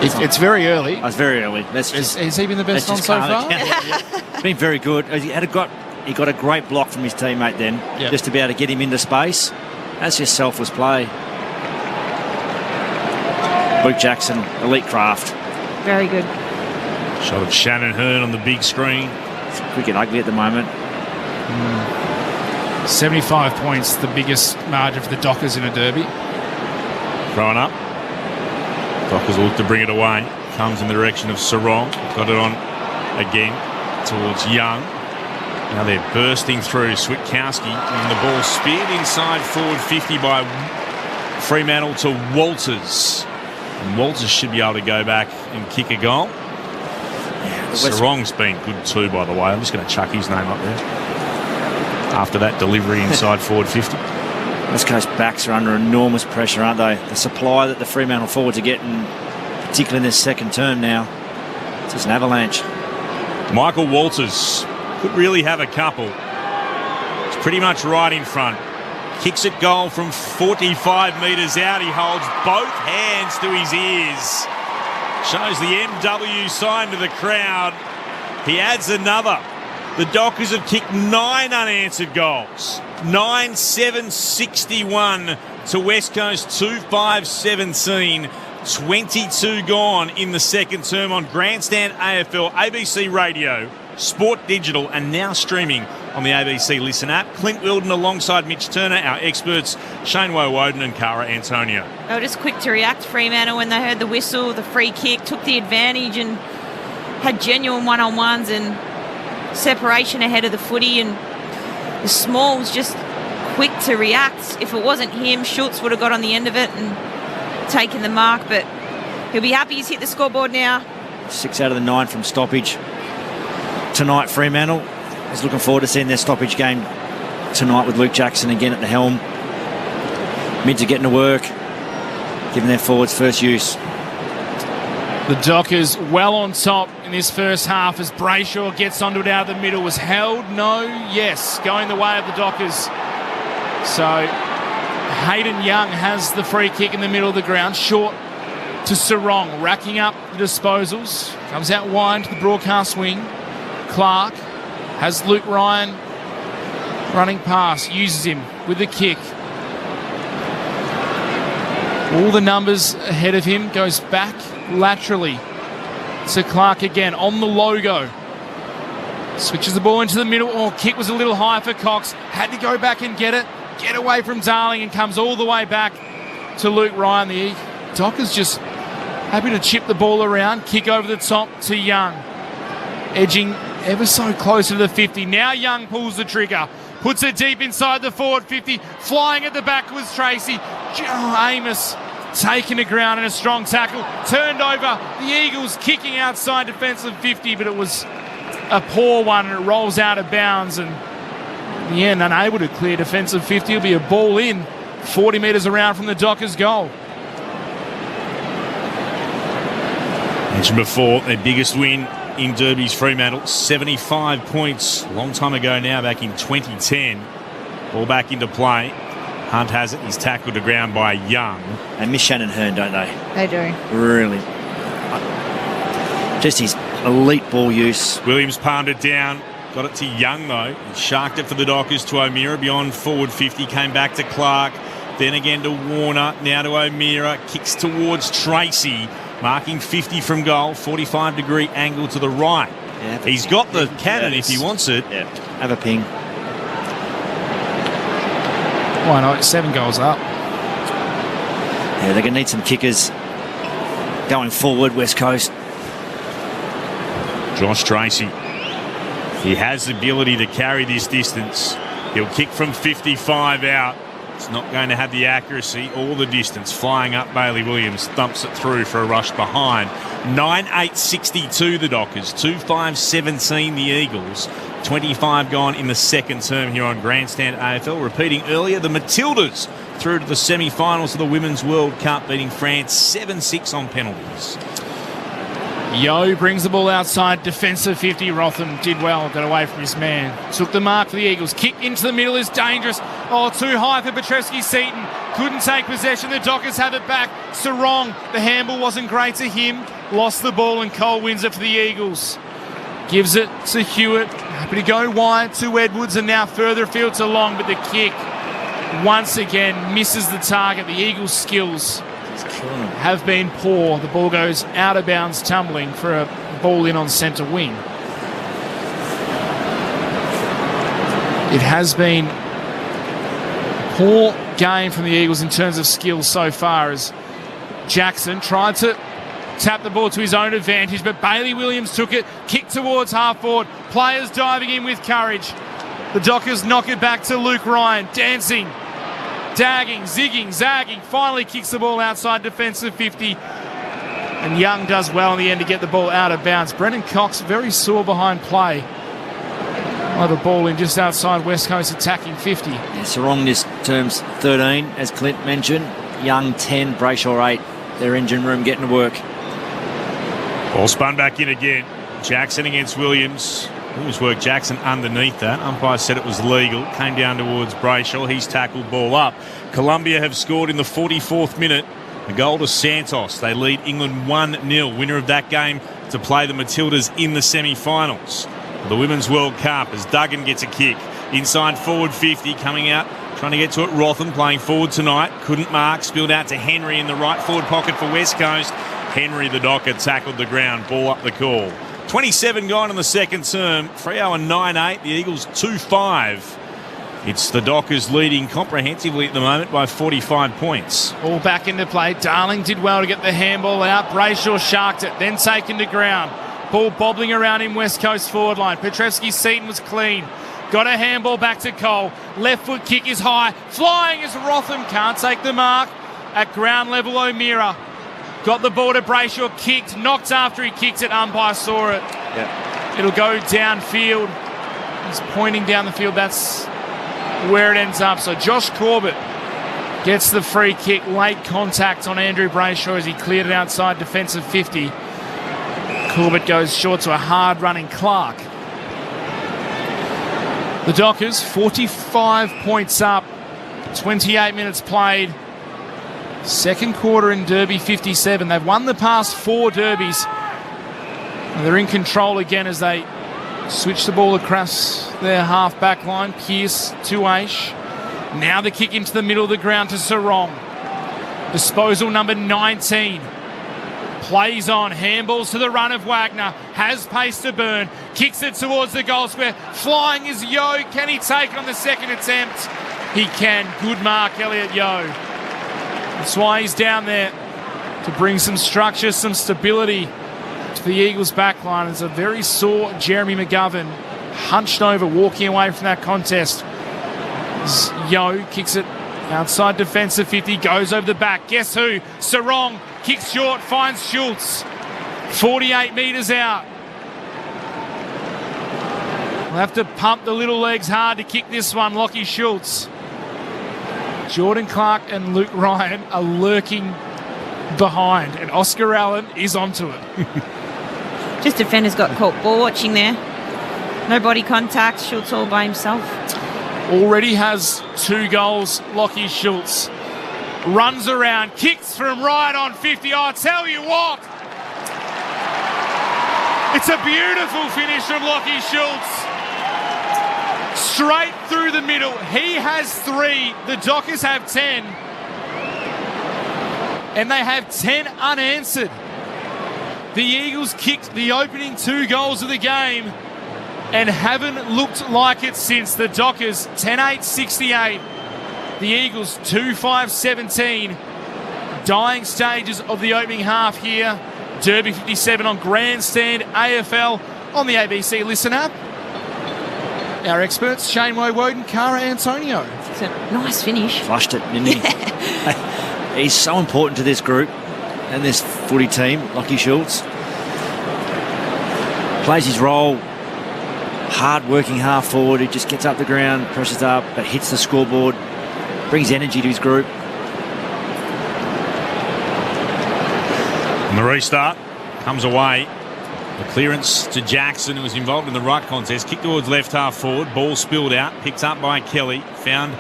It's very early. It's very early. Has he been the best one so far? It's been very good. He got a great block from his teammate then, just to be able to get him into space. That's just selfless play. Luke Jackson, elite craft. Very good. Shot of Shannon Hearn on the big screen. It's quick and ugly at the moment. 75 points, the biggest margin for the Dockers in a derby. Thrown up. Dockers will look to bring it away. Comes in the direction of Sarong. Got it on again towards Young. Now they're bursting through Switkowski. And the ball speared inside forward 50 by Fremantle to Walters. And Walters should be able to go back and kick a goal. Yeah, Sarong's been good too, by the way. I'm just going to chuck his name up there. After that delivery inside forward 50. West Coast backs are under enormous pressure, aren't they? The supply that the Fremantle forwards are getting, particularly in this second term now, it's just an avalanche. Michael Walters could really have a couple. It's pretty much right in front. Kicks it goal from 45 metres out. He holds both hands to his ears. Shows the MW sign to the crowd. He adds another. The Dockers have kicked 9 unanswered goals. 9-7-61 to West Coast 2-5-17. 22 gone in the second term on Grandstand AFL, ABC Radio, Sport Digital, and now streaming on the ABC Listen app. Clint Wilden alongside Mitch Turner, our experts, Shane Woden and Cara Antonio. They were just quick to react, Fremantle, when they heard the whistle, the free kick, took the advantage and had genuine one-on-ones and separation ahead of the footy, and the Smalls just quick to react. If it wasn't him, Schultz would have got on the end of it and taken the mark, but he'll be happy he's hit the scoreboard now. 6 out of the 9 from stoppage tonight. Fremantle is looking forward to seeing their stoppage game tonight with Luke Jackson again at the helm. Mids are getting to work, giving their forwards first use. The Dockers well on top in this first half as Brayshaw gets onto it out of the middle. Was held? No. Yes. Going the way of the Dockers. So Hayden Young has the free kick in the middle of the ground. Short to Sarong. Racking up the disposals. Comes out wide to the broadcast wing. Clark has Luke Ryan running past. Uses him with the kick. All the numbers ahead of him. Goes back laterally to Clark again on the logo. Switches the ball into the middle. Oh, kick was a little high for Cox. Had to go back and get it. Get away from Darling and comes all the way back to Luke Ryan. The Dockers just happy to chip the ball around. Kick over the top to Young. Edging ever so close to the 50. Now Young pulls the trigger. Puts it deep inside the forward 50. Flying at the back was Tracy. Amos taken to ground in a strong tackle. Turned over. The Eagles kicking outside defensive 50, but it was a poor one and it rolls out of bounds. And in the end, unable to clear defensive 50. It'll be a ball in 40 metres around from the Dockers' goal. Mentioned before, their biggest win in Derby's Fremantle, 75 points. A long time ago now, back in 2010. Ball back into play. Hunt has it. He's tackled to ground by Young. They miss Shannon Hearn, don't they? They do. Really. Just his elite ball use. Williams palmed it down. Got it to Young, though. He sharked it for the Dockers to O'Meara beyond forward 50. Came back to Clark. Then again to Warner. Now to O'Meara. Kicks towards Tracy. Marking 50 from goal. 45-degree angle to the right. Yeah, he's got the cannon if he wants it. Yeah, have a ping. Why not? 7 goals up. Yeah, they're going to need some kickers going forward, West Coast. Josh Tracy. He has the ability to carry this distance. He'll kick from 55 out. It's not going to have the accuracy or the distance. Flying up, Bailey Williams thumps it through for a rush behind. 9.862 the Dockers, 2.517 the Eagles. 25 gone in the second term here on Grandstand AFL. Repeating earlier, the Matildas through to the semi-finals of the Women's World Cup, beating France 7-6 on penalties. Yo brings the ball outside, defensive 50. Rotham did well, got away from his man. Took the mark for the Eagles. Kick into the middle is dangerous. Oh, too high for Petreski-Seaton. Couldn't take possession. The Dockers have it back. Sarong, the handball wasn't great to him. Lost the ball and Cole wins it for the Eagles. Gives it to Hewitt. Happy to go wide to Edwards and now further afield to Long, but the kick once again misses the target. The Eagles' skills have been poor. The ball goes out of bounds, tumbling for a ball in on centre wing. It has been a poor game from the Eagles in terms of skills so far, as Jackson tried to tap the ball to his own advantage, but Bailey Williams took it, kicked towards half forward. Players diving in with courage. The Dockers knock it back to Luke Ryan, dancing, dagging, zigging, zagging. Finally kicks the ball outside defensive 50. And Young does well in the end to get the ball out of bounds. Brendan Cox very sore behind play. We'll have a ball in just outside West Coast attacking 50. Yeah, Sarong this term's 13, as Clint mentioned. Young 10, Brayshaw 8. Their engine room getting to work. Ball spun back in again. Jackson against Williams. Williams worked Jackson underneath that. Umpire said it was legal. Came down towards Brayshaw. He's tackled ball up. Colombia have scored in the 44th minute. A goal to Santos. They lead England 1-0. Winner of that game to play the Matildas in the semi-finals. The Women's World Cup as Duggan gets a kick. Inside forward 50 coming out. Trying to get to it. Rotham playing forward tonight. Couldn't mark. Spilled out to Henry in the right forward pocket for West Coast. Henry the Docker tackled the ground. Ball up the call. 27 gone in the second term. Freo and 9-8. The Eagles 2-5. It's the Dockers leading comprehensively at the moment by 45 points. All back into play. Darling did well to get the handball out. Brayshaw sharked it, then taken to ground. Ball bobbling around in West Coast forward line. Petreski-Seaton was clean. Got a handball back to Cole. Left foot kick is high. Flying is Rotham. Can't take the mark. At ground level, O'Meara. Got the ball to Brayshaw. Kicked. Knocked after he kicked it. Umpire saw it. Yep. It'll go downfield. He's pointing down the field. That's where it ends up. So Josh Corbett gets the free kick. Late contact on Andrew Brayshaw as he cleared it outside defensive 50. Corbett goes short to a hard-running Clark. The Dockers, 45 points up, 28 minutes played. Second quarter in Derby 57. They've won the past 4 derbies. And they're in control again as they switch the ball across their half-back line. Pearce to Aish. Now the kick into the middle of the ground to Sarong. Disposal number 19. Plays on, handballs to the run of Wagner, has pace to burn, kicks it towards the goal square, flying is Yo. Can he take it on the second attempt? He can. Good mark, Elliot Yo. That's why he's down there, to bring some structure, some stability to the Eagles' backline. It's a very sore Jeremy McGovern, hunched over, walking away from that contest. As Yo kicks it outside defensive 50, goes over the back. Guess who? Sarong. Kicks short, finds Schultz. 48 metres out. We'll have to pump the little legs hard to kick this one, Lockie Schultz. Jordan Clark and Luke Ryan are lurking behind, and Oscar Allen is onto it. Just defenders got caught ball watching there. No body contact, Schultz all by himself. Already has 2 goals, Lockie Schultz. Runs around, kicks from right on 50. I tell you what, it's a beautiful finish from Lockie Schultz. Straight through the middle. He has 3. The Dockers have 10. And they have 10 unanswered. The Eagles kicked the opening 2 goals of the game and haven't looked like it since. The Dockers 10-8-68. The Eagles 2-5-17. Dying stages of the opening half here. Derby 57 on Grandstand AFL on the ABC Listen app. Our experts, Shane Woden, Cara Antonio. It's a nice finish. Flushed it, didn't he? He's so important to this group and this footy team, Lockie Schultz. Plays his role, hard-working half forward. He just gets up the ground, presses up, but hits the scoreboard, brings energy to his group. And the restart comes away. The clearance to Jackson, who was involved in the ruck contest. Kick towards left half forward. Ball spilled out. Picked up by Kelly. Found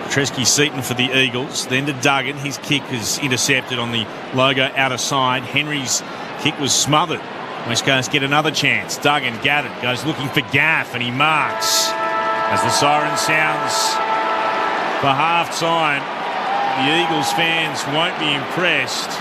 Tresky-Seaton for the Eagles. Then to Duggan. His kick is intercepted on the logo outer side. Henry's kick was smothered. West Coast get another chance. Duggan gathered. Goes looking for Gaff, and he marks. As the siren sounds for half-time, the Eagles fans won't be impressed.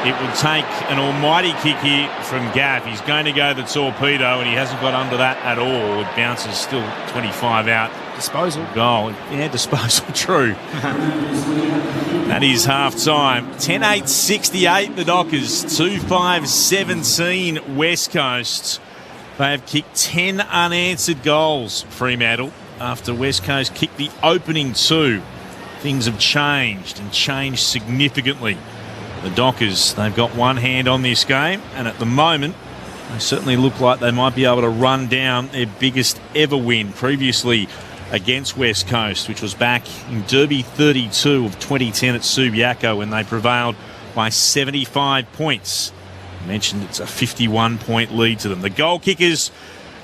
It will take an almighty kick here from Gaff. He's going to go the torpedo, and he hasn't got under that at all. It bounces still 25 out. Disposal. Goal. Yeah, disposal, true. That is half-time. 10-8-68, the Dockers. 2-5-17, West Coast. They have kicked 10 unanswered goals, Fremantle, after West Coast kicked the opening 2. Things have changed, and changed significantly. The Dockers, they've got one hand on this game, and at the moment, they certainly look like they might be able to run down their biggest ever win previously against West Coast, which was back in Derby 32 of 2010 at Subiaco when they prevailed by 75 points. I mentioned it's a 51-point lead to them. The goal kickers,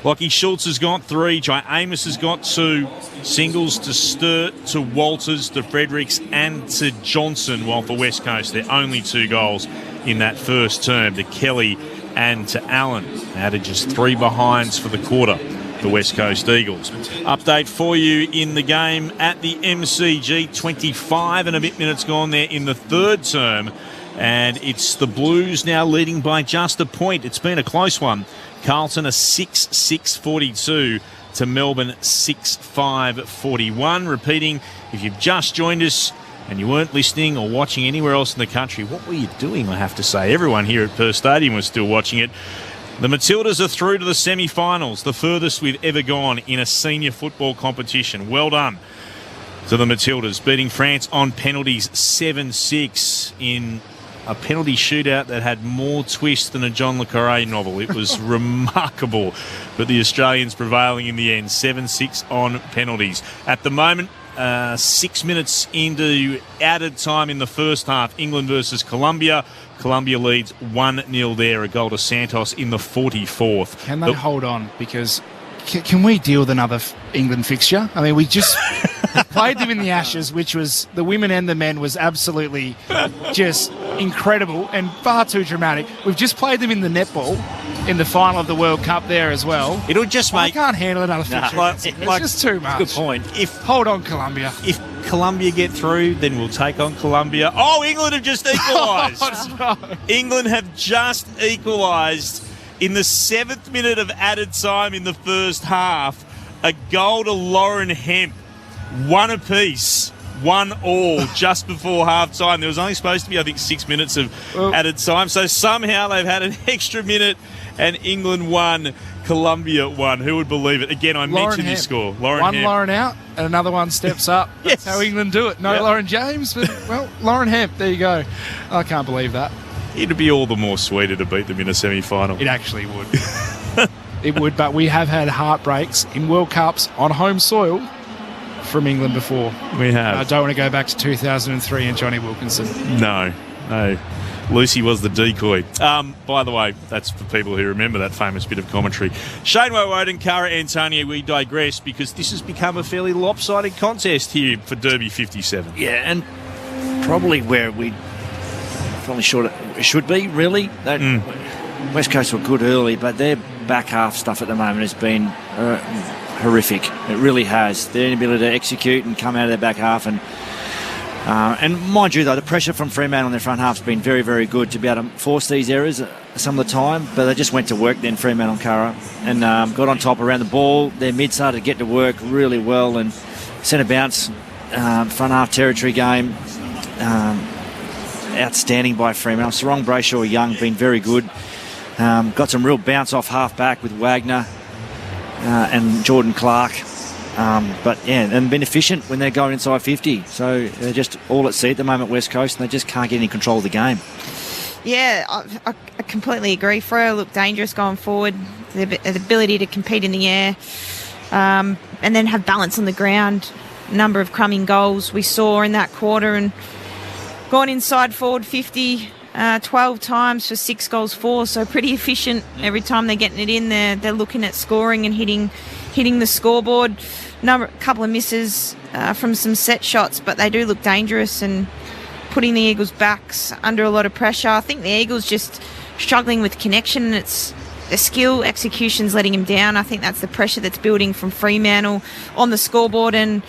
Lockie Schultz has got 3, Jai Amos has got 2, singles to Sturt, to Walters, to Fredericks and to Johnson, while for West Coast they're only 2 goals in that first term, to Kelly and to Allen. Added just 3 behinds for the quarter, the West Coast Eagles. Update for you in the game at the MCG, 25 and a bit minutes gone there in the third term, and it's the Blues now leading by just a point. It's been a close one. Carlton a 6-6-42 to Melbourne 6-5-41. Repeating, if you've just joined us and you weren't listening or watching anywhere else in the country, what were you doing, I have to say? Everyone here at Perth Stadium was still watching it. The Matildas are through to the semi-finals, the furthest we've ever gone in a senior football competition. Well done to the Matildas, beating France on penalties 7-6 in a penalty shootout that had more twist than a John le Carré novel. It was remarkable, but the Australians prevailing in the end, 7-6 on penalties. At the moment, 6 minutes into added time in the first half, England versus Colombia. Colombia leads 1-0 there, a goal to Santos in the 44th. Can they hold on? Because can we deal with another England fixture? I mean, we just played them in the Ashes, which was, the women and the men was absolutely just incredible and far too dramatic. We've just played them in the netball in the final of the World Cup there as well. It'll just make... I can't handle another fixture. It's just too much. Good point. Hold on, Colombia. If Colombia get through, then we'll take on Colombia. Oh, England have just equalised. No. England have just equalised in the 7th minute of added time in the first half. A goal to Lauren Hemp. 1 apiece, 1 all just before half-time. There was only supposed to be, I think, 6 minutes of added time. So somehow they've had an extra minute and England won, Colombia won. Who would believe it? Again, I mentioned this score. Lauren out and another one steps up. Yes. That's how England do it. No Lauren James, but, well, Lauren Hemp, there you go. I can't believe that. It'd be all the more sweeter to beat them in a semi-final. It actually would. It would, but we have had heartbreaks in World Cups on home soil from England before. We have. I don't want to go back to 2003 and Johnny Wilkinson. No. Lucy was the decoy. By the way, that's for people who remember that famous bit of commentary. Shane Woden, Cara Antonio, we digress because this has become a fairly lopsided contest here for Derby 57. Yeah, and probably where we probably should be, really. West Coast were good early, but their back half stuff at the moment has been horrific. It really has. Their inability to execute and come out of their back half. And mind you, though, the pressure from Fremantle on their front half has been very, very good to be able to force these errors some of the time. But they just went to work then, Fremantle and Cara, and got on top around the ball. Their mid started to get to work really well, and centre bounce, front half territory game. Outstanding by Fremantle. Sarong Brayshaw Young been very good. Got some real bounce off half back with Wagner and Jordan Clark. But yeah, and been efficient when they're going inside 50. So they're just all at sea at the moment, West Coast, and they just can't get any control of the game. Yeah, I completely agree. Freo look dangerous going forward. The ability to compete in the air and then have balance on the ground. A number of crumbing goals we saw in that quarter, and gone inside forward 50 12 times for 6 goals for. So pretty efficient every time they're getting it in there. They're looking at scoring and hitting the scoreboard. A couple of misses from some set shots, but they do look dangerous and putting the Eagles' backs under a lot of pressure. I think the Eagles just struggling with connection, and it's the skill execution's letting him down. I think that's the pressure that's building from Fremantle on the scoreboard and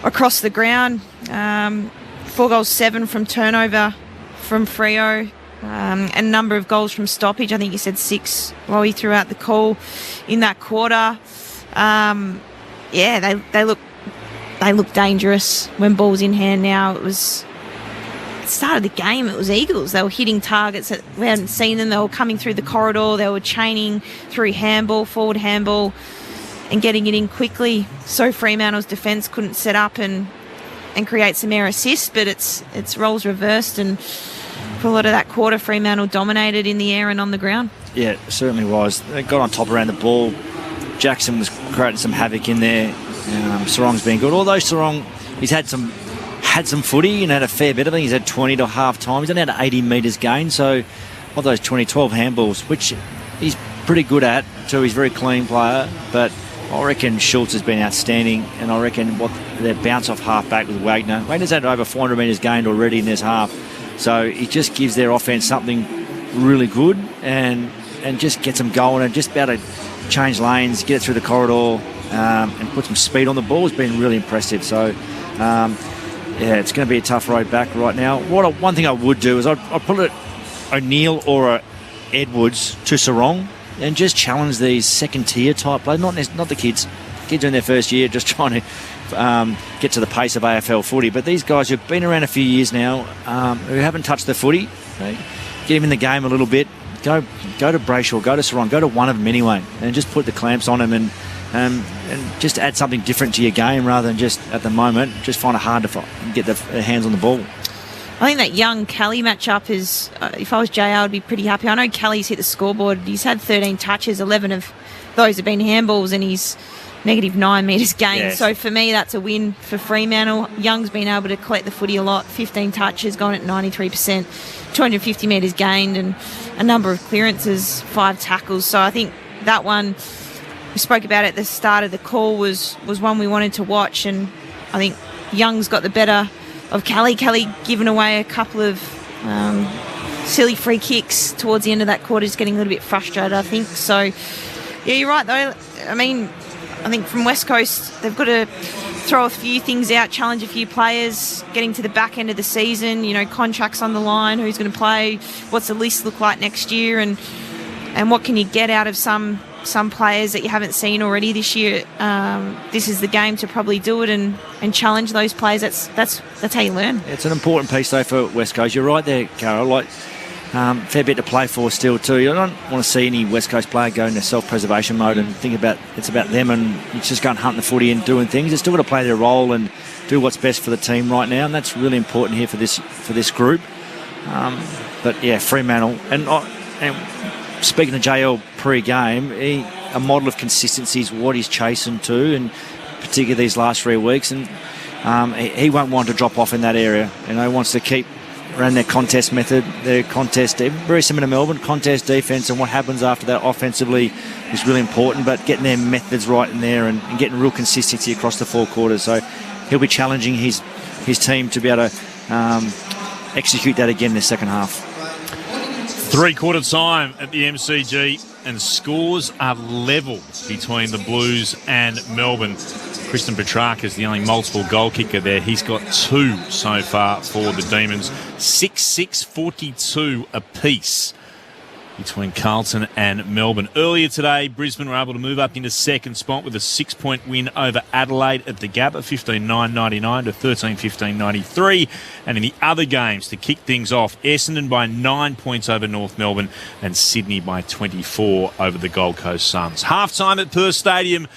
across the ground. 4 goals, 7 from turnover from Freo, and a number of goals from stoppage. I think you said 6 while he threw out the call in that quarter. They look dangerous when ball's in hand now. It was start of the game, it was Eagles. They were hitting targets that we hadn't seen them. They were coming through the corridor. They were chaining through forward handball, and getting it in quickly. So Fremantle's defence couldn't set up and create some air assist, but it's roles reversed, and for a lot of that quarter, Fremantle dominated in the air and on the ground. Yeah, it certainly was. They got on top around the ball. Jackson was creating some havoc in there. Sarong's been good. Although Sarong, he's had some footy and had a fair bit of it. He's had 20 to half time. He's only had 80 metres gained. So of those 12 handballs, which he's pretty good at, so he's a very clean player. But I reckon Schultz has been outstanding, and I reckon their bounce off half back with Wagner. Wagner's had over 400 metres gained already in this half. So it just gives their offence something really good and just gets them going and just be able to change lanes, get it through the corridor, and put some speed on the ball has been really impressive. So, it's going to be a tough road back right now. One thing I would do is I'd put it O'Neill or Edwards to Sarong and just challenge these second-tier type players, not the kids. Kids are in their first year just trying to get to the pace of AFL footy. But these guys who've been around a few years now, who haven't touched the footy, get them in the game a little bit. Go to Brayshaw, go to Sarong, go to one of them anyway, and just put the clamps on them and just add something different to your game rather than just, at the moment, just find it hard to get their hands on the ball. I think that young Kelly matchup is, if I was JR, I'd be pretty happy. I know Kelly's hit the scoreboard. He's had 13 touches, 11 of those have been handballs, and he's -9 metres gained. Yes. So for me, that's a win for Fremantle. Young's been able to collect the footy a lot, 15 touches, gone at 93%, 250 metres gained, and a number of clearances, 5 tackles. So I think that one, we spoke about at the start of the call, was one we wanted to watch, and I think Young's got the better of Kelly. Kelly giving away a couple of silly free kicks towards the end of that quarter, just getting a little bit frustrated, I think. So, yeah, you're right, though. I mean, I think from West Coast, they've got to throw a few things out, challenge a few players, getting to the back end of the season, contracts on the line, who's going to play, what's the list look like next year, and what can you get out of some players that you haven't seen already this year. This is the game to probably do it and challenge those players. That's how you learn. It's an important piece, though, for West Coast. You're right there, Carol. Fair bit to play for still, too. You don't want to see any West Coast player go into self-preservation mode and think about it's about them and it's just going hunting the footy and doing things. They're still got to play their role and do what's best for the team right now, and that's really important here for this group. But yeah, Fremantle and speaking of JL pre-game, a model of consistency is what he's chasing to, and particularly these last 3 weeks. And he won't want to drop off in that area. He wants to keep around their contest method, their contest, very similar to Melbourne, contest defence, and what happens after that offensively is really important, but getting their methods right in there and getting real consistency across the 4 quarters. So he'll be challenging his team to be able to execute that again in the second half. 3/4 time at the MCG, and scores are level between the Blues and Melbourne. Kristen Petrarca is the only multiple goal kicker there. He's got 2 so far for the Demons. 6-6-42 apiece between Carlton and Melbourne. Earlier today, Brisbane were able to move up into second spot with a 6-point win over Adelaide at the Gabba, 15-9-99 to 13-15-93. And in the other games, to kick things off, Essendon by 9 points over North Melbourne and Sydney by 24 over the Gold Coast Suns. Half-time at Perth Stadium.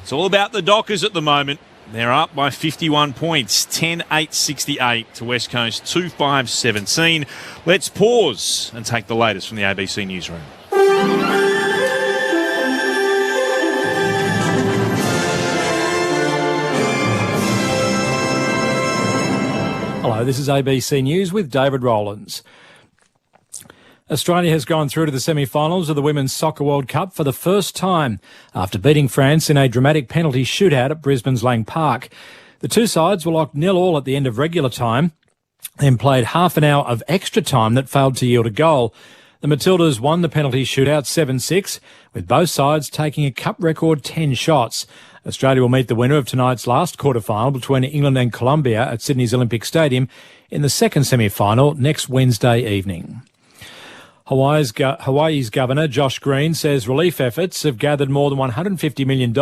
It's all about the Dockers at the moment. They're up by 51 points, 10-8-68 to West Coast 2-5-17. Let's pause and take the latest from the ABC newsroom. Hello, this is ABC News with David Rowlands. Australia has gone through to the semi-finals of the Women's Soccer World Cup for the first time after beating France in a dramatic penalty shootout at Brisbane's Lang Park. The two sides were locked 0-0 at the end of regular time, then played half an hour of extra time that failed to yield a goal. The Matildas won the penalty shootout 7-6, with both sides taking a cup record 10 shots. Australia will meet the winner of tonight's last quarter-final between England and Colombia at Sydney's Olympic Stadium in the second semi-final next Wednesday evening. Hawaii's Governor Josh Green says relief efforts have gathered more than $150 million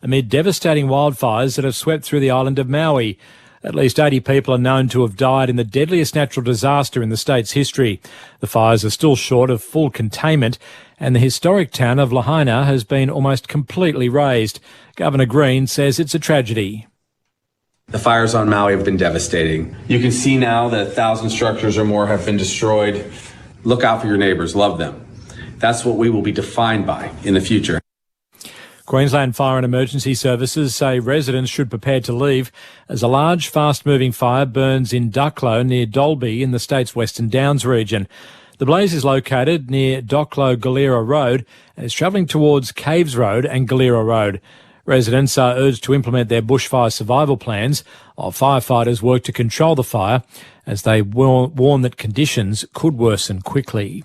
amid devastating wildfires that have swept through the island of Maui. At least 80 people are known to have died in the deadliest natural disaster in the state's history. The fires are still short of full containment, and the historic town of Lahaina has been almost completely razed. Governor Green says it's a tragedy. The fires on Maui have been devastating. You can see now that 1,000 structures or more have been destroyed. Look out for your neighbours, love them. That's what we will be defined by in the future. Queensland Fire and Emergency Services say residents should prepare to leave as a large, fast-moving fire burns in Ducklow near Dalby in the state's Western Downs region. The blaze is located near Ducklow-Galera Road and is travelling towards Caves Road and Galera Road. Residents are urged to implement their bushfire survival plans while firefighters work to control the fire, as they warn that conditions could worsen quickly.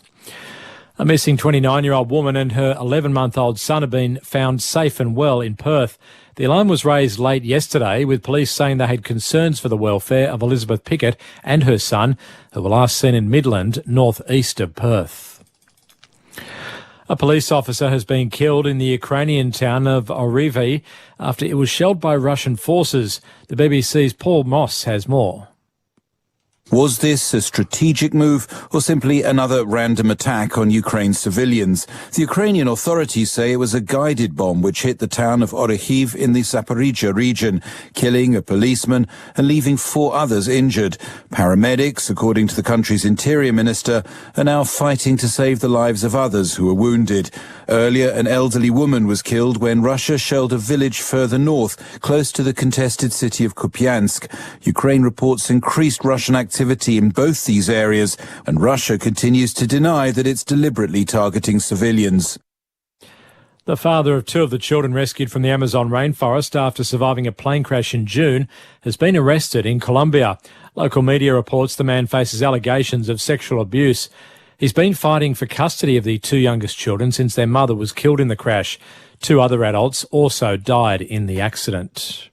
A missing 29-year-old woman and her 11-month-old son have been found safe and well in Perth. The alarm was raised late yesterday, with police saying they had concerns for the welfare of Elizabeth Pickett and her son, who were last seen in Midland, north-east of Perth. A police officer has been killed in the Ukrainian town of Orivi after it was shelled by Russian forces. The BBC's Paul Moss has more. Was this a strategic move or simply another random attack on Ukraine's civilians? The Ukrainian authorities say it was a guided bomb which hit the town of Orikhiv in the Zaporizhzhia region, killing a policeman and leaving 4 others injured. Paramedics, according to the country's interior minister, are now fighting to save the lives of others who are wounded. Earlier, an elderly woman was killed when Russia shelled a village further north, close to the contested city of Kupiansk. Ukraine reports increased Russian activity in both these areas, and Russia continues to deny that it's deliberately targeting civilians. The father of 2 of the children rescued from the Amazon rainforest after surviving a plane crash in June has been arrested in Colombia. Local media reports the man faces allegations of sexual abuse. He's been fighting for custody of the 2 youngest children since their mother was killed in the crash. 2 other adults also died in the accident.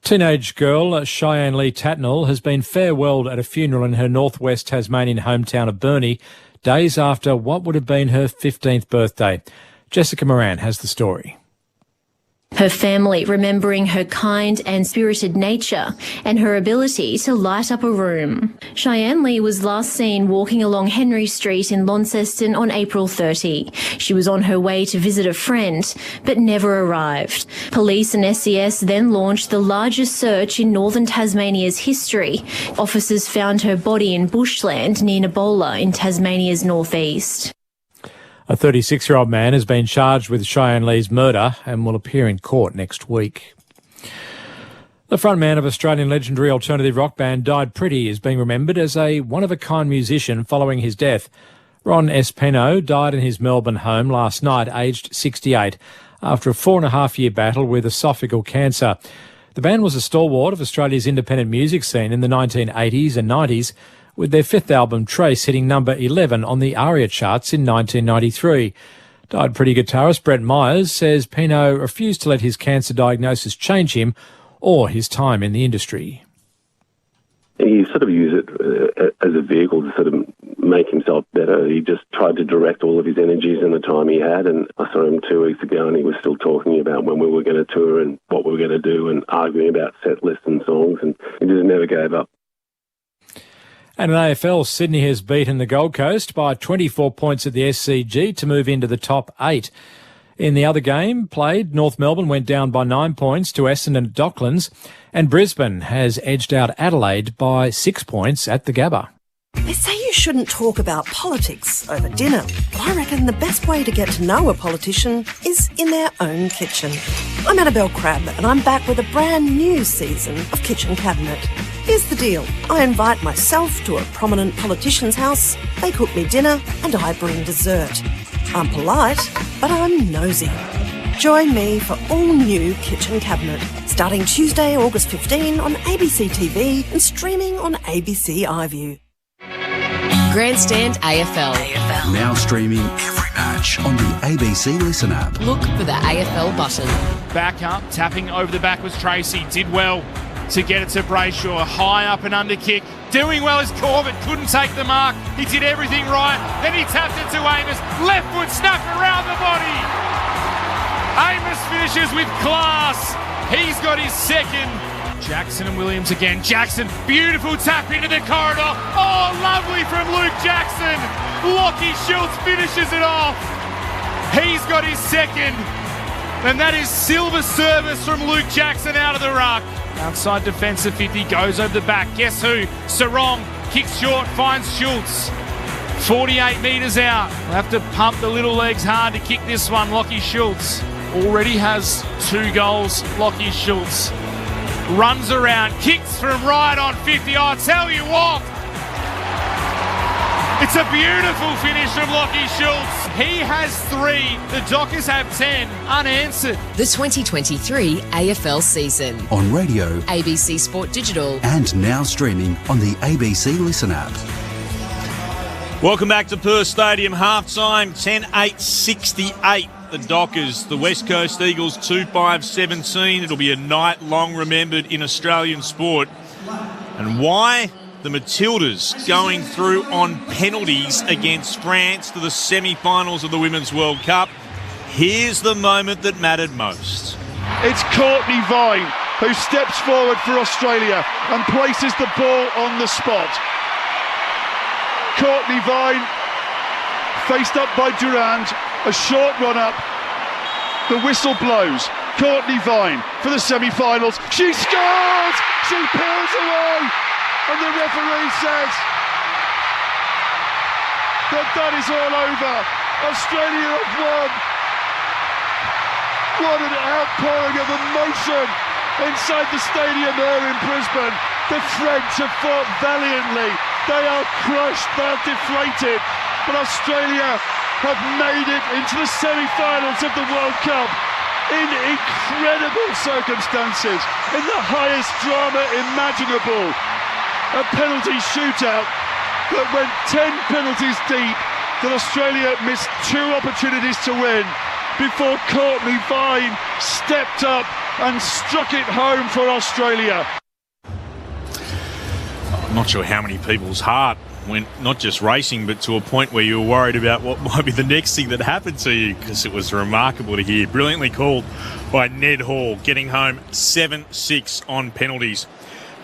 Teenage girl Cheyenne Lee Tatnall has been farewelled at a funeral in her northwest Tasmanian hometown of Burnie, days after what would have been her 15th birthday. Jessica Moran has the story. Her family remembering her kind and spirited nature and her ability to light up a room. Cheyenne Lee was last seen walking along Henry Street in Launceston on April 30. She was on her way to visit a friend, but never arrived. Police and SES then launched the largest search in northern Tasmania's history. Officers found her body in bushland near Nabola in Tasmania's northeast. A 36-year-old man has been charged with Cheyenne Lee's murder and will appear in court next week. The frontman of Australian legendary alternative rock band Died Pretty is being remembered as a one-of-a-kind musician following his death. Ron Espino died in his Melbourne home last night, aged 68, after a 4.5-year battle with esophageal cancer. The band was a stalwart of Australia's independent music scene in the 1980s and 90s, with their 5th album, Trace, hitting number 11 on the ARIA charts in 1993. Died Pretty guitarist Brett Myers says Pino refused to let his cancer diagnosis change him or his time in the industry. He sort of used it as a vehicle to sort of make himself better. He just tried to direct all of his energies in the time he had, and I saw him 2 weeks ago and he was still talking about when we were going to tour and what we were going to do and arguing about set lists and songs, and he just never gave up. And in AFL, Sydney has beaten the Gold Coast by 24 points at the SCG to move into the top 8. In the other game played, North Melbourne went down by 9 points to Essendon at Docklands, and Brisbane has edged out Adelaide by 6 points at the Gabba. They say you shouldn't talk about politics over dinner, but I reckon the best way to get to know a politician is in their own kitchen. I'm Annabelle Crabb, and I'm back with a brand new season of Kitchen Cabinet. Here's the deal. I invite myself to a prominent politician's house, they cook me dinner, and I bring dessert. I'm polite, but I'm nosy. Join me for all new Kitchen Cabinet, starting Tuesday, August 15 on ABC TV and streaming on ABC iView. Grandstand AFL. Now streaming every match on the ABC Listen app. Look for the AFL button. Back up, tapping over the back was Tracy. Did well to get it to Brayshaw. High up and under kick. Doing well as Corbett couldn't take the mark. He did everything right. Then he tapped it to Amos. Left foot snap around the body. Amos finishes with class. He's got his second. Jackson and Williams again. Jackson, beautiful tap into the corridor. Oh, lovely from Luke Jackson. Lockie Schultz finishes it off. He's got his second. And that is silver service from Luke Jackson out of the ruck. Outside defensive 50, goes over the back. Guess who? Sarong kicks short, finds Schultz. 48 metres out. We'll have to pump the little legs hard to kick this one. Lockie Schultz already has 2 goals. Lockie Schultz runs around, kicks from right on 50. Oh, I tell you what, it's a beautiful finish from Lockie Schultz. He has 3, the Dockers have 10 unanswered. The 2023 AFL season. On radio, ABC Sport Digital. and now streaming on the ABC Listen app. Welcome back to Perth Stadium. Half-time, 10-8-68. The Dockers, the West Coast Eagles 2-5-17. It'll be a night long remembered in Australian sport. And why? The Matildas going through on penalties against France to the semi-finals of the Women's World Cup. Here's the moment that mattered most. It's Courtney Vine who steps forward for Australia and places the ball on the spot. Courtney Vine faced up by Durand, a short run up. The whistle blows. Courtney Vine for the semi-finals. She scores! She peels away! And the referee says that is all over. Australia have won. What an outpouring of emotion inside the stadium there in Brisbane. The French have fought valiantly. They are crushed, they're deflated. But Australia have made it into the semi-finals of the World Cup in incredible circumstances, in the highest drama imaginable. A penalty shootout that went 10 penalties deep, that Australia missed 2 opportunities to win before Courtney Vine stepped up and struck it home for Australia. I'm not sure how many people's heart went not just racing, but to a point where you were worried about what might be the next thing that happened to you, because it was remarkable to hear. Brilliantly called by Ned Hall, getting home 7-6 on penalties.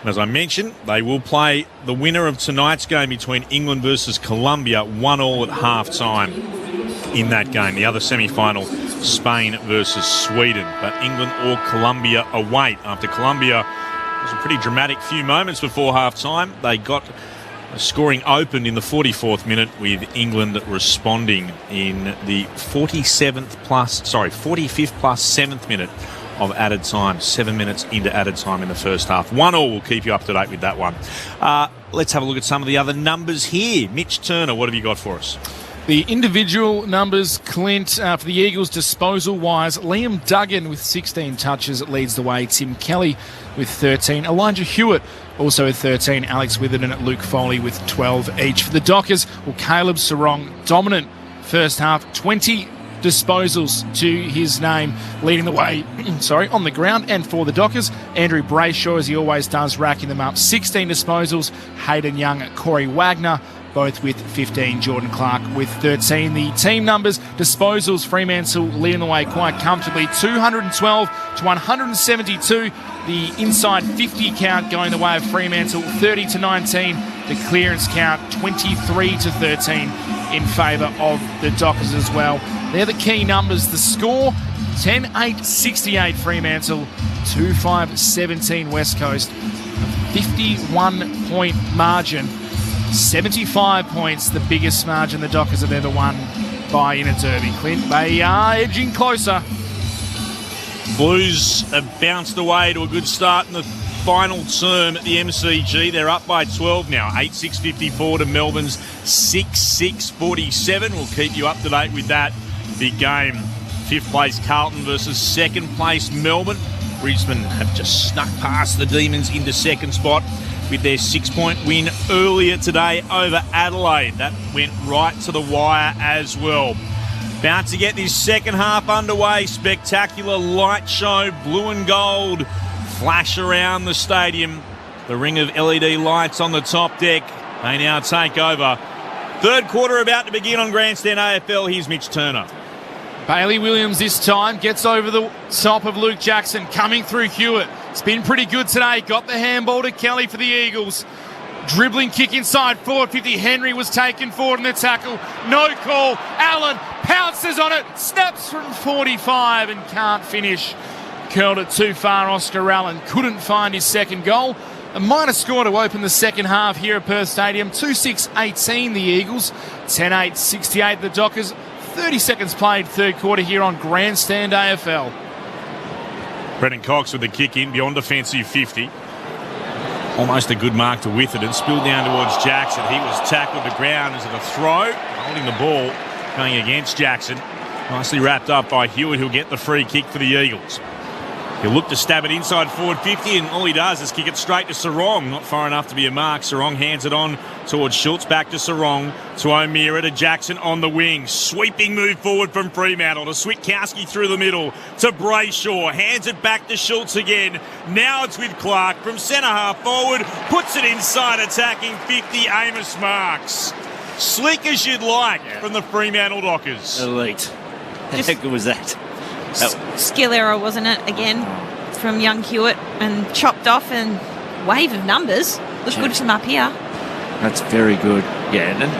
And as I mentioned, they will play the winner of tonight's game between England versus Colombia 1-1 at half-time in that game. The other semi-final, Spain versus Sweden. But England or Colombia await. After Colombia, it was a pretty dramatic few moments before half-time. They got scoring opened in the 44th minute, with England responding in the 45th plus 7th minute of added time. 7 minutes into added time in the first half. 1-1, we'll keep you up to date with that one. Let's have a look at some of the other numbers here. Mitch Turner, what have you got for us? The individual numbers, Clint, for the Eagles disposal-wise, Liam Duggan with 16 touches leads the way. Tim Kelly with 13. Elijah Hewitt also with 13. Alex Witherden and Luke Foley with 12 each. For the Dockers, well, Caleb Sarong, dominant first half, 20 disposals to his name, leading the way on the ground. And for the Dockers, Andrew Brayshaw, as he always does, racking them up. 16 disposals. Hayden Young, Corey Wagner, both with 15. Jordan Clark with 13. The team numbers, disposals, Fremantle leading the way quite comfortably, 212 to 172. The inside 50 count going the way of Fremantle, 30 to 19. The clearance count, 23 to 13 in favour of the Dockers as well. They're the key numbers. The score, 10-8-68 Fremantle, 2-5-17 West Coast. A 51-point margin. 75 points, the biggest margin the Dockers have ever won by in a derby. Clint, they are edging closer. Blues have bounced away to a good start in the final term at the MCG. They're up by 12 now, 8-6-54 to Melbourne's 6-6-47. We'll keep you up to date with that big game. 5th place Carlton versus 2nd place Melbourne. Brisbane have just snuck past the Demons into 2nd spot with their 6-point win earlier today over Adelaide. That went right to the wire as well. About to get this second half underway. Spectacular light show, blue and gold flash around the stadium. The ring of LED lights on the top deck. They now take over. Third quarter about to begin on Grandstand AFL. Here's Mitch Turner. Bailey Williams this time gets over the top of Luke Jackson, coming through Hewitt. It's been pretty good today. Got the handball to Kelly for the Eagles. Dribbling kick inside, forward 50. Henry was taken forward in the tackle. No call. Allen pounces on it, snaps from 45 and can't finish. Curled it too far. Oscar Allen couldn't find his second goal. A minor score to open the second half here at Perth Stadium. 2-6-18 the Eagles. 10-8-68 the Dockers. 30 seconds played third quarter here on Grandstand AFL. Brendan Cox with the kick in beyond defensive 50. Almost a good mark to Witherden. Spilled down towards Jackson. He was tackled to ground. Is it a throw? Holding the ball, going against Jackson. Nicely wrapped up by Hewitt, who'll get the free kick for the Eagles. He'll look to stab it inside forward 50, and all he does is kick it straight to Sarong. Not far enough to be a mark. Sarong hands it on towards Schultz. Back to Sarong. To O'Meara, to Jackson on the wing. Sweeping move forward from Fremantle to Switkowski through the middle to Brayshaw. Hands it back to Schultz again. Now it's with Clark from centre half forward. Puts it inside attacking 50. Amos Marks. Slick as you'd like from the Fremantle Dockers. Elite. How good was that? Skill error, wasn't it, again, from young Hewitt, and chopped off, and wave of numbers. Look good from up here. That's very good. Yeah, and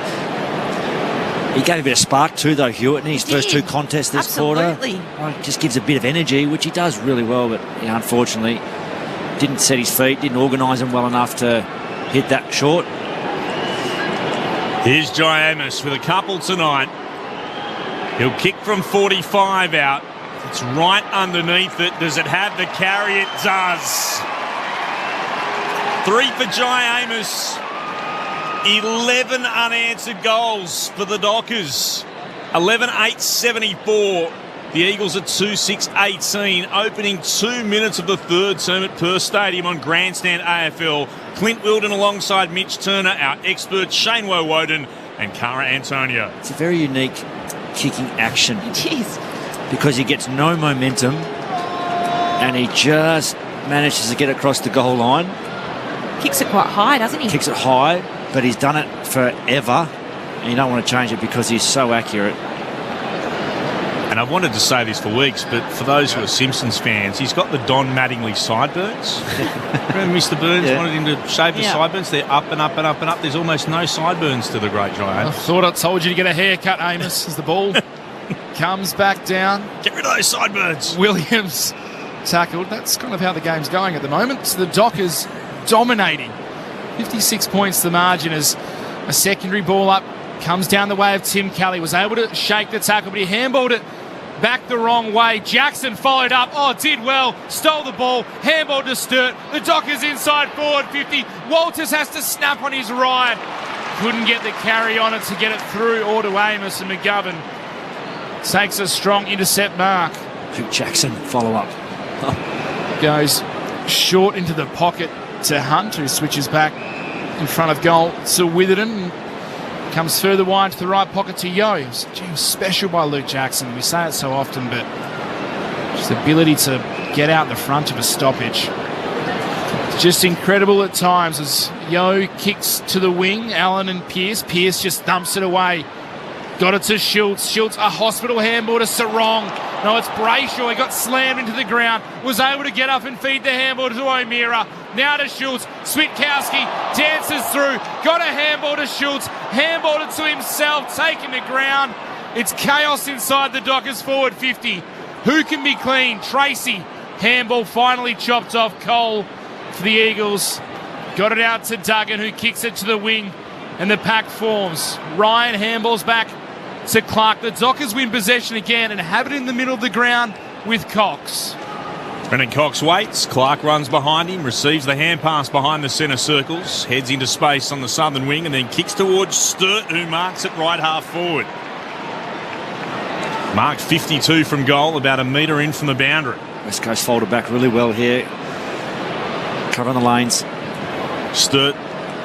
he gave a bit of spark too, though, Hewitt, in his first two contests this quarter. Just gives a bit of energy, which he does really well, but unfortunately didn't set his feet, didn't organise them well enough to hit that short. Here's Jai Amos with a couple tonight. He'll kick from 45 out. It's right underneath it. Does it have the carry? It does. 3 for Jai Amos. 11 unanswered goals for the Dockers. 11-8-74. The Eagles at 2-6-18. Opening 2 minutes of the third term at Perth Stadium on Grandstand AFL. Clint Wilden alongside Mitch Turner, our expert Shane Woden and Cara Antonio. It's a very unique kicking action. Jeez. Because he gets no momentum and he just manages to get across the goal line. Kicks it quite high, doesn't he? Kicks it high, but he's done it forever and you don't want to change it because he's so accurate. And I've wanted to say this for weeks, but for those who are Simpsons fans, he's got the Don Mattingly sideburns. Remember Mr. Burns wanted him to shave the sideburns? They're up and up and up and up. There's almost no sideburns to the great giant. I thought I told you to get a haircut, Amos, as the ball comes back down. Get rid of those sideburns. Williams tackled. That's kind of how the game's going at the moment. So the Dockers dominating. 56 points the margin as a secondary ball up comes down the way of Tim Kelly. Was able to shake the tackle, but he handballed it back the wrong way. Jackson followed up. Oh, did well. Stole the ball. Handball to Sturt. The Dockers inside forward 50. Walters has to snap on his right. Couldn't get the carry on it to get it through or to Amos, and McGovern takes a strong intercept mark. Jackson follow up. Goes short into the pocket to Hunt, who switches back in front of goal to Witherden. Comes further wide to the right pocket to Yo. Special by Luke Jackson. We say it so often, but just the ability to get out the front of a stoppage. It's just incredible at times as Yo kicks to the wing. Allen and Pearce. Pearce just dumps it away. Got it to Schultz. Schultz, a hospital handball to Sarong. No, it's Brayshaw. He got slammed into the ground. Was able to get up and feed the handball to O'Meara. Now to Schultz. Switkowski dances through. Got a handball to Schultz. Handballed it to himself. Taken the ground. It's chaos inside the Dockers forward 50. Who can be clean? Tracy. Handball finally chopped off. Cole for the Eagles. Got it out to Duggan, who kicks it to the wing. And the pack forms. Ryan handballs back to Clark. The Dockers win possession again and have it in the middle of the ground with Cox. Brendan Cox waits. Clark runs behind him, receives the hand pass behind the centre circles, heads into space on the southern wing and then kicks towards Sturt, who marks it right half forward. Marked 52 from goal, about a metre in from the boundary. West Coast folded back really well here. Covering the lanes. Sturt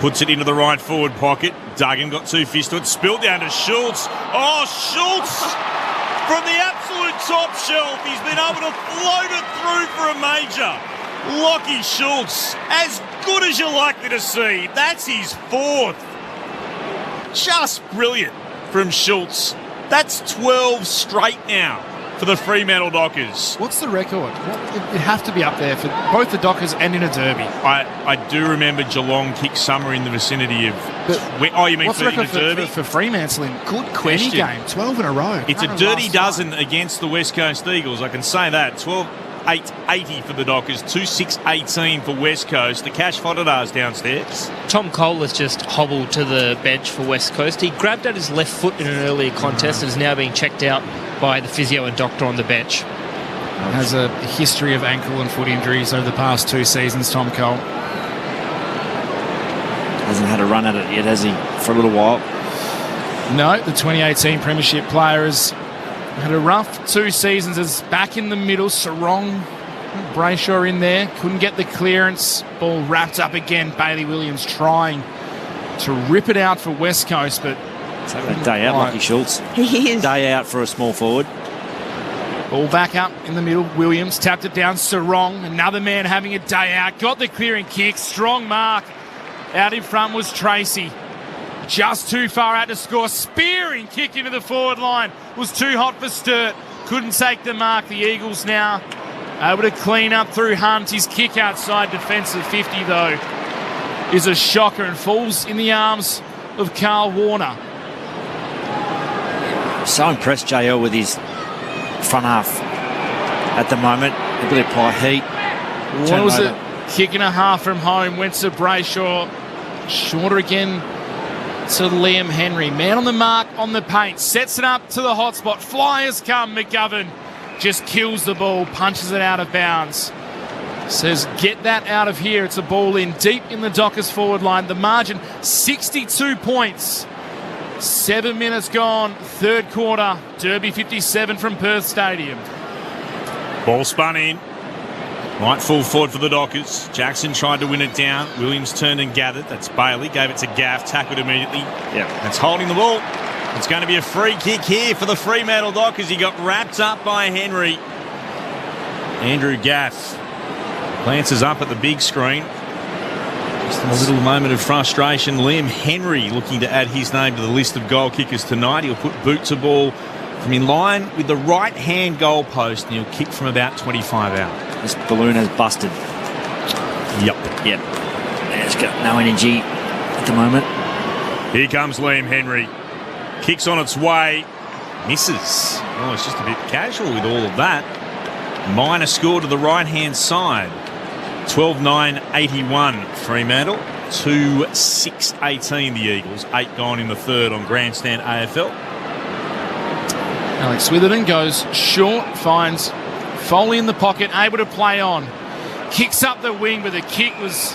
puts it into the right forward pocket. Duggan got 2 fists to it, spilled down to Schultz. Oh, Schultz from the absolute top shelf. He's been able to float it through for a major. Lockie Schultz, as good as you're likely to see. That's his 4th. Just brilliant from Schultz. That's 12 straight now for the Fremantle Dockers. What's the record? It'd have to be up there for both the Dockers and in a derby. I do remember Geelong kicked somewhere in the vicinity of... you mean what's for the record in a derby? for Fremantle in Good question. any game? 12 in a row. It's a dirty dozen against the West Coast Eagles, I can say that. 12-8-80 for the Dockers, 2-6-18 for West Coast. The Cash Fodderars downstairs. Tom Cole has just hobbled to the bench for West Coast. He grabbed at his left foot in an earlier contest and is now being checked out by the physio and doctor on the bench. Has a history of ankle and foot injuries over the past 2 seasons, Tom Cole. Hasn't had a run at it yet, has he, for a little while? No, the 2018 Premiership player has had a rough 2 seasons. Is back in the middle. Sarong, Brayshaw in there. Couldn't get the clearance. Ball wrapped up again. Bailey Williams trying to rip it out for West Coast, but... It's like a day out, Lockie Schultz. He is. Day out for a small forward. Ball back up in the middle. Williams tapped it down. Sarong, another man having a day out. Got the clearing kick. Strong mark. Out in front was Tracy. Just too far out to score. Spearing kick into the forward line. Was too hot for Sturt. Couldn't take the mark. The Eagles now able to clean up through Hunt. His kick outside defensive 50, though, is a shocker and falls in the arms of Carl Warner. So impressed, JL, with his front half at the moment. Able to apply heat. What was it? Kick and a half from home. Went to Brayshaw. Shorter again to Liam Henry. Man on the mark on the paint. Sets it up to the hot spot. Flyers come. McGovern just kills the ball. Punches it out of bounds. Says, get that out of here. It's a ball in deep in the Dockers forward line. The margin, 62 points. 7 minutes gone. Third quarter. Derby 57 from Perth Stadium. Ball spun in. Right full forward for the Dockers. Jackson tried to win it down. Williams turned and gathered. That's Bailey. Gave it to Gaff. Tackled immediately. Yeah. That's holding the ball. It's going to be a free kick here for the Fremantle Dockers. He got wrapped up by Henry. Andrew Gaff glances up at the big screen. Just a little moment of frustration. Liam Henry looking to add his name to the list of goal kickers tonight. He'll put boot to ball from in line with the right-hand goal post, and he'll kick from about 25 out. This balloon has busted. Yep. Yeah, it's got no energy at the moment. Here comes Liam Henry. Kicks on its way. Misses. Oh, it's just a bit casual with all of that. Minor score to the right-hand side. 12-9-81 Fremantle. 2-6-18 the Eagles. 8 gone in the third on Grandstand AFL. Alex Witherden goes short, finds Foley in the pocket, able to play on. Kicks up the wing, but the kick was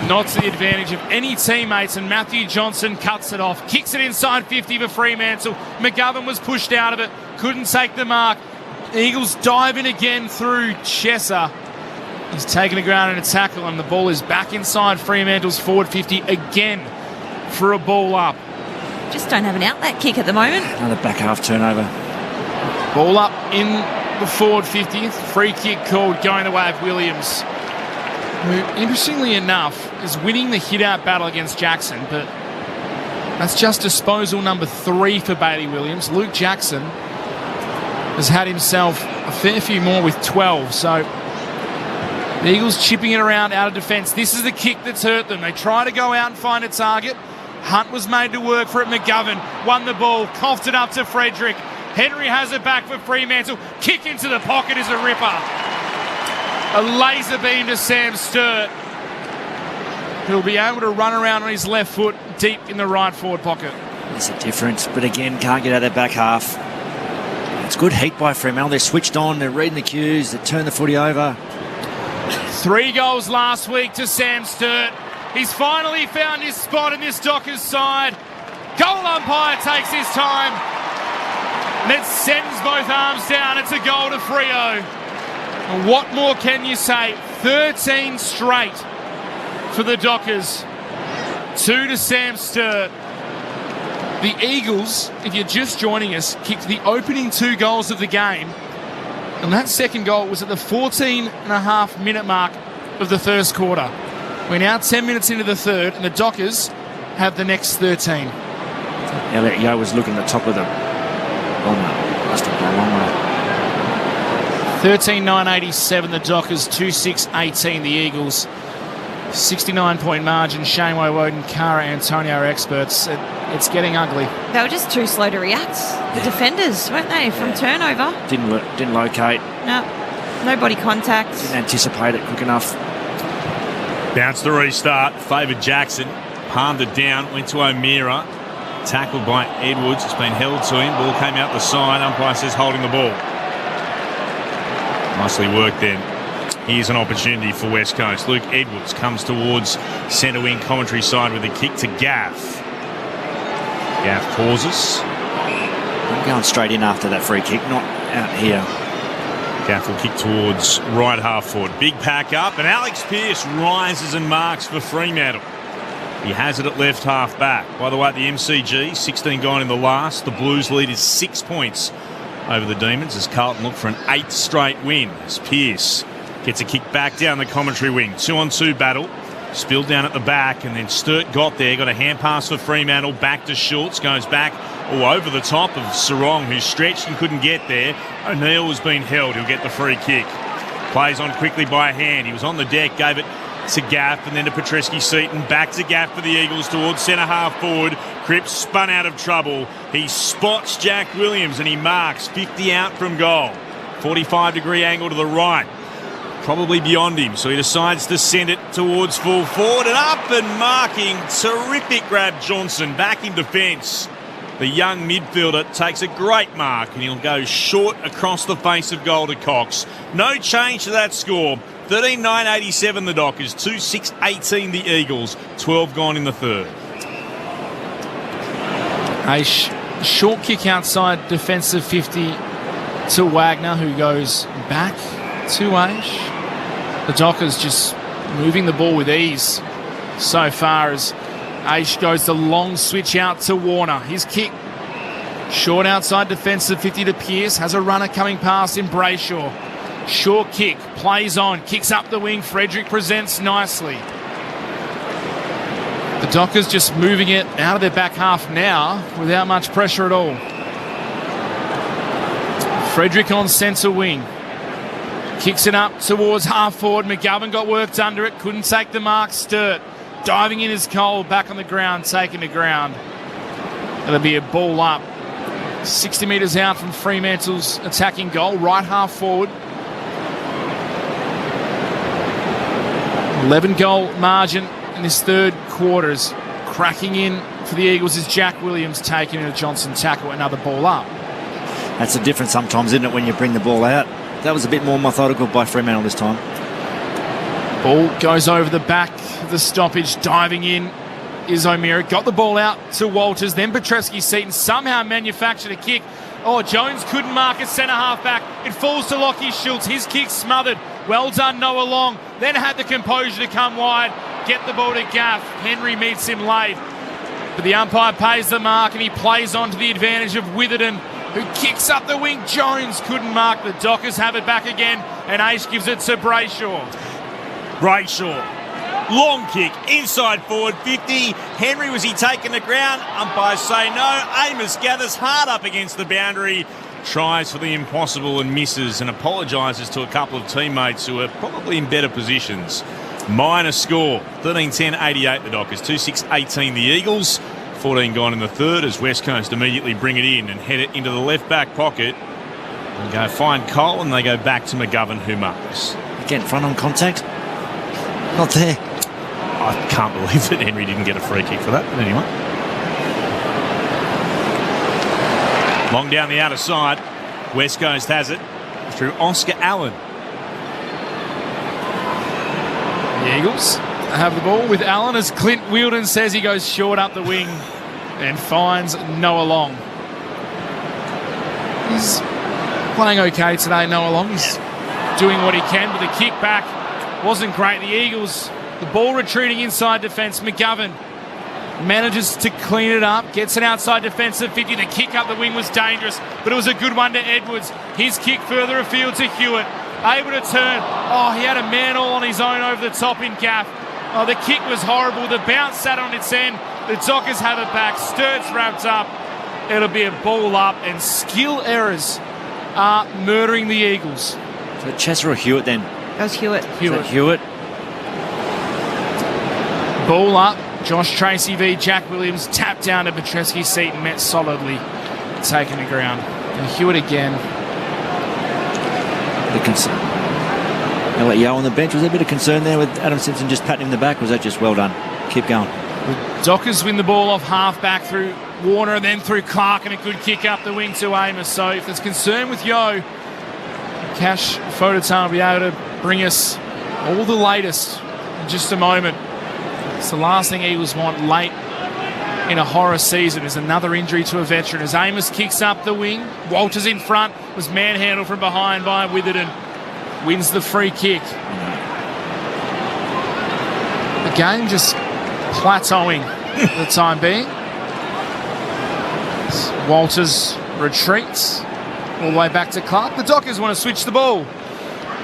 not to the advantage of any teammates, and Matthew Johnson cuts it off. Kicks it inside 50 for Fremantle. McGovern was pushed out of it, couldn't take the mark. Eagles dive in again through Chesser. He's taken the ground in a tackle, and the ball is back inside Fremantle's forward 50 again for a ball up. Just don't have an outlet kick at the moment. Another back half turnover. Ball up in the forward 50th. Free kick called, going the way of Williams, who, interestingly enough, is winning the hit-out battle against Jackson, but that's just disposal number 3 for Bailey Williams. Luke Jackson has had himself a fair few more with 12, so the Eagles chipping it around out of defence. This is the kick that's hurt them. They try to go out and find a target. Hunt was made to work for it. McGovern won the ball, coughed it up to Frederick. Henry has it back for Fremantle. Kick into the pocket is a ripper. A laser beam to Sam Sturt. He'll be able to run around on his left foot deep in the right forward pocket. There's a difference, but again, can't get out of their back half. It's good heat by Fremantle. They're switched on, they're reading the cues, they turn the footy over. 3 goals last week to Sam Sturt. He's finally found his spot in this Dockers side. Goal umpire takes his time and then sends both arms down. It's a goal to Freo. And what more can you say? 13 straight for the Dockers. 2 to Sam Sturt. The Eagles, if you're just joining us, kicked the opening 2 goals of the game. And that second goal was at the 14.5-minute mark of the first quarter. We're now 10 minutes into the third, and the Dockers have the next 13. Elliot Yeo was looking at the top of the... Oh no, must have gone a long way. 13.987 the Dockers, 2.618 the Eagles. 69-point margin. Shane Woden, Cara Antonio are experts. It's getting ugly. They were just too slow to react. The defenders, weren't they, from turnover? Didn't locate. No body contact. Didn't anticipate it quick enough. Bounce to restart. Favoured Jackson. Palmed it down. Went to O'Meara. Tackled by Edwards. It's been held to him. Ball came out the side. Umpire says holding the ball. Nicely worked then. Here's an opportunity for West Coast. Luke Edwards comes towards centre wing commentary side with a kick to Gaff. Gaff pauses. I'm going straight in after that free kick, not out here. Gaff will kick towards right half forward. Big pack up, and Alex Pearce rises and marks for Fremantle. He has it at left half back. By the way, at the MCG, 16 gone in the last. The Blues lead is 6 points over the Demons as Carlton look for an 8th straight win. As Pearce gets a kick back down the commentary wing. 2-on-2 battle. Spilled down at the back, and then Sturt got there. Got a hand pass for Fremantle. Back to Schultz. Goes back over the top of Sarong, who stretched and couldn't get there. O'Neill has been held. He'll get the free kick. Plays on quickly by a hand. He was on the deck. Gave it to Gaff and then to Petreski-Seaton. Back to Gaff for the Eagles towards centre half forward. Cripps spun out of trouble. He spots Jack Williams and he marks 50 out from goal. 45-degree angle to the right. Probably beyond him, so he decides to send it towards full forward and up and marking. Terrific grab, Johnson, back in defence. The young midfielder takes a great mark and he'll go short across the face of goal to Cox. No change to that score. 13.987 the Dockers, 2.618 the Eagles, 12 gone in the third. A short kick outside defensive 50 to Wagner, who goes back to Aish. The Dockers just moving the ball with ease so far as Aish goes the long switch out to Warner. His kick short outside defensive 50 to Pearce. Has a runner coming past in Brayshaw. Short kick, plays on, kicks up the wing. Frederick presents nicely. The Dockers just moving it out of their back half now without much pressure at all. Frederick on centre wing. Kicks it up towards half forward. McGovern got worked under it. Couldn't take the mark. Sturt diving in his Cole. Back on the ground. Taking the ground. It'll be a ball up. 60 metres out from Fremantle's attacking goal. Right half forward. 11-goal margin in this third quarters. Cracking in for the Eagles is Jack Williams taking a Johnson tackle. Another ball up. That's the difference sometimes, isn't it, when you bring the ball out? That was a bit more methodical by Fremantle this time. Ball goes over the back of the stoppage. Diving in is O'Meara. Got the ball out to Walters. Then Petreski-Seaton somehow manufactured a kick. Oh, Jones couldn't mark it centre half back. It falls to Lockie Schultz. His kick smothered. Well done, Noah Long. Then had the composure to come wide. Get the ball to Gaff. Henry meets him late. But the umpire pays the mark and he plays on to the advantage of Witherden, who kicks up the wing. Jones couldn't mark. The Dockers have it back again, and Ace gives it to Brayshaw. Brayshaw, long kick, inside forward 50. Henry, was he taking the ground? Umpires say no. Amos gathers hard up against the boundary, tries for the impossible and misses, and apologises to a couple of teammates who are probably in better positions. Minor score, 13-10-88 the Dockers, 2-6-18 the Eagles. 14 gone in the third as West Coast immediately bring it in and head it into the left back pocket. And go find Cole and they go back to McGovern who marks. Again, front on contact. Not there. I can't believe that Henry didn't get a free kick for that, but anyway. Long down the outer side. West Coast has it through Oscar Allen. The Eagles have the ball with Allen as Clint Wheeldon says he goes short up the wing and finds Noah Long. He's playing okay today, Noah Long. He's doing what he can, but the kick back wasn't great. The Eagles, the ball retreating inside defence. McGovern manages to clean it up, gets an outside defensive 50. The kick up the wing was dangerous, but it was a good one to Edwards. His kick further afield to Hewitt. Able to turn. Oh, he had a man all on his own over the top in Gaff. Oh, the kick was horrible. The bounce sat on its end. The Dockers have it back. Sturt's wrapped up. It'll be a ball up, and skill errors are murdering the Eagles. So Chesser or Hewitt then? That was Hewitt. Hewitt. Ball up. Josh Tracy v Jack Williams. Tap down to Petreski's seat and met solidly. Taken the ground. And Hewitt again. The concern. Elliot Yeo on the bench. Was there a bit of concern there with Adam Simpson just patting him in the back? Or was that just well done? Keep going. The Dockers win the ball off half back through Warner, then through Clark, and a good kick up the wing to Amos. So if there's concern with Yeo, Cash Fototan will be able to bring us all the latest in just a moment. It's the last thing Eagles want late in a horror season is another injury to a veteran. As Amos kicks up the wing, Walters in front, was manhandled from behind by Witherden. Wins the free kick. The game just plateauing for the time being. Walters retreats all the way back to Clark. The Dockers want to switch the ball.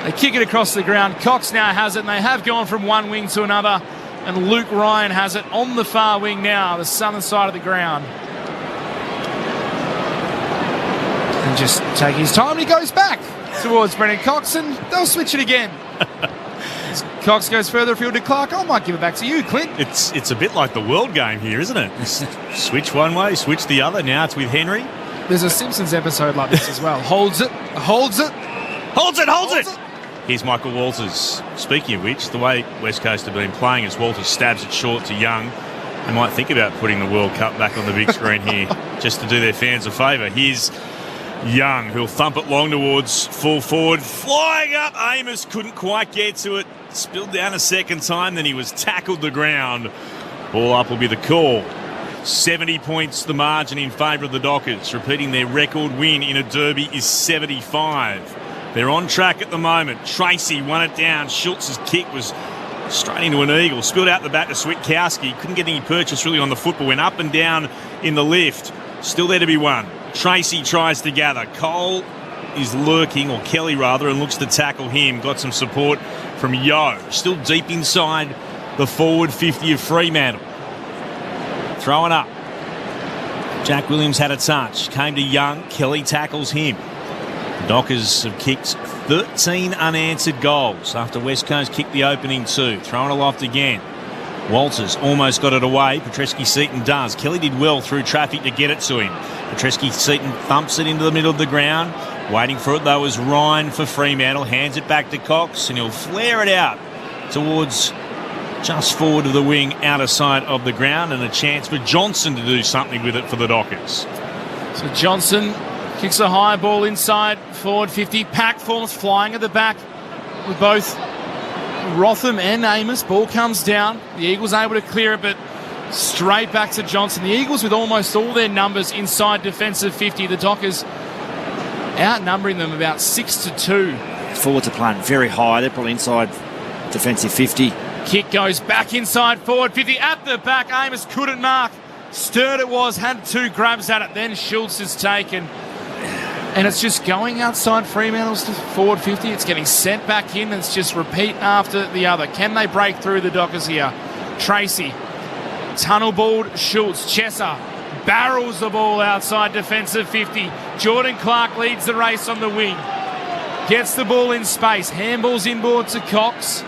They kick it across the ground. Cox now has it, and they have gone from one wing to another. And Luke Ryan has it on the far wing now, the southern side of the ground. And just taking his time, he goes back towards Brendan Cox, and they'll switch it again. As Cox goes further afield to Clark. I might give it back to you, Clint. It's a bit like the world game here, isn't it? Switch one way, switch the other. Now it's with Henry. There's a Simpsons episode like this as well. Holds it. Here's Michael Walters. Speaking of which, the way West Coast have been playing as Walters stabs it short to Young, they might think about putting the World Cup back on the big screen here just to do their fans a favour. Here's Young, who'll thump it long towards full forward. Flying up, Amos couldn't quite get to it. Spilled down a second time, then he was tackled the ground. Ball up will be the call. 70 points the margin in favour of the Dockers. Repeating their record win in a derby is 75. They're on track at the moment. Tracy won it down. Schultz's kick was straight into an eagle. Spilled out the back to Switkowski. Couldn't get any purchase really on the football. Went up and down in the lift. Still there to be won. Tracy tries to gather. Cole is lurking, or Kelly rather, and looks to tackle him. Got some support from Yeo. Still deep inside the forward 50 of Fremantle. Throwing up. Jack Williams had a touch. Came to Young. Kelly tackles him. The Dockers have kicked 13 unanswered goals after West Coast kicked the opening two. Throwing aloft again. Walters almost got it away. Petreski-Seaton does. Kelly did well through traffic to get it to him. Petreski-Seaton thumps it into the middle of the ground. Waiting for it though is Ryan for Fremantle. Hands it back to Cox and he'll flare it out towards just forward of the wing, outer side of the ground, and a chance for Johnson to do something with it for the Dockers. So Johnson kicks a high ball inside, forward 50. Pack forms flying at the back with both Rotham and Amos. Ball comes down. The Eagles able to clear it, but straight back to Johnson. The Eagles with almost all their numbers inside defensive 50. The Dockers outnumbering them about 6-2. Forwards are playing very high. They're probably inside defensive 50. Kick goes back inside forward 50. At the back, Amos couldn't mark. Sturt it was, had two grabs at it. Then Schultz is taken. And it's just going outside Fremantle's forward 50. It's getting sent back in. It's just repeat after the other. Can they break through the Dockers here? Tracy. Tunnel balled Schultz. Chesser barrels the ball outside defensive 50. Jordan Clark leads the race on the wing. Gets the ball in space. Handballs inboard to Cox.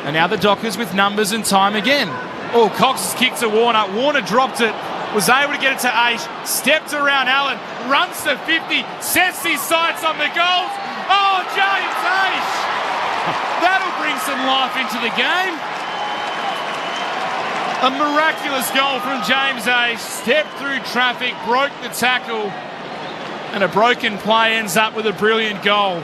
And now the Dockers with numbers and time again. Oh, Cox has kicked to Warner. Warner dropped it. Was able to get it to Aish. Stepped around Allen. Runs to 50. Sets his sights on the goals. Oh, James Aish. That'll bring some life into the game. A miraculous goal from James Aish. Stepped through traffic. Broke the tackle. And a broken play ends up with a brilliant goal.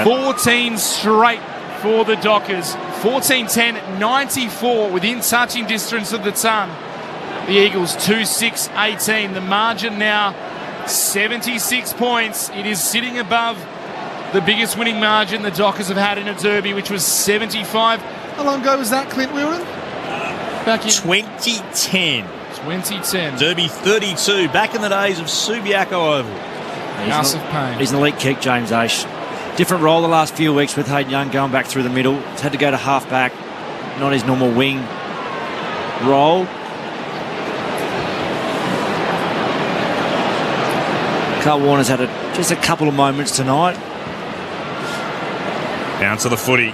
14 straight for the Dockers. 14-10, 94 within touching distance of the ton. The Eagles 2-6-18. The margin now 76 points. It is sitting above the biggest winning margin the Dockers have had in a derby, which was 75. How long ago was that, Clint Whelan? Back in 2010. 2010. Derby 32, back in the days of Subiaco Oval. House of Pain. He's an elite kick, James Aish. Different role the last few weeks with Hayden Young going back through the middle. He's had to go to half-back, not his normal wing role. Carl Warner's had just a couple of moments tonight. Down to the footy.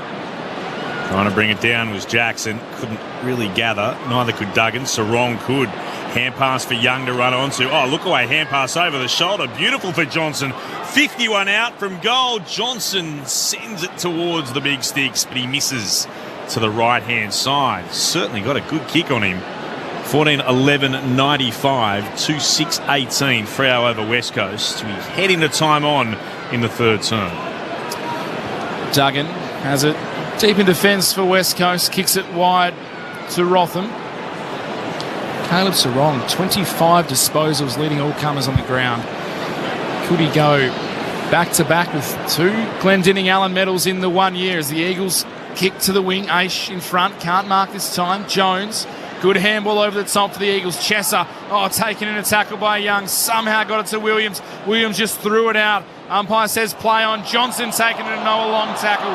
Trying to bring it down was Jackson. Couldn't really gather. Neither could Duggan. Sarong could. Hand pass for Young to run onto. Oh, look away. Hand pass over the shoulder. Beautiful for Johnson. 51 out from goal. Johnson sends it towards the big sticks, but he misses to the right-hand side. Certainly got a good kick on him. 14-11-95, 2-6-18 Freo over West Coast. We head into time on in the third term. Duggan has it deep in defence for West Coast. Kicks it wide to Rotham. Caleb Sarong, 25 disposals, leading all comers on the ground. Could he go back-to-back with two Glendinning Allen medals in the 1 year as the Eagles kick to the wing? Aish in front, can't mark this time. Jones, good handball over the top for the Eagles. Chesser, taken in a tackle by Young. Somehow got it to Williams. Williams just threw it out. Umpire says play on. Johnson taking a Noah Long tackle.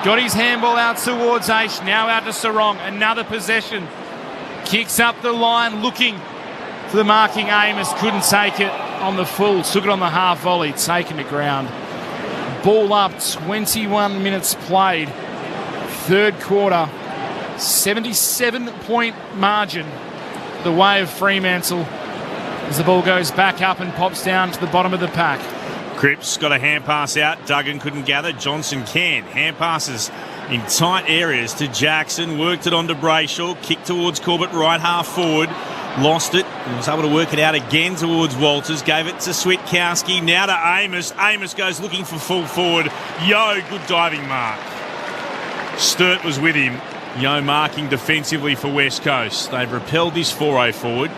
Got his handball out towards Aish. Now out to Sarong. Another possession. Kicks up the line, looking for the marking Amos. Couldn't take it on the full. Took it on the half volley. Taken to ground. Ball up. 21 minutes played. Third quarter. 77-point margin the way of Fremantle as the ball goes back up and pops down to the bottom of the pack. Cripps got a hand pass out. Duggan couldn't gather. Johnson can. Hand passes in tight areas to Jackson. Worked it on to Brayshaw. Kicked towards Corbett, right half forward. Lost it. And was able to work it out again towards Walters. Gave it to Switkowski. Now to Amos. Amos goes looking for full forward. Yo, good diving mark. Sturt was with him. Yo marking defensively for West Coast. They've repelled this 4-0 forward.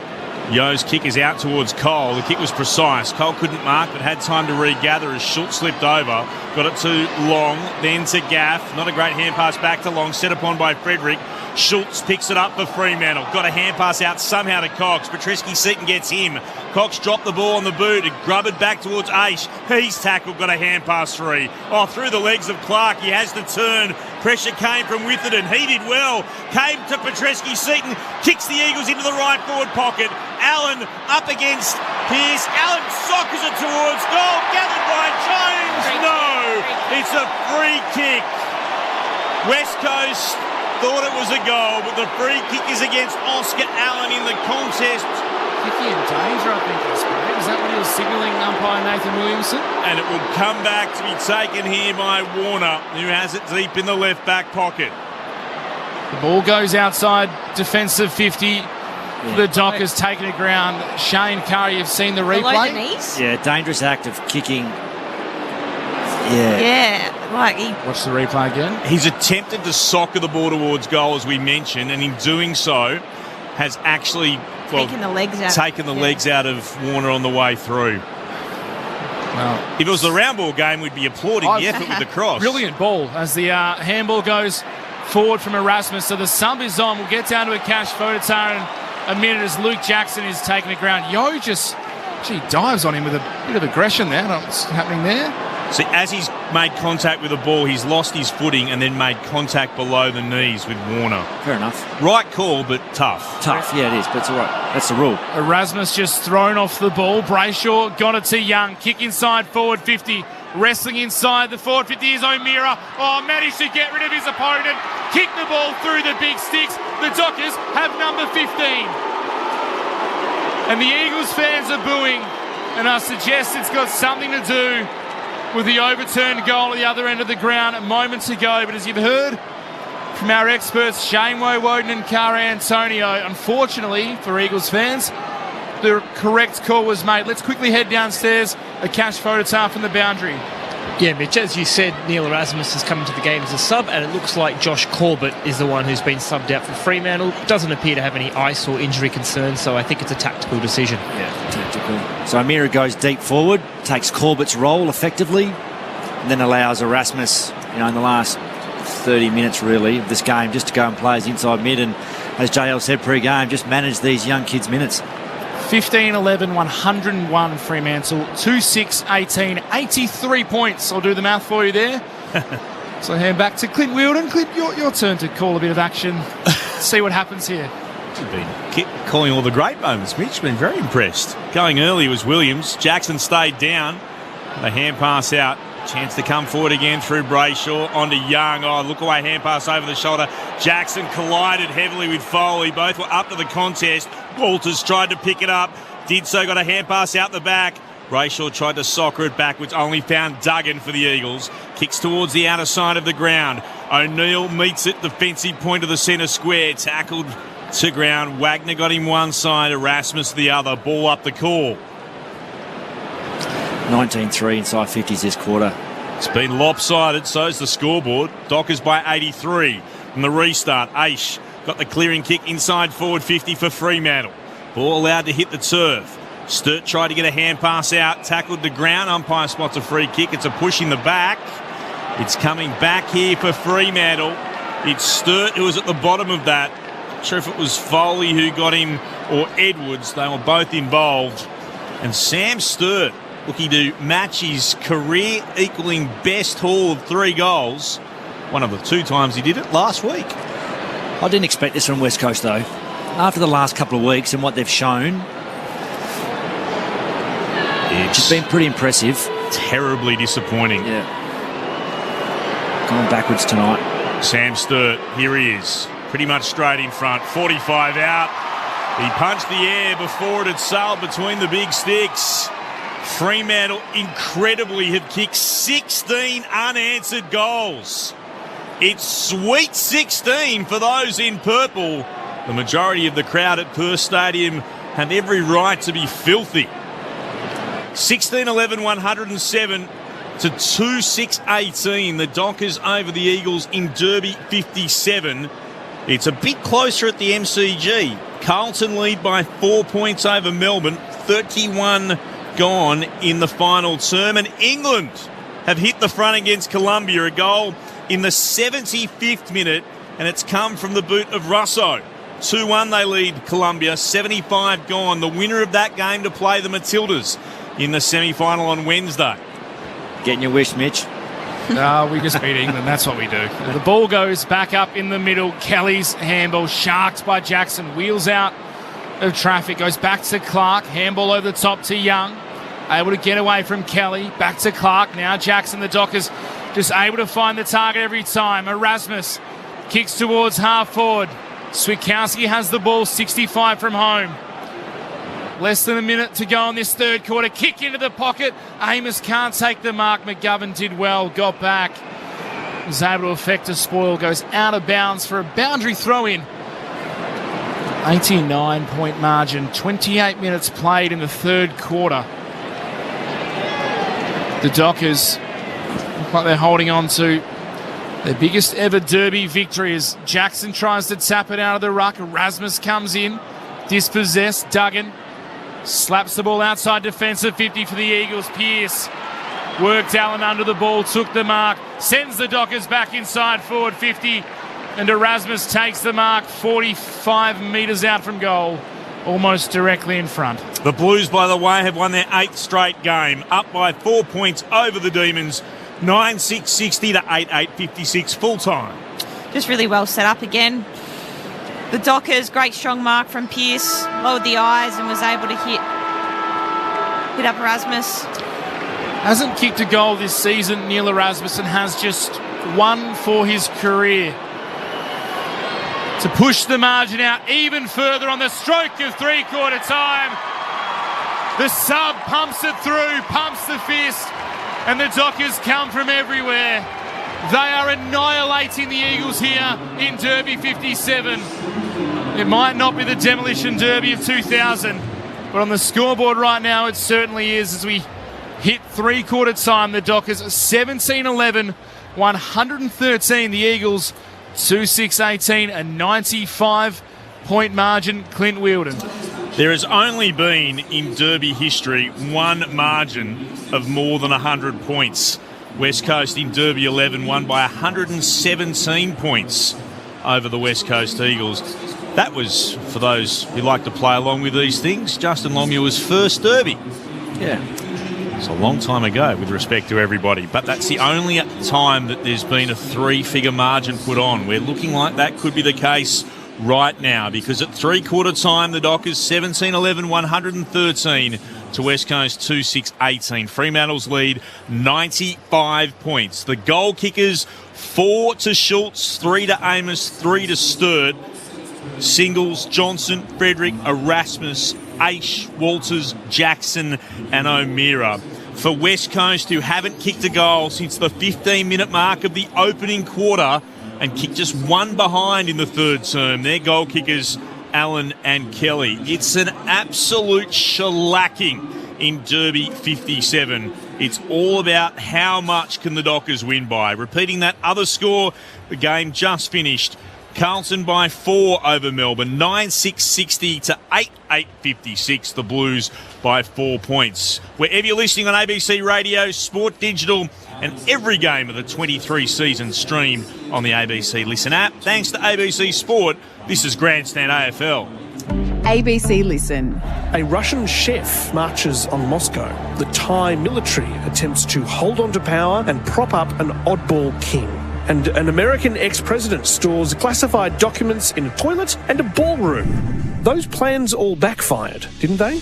Yo's kick is out towards Cole. The kick was precise. Cole couldn't mark but had time to regather as Schultz slipped over. Got it to Long, then to Gaff. Not a great hand pass back to Long, set upon by Frederick. Schultz picks it up for Fremantle. Got a hand pass out somehow to Cox. Petreski-Seaton gets him. Cox dropped the ball on the boot. It grubbed back towards Aish. He's tackled, got a hand pass free. Through the legs of Clark. He has the turn. Pressure came from Witherden. He did well. Came to Petreski-Seaton. Kicks the Eagles into the right forward pocket. Allen up against Pearce. Allen sockers it towards goal. Gathered by Jones. No, it's a free kick. West Coast thought it was a goal, but the free kick is against Oscar Allen in the contest. Kicking in danger, I think, this play. Is that what he was signalling umpire Nathan Williamson? And it will come back to be taken here by Warner, who has it deep in the left back pocket. The ball goes outside defensive 50. The Dockers taking it ground. Shane Curry, you've seen the replay? Below the knees? Yeah, dangerous act of kicking. Yeah, like he... Watch the replay again. He's attempted to soccer the ball towards goal, as we mentioned, and in doing so has actually taken the legs out of Warner on the way through. Well, if it was the round ball game, we'd be applauding the effort with the cross. Brilliant ball as the handball goes forward from Erasmus. So the sub is on. We'll get down to a cash photo in a minute as Luke Jackson is taking the ground. Yo just dives on him with a bit of aggression there. I don't know what's happening there. See, as he's made contact with the ball, he's lost his footing and then made contact below the knees with Warner. Fair enough. Right call, but tough. Tough, yeah, it is, but it's all right. That's the rule. Erasmus just thrown off the ball. Brayshaw got it to Young. Kick inside forward 50. wrestling inside the forward 50 is O'Meara. Oh, managed to get rid of his opponent. Kick the ball through the big sticks. The Dockers have number 15. And the Eagles fans are booing. And I suggest it's got something to do with the overturned goal at the other end of the ground moments ago. But as you've heard from our experts, Shane Woden and Cara Antonio, unfortunately for Eagles fans, the correct call was made. Let's quickly head downstairs. A cash photograph from the boundary. Yeah, Mitch, as you said, Neil Erasmus has come into the game as a sub, and it looks like Josh Corbett is the one who's been subbed out for Fremantle. Doesn't appear to have any ice or injury concerns, so I think it's a tactical decision. Yeah, tactical. So O'Meara goes deep forward, takes Corbett's role effectively, and then allows Erasmus, in the last 30 minutes really of this game, just to go and play his inside mid, and as JL said pre-game, just manage these young kids' minutes. 15-11, 101 Fremantle, 2-6-18, 83 points. I'll do the math for you there. So hand back to Clint Wheeldon. Clint, your turn to call a bit of action. See what happens here. You've been calling all the great moments, Mitch. Been very impressed. Going early was Williams. Jackson stayed down. The hand pass out. Chance to come forward again through Brayshaw onto Young. Oh, look away, hand pass over the shoulder. Jackson collided heavily with Foley. Both were up to the contest. Walters tried to pick it up. Did so, got a hand pass out the back. Brayshaw tried to soccer it backwards, only found Duggan for the Eagles. Kicks towards the outer side of the ground. O'Neill meets it, defensive point of the centre square. Tackled to ground. Wagner got him one side, Erasmus the other. Ball up the call. 19-3 inside 50s this quarter. It's been lopsided, so's the scoreboard. Dockers by 83 from the restart. Aish got the clearing kick inside forward 50 for Fremantle. Ball allowed to hit the turf. Sturt tried to get a hand pass out, tackled the ground. Umpire spots a free kick. It's a push in the back. It's coming back here for Fremantle. It's Sturt who was at the bottom of that. Not sure if it was Foley who got him or Edwards. They were both involved. And Sam Sturt looking to match his career equaling best haul of 3 goals. One of the 2 times he did it last week. I didn't expect this from West Coast though. After the last couple of weeks and what they've shown, it's been pretty impressive. Terribly disappointing. Yeah. Going backwards tonight. Sam Sturt, here he is. Pretty much straight in front. 45 out. He punched the air before it had sailed between the big sticks. Fremantle incredibly have kicked 16 unanswered goals. It's sweet 16 for those in purple. The majority of the crowd at Perth Stadium have every right to be filthy. 16-11, 107 to 2-6-18. The Dockers over the Eagles in Derby 57. It's a bit closer at the MCG. Carlton lead by 4 points over Melbourne. 31 gone in the final term, and England have hit the front against Colombia. A goal in the 75th minute, and it's come from the boot of Russo. 2-1 they lead Colombia, 75 gone. The winner of that game to play the Matildas in the semi-final on Wednesday. Getting your wish, Mitch. No, we just beat England. That's what we do. The ball goes back up in the middle. Kelly's handball sharked by Jackson. Wheels out of traffic. Goes back to Clark. Handball over the top to Young. Able to get away from Kelly. Back to Clark. Now Jackson, the Dockers, just able to find the target every time. Erasmus kicks towards half forward. Switkowski has the ball, 65 from home. Less than a minute to go in this third quarter. Kick into the pocket. Amos can't take the mark. McGovern did well. Got back. Was able to effect a spoil. Goes out of bounds for a boundary throw-in. 89-point margin. 28 minutes played in the third quarter. The Dockers look like they're holding on to their biggest ever Derby victory as Jackson tries to tap it out of the ruck. Erasmus comes in. Dispossessed. Duggan slaps the ball outside defensive 50 for the Eagles. Pearce worked Allen under the ball, took the mark, sends the Dockers back inside forward 50, and Erasmus takes the mark 45 metres out from goal, almost directly in front. The Blues, by the way, have won their 8th straight game, up by 4 points over the Demons, 9-6-60 to 8-8-56 full time. Just really well set up again. The Dockers, great strong mark from Pearce, lowered the eyes and was able to hit up Erasmus. Hasn't kicked a goal this season. Neil Erasmussen has just one for his career. To push the margin out even further on the stroke of three-quarter time. The sub pumps it through, pumps the fist, and the Dockers come from everywhere. They are annihilating the Eagles here in Derby 57. It might not be the Demolition Derby of 2000, but on the scoreboard right now it certainly is as we hit three-quarter time. The Dockers 17-11, 113. The Eagles 2-6-18, a 95-point margin. Clint Wheeldon. There has only been in Derby history one margin of more than 100 points. West Coast in Derby 11 won by 117 points over the West Coast Eagles. That was, for those who like to play along with these things, Justin Longmuir's first Derby. Yeah. It's a long time ago with respect to everybody, but that's the only time that there's been a three-figure margin put on. We're looking like that could be the case right now, because at three-quarter time, the Dockers 17-11, 113 to West Coast 2-6-18. Fremantle's lead 95 points. The goal kickers 4 to Schultz, 3 to Amos, 3 to Sturt. Singles Johnson, Frederick, Erasmus, Aish, Walters, Jackson and O'Meara. For West Coast, who haven't kicked a goal since the 15-minute mark of the opening quarter and kicked just one behind in the third term, their goal kickers Allen and Kelly. It's an absolute shellacking in Derby 57. It's all about how much can the Dockers win by. Repeating that other score, the game just finished. Carlton by 4 over Melbourne, 9-6-60 to 8-8-56. The Blues by 4 points. Wherever you're listening on ABC Radio, Sport Digital, and every game of the 23 season streamed on the ABC Listen app. Thanks to ABC Sport, this is Grandstand AFL. ABC Listen. A Russian chef marches on Moscow. The Thai military attempts to hold on to power and prop up an oddball king. And an American ex-president stores classified documents in a toilet and a ballroom. Those plans all backfired, didn't they?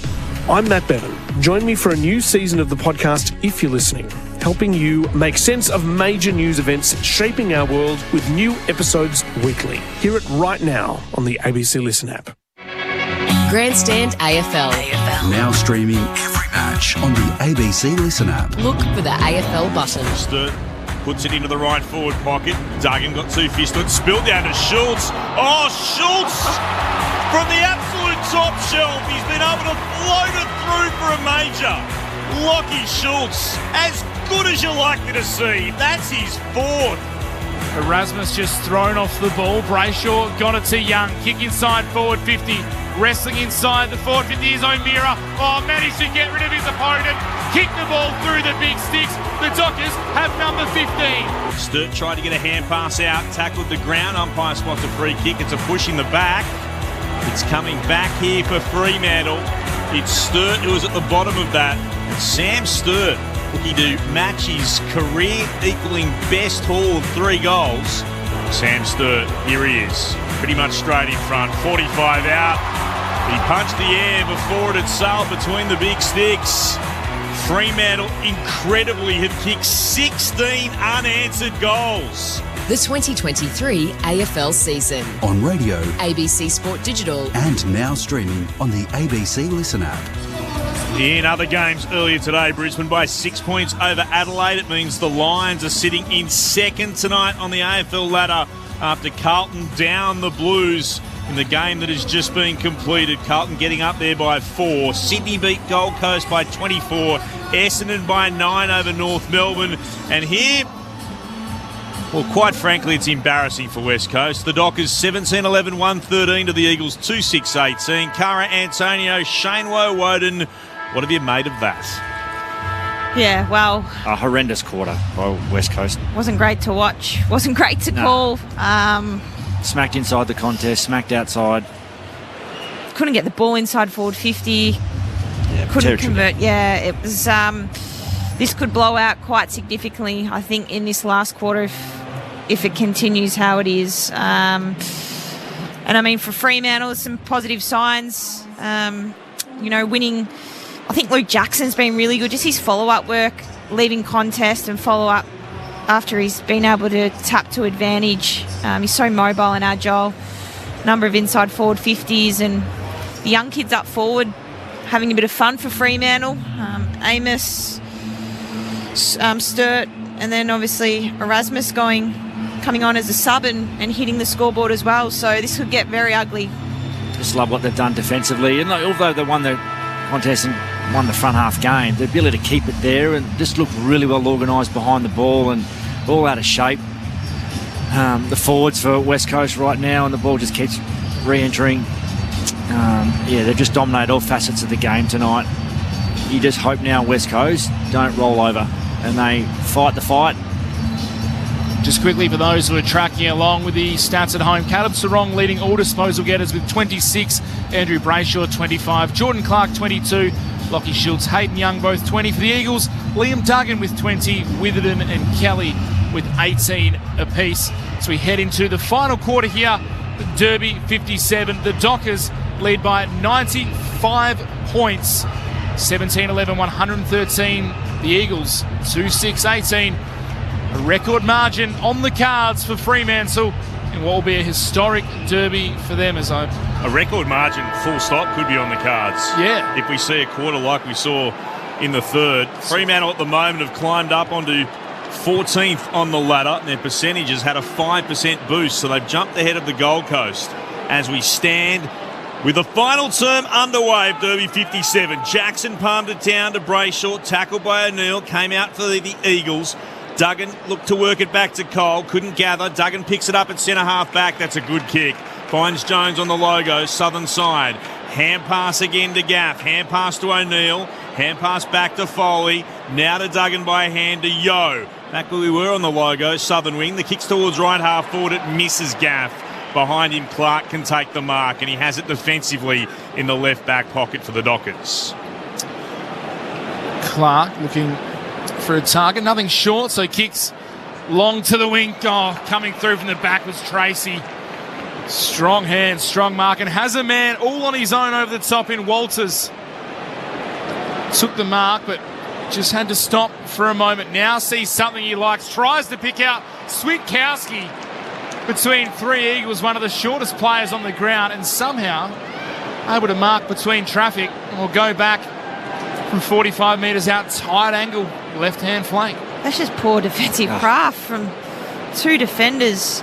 I'm Matt Bevan. Join me for a new season of the podcast, If You're Listening, helping you make sense of major news events shaping our world with new episodes weekly. Hear it right now on the ABC Listen app. Grandstand AFL. Now streaming every match on the ABC Listen app. Look for the AFL button. Sturt puts it into the right forward pocket. Duggan got 2 fists to it. Spilled down to Schultz. Oh, Schultz! From the absolute top shelf, he's been able to float it through for a major. Lockie Schultz, as good as you're likely to see. That's his fourth. Erasmus just thrown off the ball. Brayshaw got it to Young. Kick inside forward 50. Wrestling inside the forward 50 is O'Meara. Oh, managed to get rid of his opponent. Kick the ball through the big sticks. The Dockers have number 15. Sturt tried to get a hand pass out. Tackled the ground. Umpire spots a free kick. It's a push in the back. It's coming back here for Fremantle. It's Sturt who was at the bottom of that. And Sam Sturt looking to match his career-equaling best haul of 3 goals. Sam Sturt, here he is. Pretty much straight in front. 45 out. He punched the air before it had sailed between the big sticks. Fremantle incredibly have kicked 16 unanswered goals. The 2023 AFL season. On radio, ABC Sport Digital, and now streaming on the ABC Listen app. In other games earlier today, Brisbane by 6 points over Adelaide. It means the Lions are sitting in second tonight on the AFL ladder after Carlton down the Blues in the game that has just been completed. Carlton getting up there by 4. Sydney beat Gold Coast by 24. Essendon by 9 over North Melbourne. And here, well, quite frankly, it's embarrassing for West Coast. The Dockers 17-11, 113 to the Eagles 2-6-18. Cara Antonio, Shane Woden. What have you made of that? Yeah, well, A horrendous quarter by West Coast. wasn't great to watch. Wasn't great to call. Smacked inside the contest, smacked outside. Couldn't get the ball inside forward 50. Couldn't territory. convert. Yeah, it was. This could blow out quite significantly, I think, in this last quarter if it continues how it is. And I mean, for Fremantle, some positive signs. Winning. I think Luke Jackson's been really good. Just his follow-up work leaving contest and follow up after he's been able to tap to advantage. He's so mobile and agile. Number of inside forward 50s, and the young kids up forward having a bit of fun for Fremantle. Amos, Sturt, and then obviously Erasmus coming on as a sub and hitting the scoreboard as well. So this could get very ugly. Just love what they've done defensively. And although they won the contest and won the front half game, the ability to keep it there and just look really well organised behind the ball and all out of shape. The forwards for West Coast right now, and the ball just keeps re-entering. They've just dominated all facets of the game tonight. You just hope now West Coast don't roll over and they fight the fight. Just quickly for those who are tracking along with the stats at home, Caleb Sarong leading all disposal getters with 26, Andrew Brayshaw 25, Jordan Clark 22, Lockie Schultz, Hayden Young both 20 for the Eagles, Liam Duggan with 20, Witherden and Kelly with 18 apiece. So we head into the final quarter here. The Derby 57. The Dockers lead by 95 points. 17-11, 113. The Eagles 2-6-18. A record margin on the cards for Fremantle in what will be a historic derby for them. As a record margin, full stop, could be on the cards. Yeah. If we see a quarter like we saw in the third. Fremantle at the moment have climbed up onto 14th on the ladder, and their percentages had a 5% boost, so they've jumped ahead of the Gold Coast as we stand with the final term underway of Derby 57. Jackson palmed it down to Brayshaw, tackled by O'Neill, came out for the Eagles. Duggan looked to work it back to Cole, couldn't gather. Duggan picks it up at centre half back. That's a good kick. Finds Jones on the logo, southern side. Hand pass again to Gaff. Hand pass to O'Neill. Hand pass back to Foley. Now to Duggan by hand to Yo. Back where we were on the logo, southern wing. The kick's towards right half forward. It misses Gaff. Behind him, Clark can take the mark, and he has it defensively in the left back pocket for the Dockers. Clark looking for a target, nothing short, so kicks long to the wing. Oh, coming through from the back was Tracy. Strong hand, strong mark, and has a man all on his own over the top in Walters. Took the mark, but just had to stop for a moment. Now sees something he likes, tries to pick out Switkowski between three Eagles, one of the shortest players on the ground, and somehow able to mark between traffic and will go back from 45 metres out, tight angle, left-hand flank. That's just poor defensive craft from two defenders.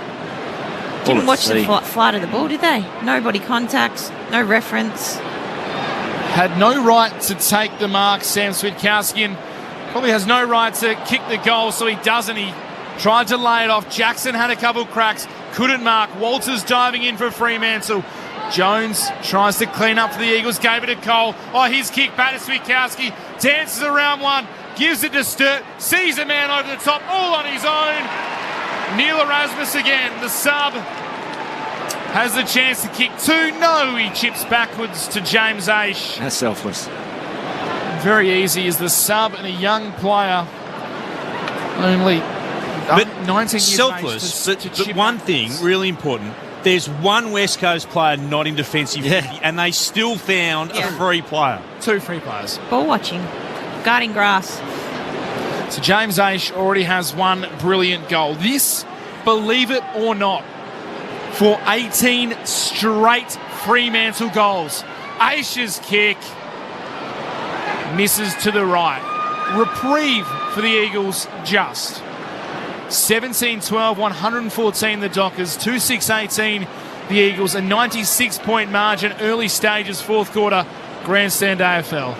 Didn't watch the flight of the ball, did they? No body contacts, no reference. Had no right to take the mark, Sam Switkowski, and probably has no right to kick the goal, so he doesn't. He tried to lay it off. Jackson had a couple cracks, couldn't mark. Walters diving in for Fremantle. Jones tries to clean up for the Eagles, gave it to Cole. Oh, his kick back to Switkowski, dances around one, gives it to Sturt, sees a man over the top, all on his own. Neil Erasmus again, the sub, has the chance to kick two. No, he chips backwards to James Aish. That's selfless. Very easy as the sub and a young player, only 19 years selfless, of age but one thing really important. There's one West Coast player not in defensive duty, and they still found a free player. Two free players. Ball watching, guarding grass. So James Aish already has one brilliant goal. This, believe it or not, for 18 straight Fremantle goals. Aish's kick misses to the right. Reprieve for the Eagles just. 17-12, 114 the Dockers, 2-6-18 the Eagles, a 96-point margin, early stages, fourth quarter, grandstand AFL.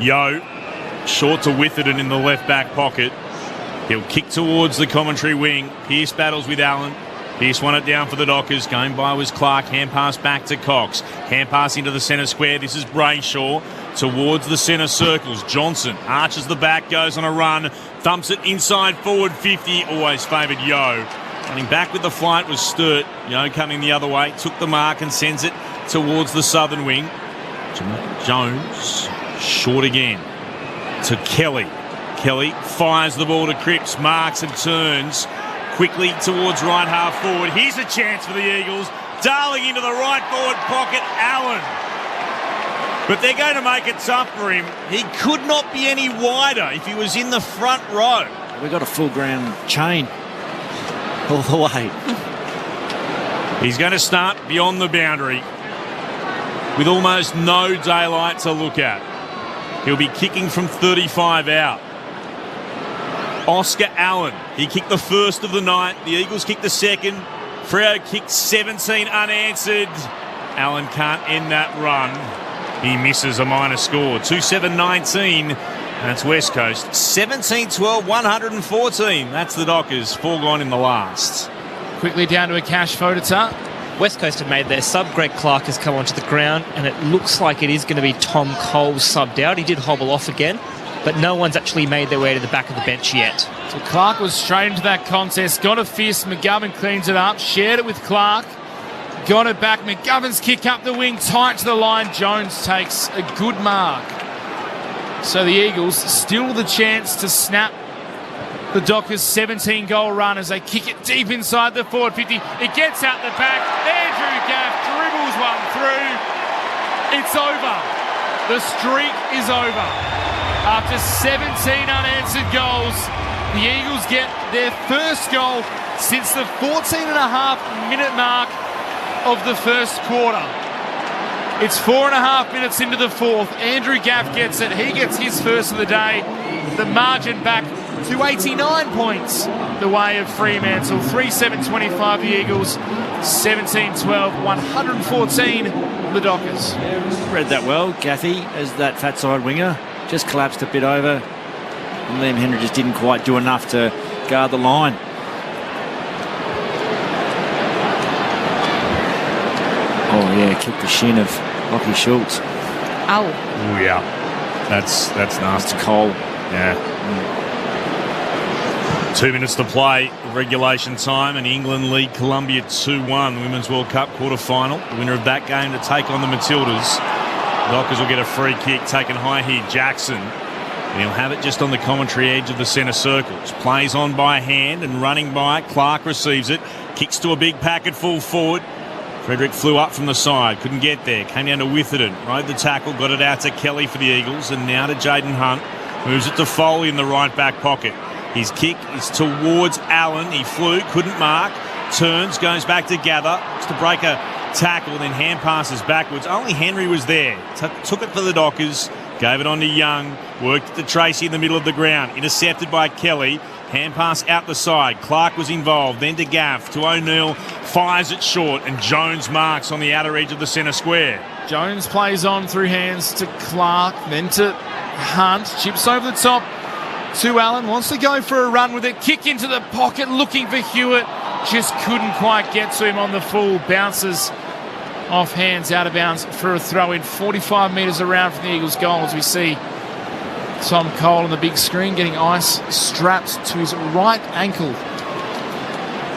Yo, short to Witherden in the left back pocket. He'll kick towards the commentary wing. Pearce battles with Allen. Pearce won it down for the Dockers. Going by was Clark. Hand pass back to Cox. Hand pass into the centre square. This is Brayshaw towards the centre circles. Johnson arches the back, goes on a run, thumps it inside forward 50. Always favoured Yo. Running back with the flight was Sturt. Yo coming the other way. Took the mark and sends it towards the southern wing. Jones short again to Kelly. Kelly fires the ball to Cripps. Marks and turns quickly towards right half forward. Here's a chance for the Eagles. Darling into the right forward pocket. Allen But they're going to make it tough for him. He could not be any wider if he was in the front row. We've got a full ground chain all the way. He's going to start beyond the boundary with almost no daylight to look at. He'll be kicking from 35 out. Oscar Allen, he kicked the first of the night. The Eagles kicked the second. Freo kicked 17 unanswered. Allen can't end that run. He misses a minor score. 2-7-19. That's West Coast. 17-12, 114. That's the Dockers. 4 gone in the last. Quickly down to a cash Fodeta. West Coast have made their sub. Greg Clark has come onto the ground, and it looks like it is going to be Tom Cole subbed out. He did hobble off again, but no one's actually made their way to the back of the bench yet. So Clark was straight into that contest. Got a fist. McGovern cleans it up. Shared it with Clark. Got it back. McGovern's kick up the wing. Tight to the line. Jones takes a good mark. So the Eagles still the chance to snap the Dockers' 17-goal run as they kick it deep inside the forward 50. It gets out the back. Andrew Gaff dribbles one through. It's over. The streak is over. After 17 unanswered goals, the Eagles get their first goal since the 14.5-minute mark of the first quarter. It's 4.5 minutes into the fourth. Andrew Gaff gets it. He gets his first of the day. The margin back to 89 points the way of Fremantle. 3-7-25 the Eagles. 17-12, 114 the Dockers. Read that well. Gaffy as that fat side winger just collapsed a bit over. And Liam Henry just didn't quite do enough to guard the line. Oh yeah, kicked the shin of Lockie Schultz. Ow. Oh yeah, that's nasty. It's Cole. Yeah. 2 minutes to play, regulation time, and England lead Colombia 2-1. The Women's World Cup quarter-final. The winner of that game to take on the Matildas. The Dockers will get a free kick taken high here. Jackson. And he'll have it just on the commentary edge of the centre circles. Plays on by hand and running by it. Clark receives it. Kicks to a big packet full forward. Frederick flew up from the side. Couldn't get there. Came down to Witherden. Rode the tackle. Got it out to Kelly for the Eagles. And now to Jaden Hunt. Moves it to Foley in the right back pocket. His kick is towards Allen. He flew, couldn't mark. Turns, goes back to Gather. Looks to break a tackle, then hand passes backwards. Only Henry was there. Took it for the Dockers. Gave it on to Young. Worked it to Tracy in the middle of the ground. Intercepted by Kelly. Hand pass out the side. Clark was involved. Then to Gaff. To O'Neill. Fires it short. And Jones marks on the outer edge of the centre square. Jones plays on through hands to Clark. Then to Hunt. Chips over the top to Allen. Wants to go for a run with it. Kick into the pocket. Looking for Hewitt. Just couldn't quite get to him on the full. Bounces off hands, out of bounds for a throw-in. 45 metres around from the Eagles' goal as we see Tom Cole on the big screen getting ice strapped to his right ankle.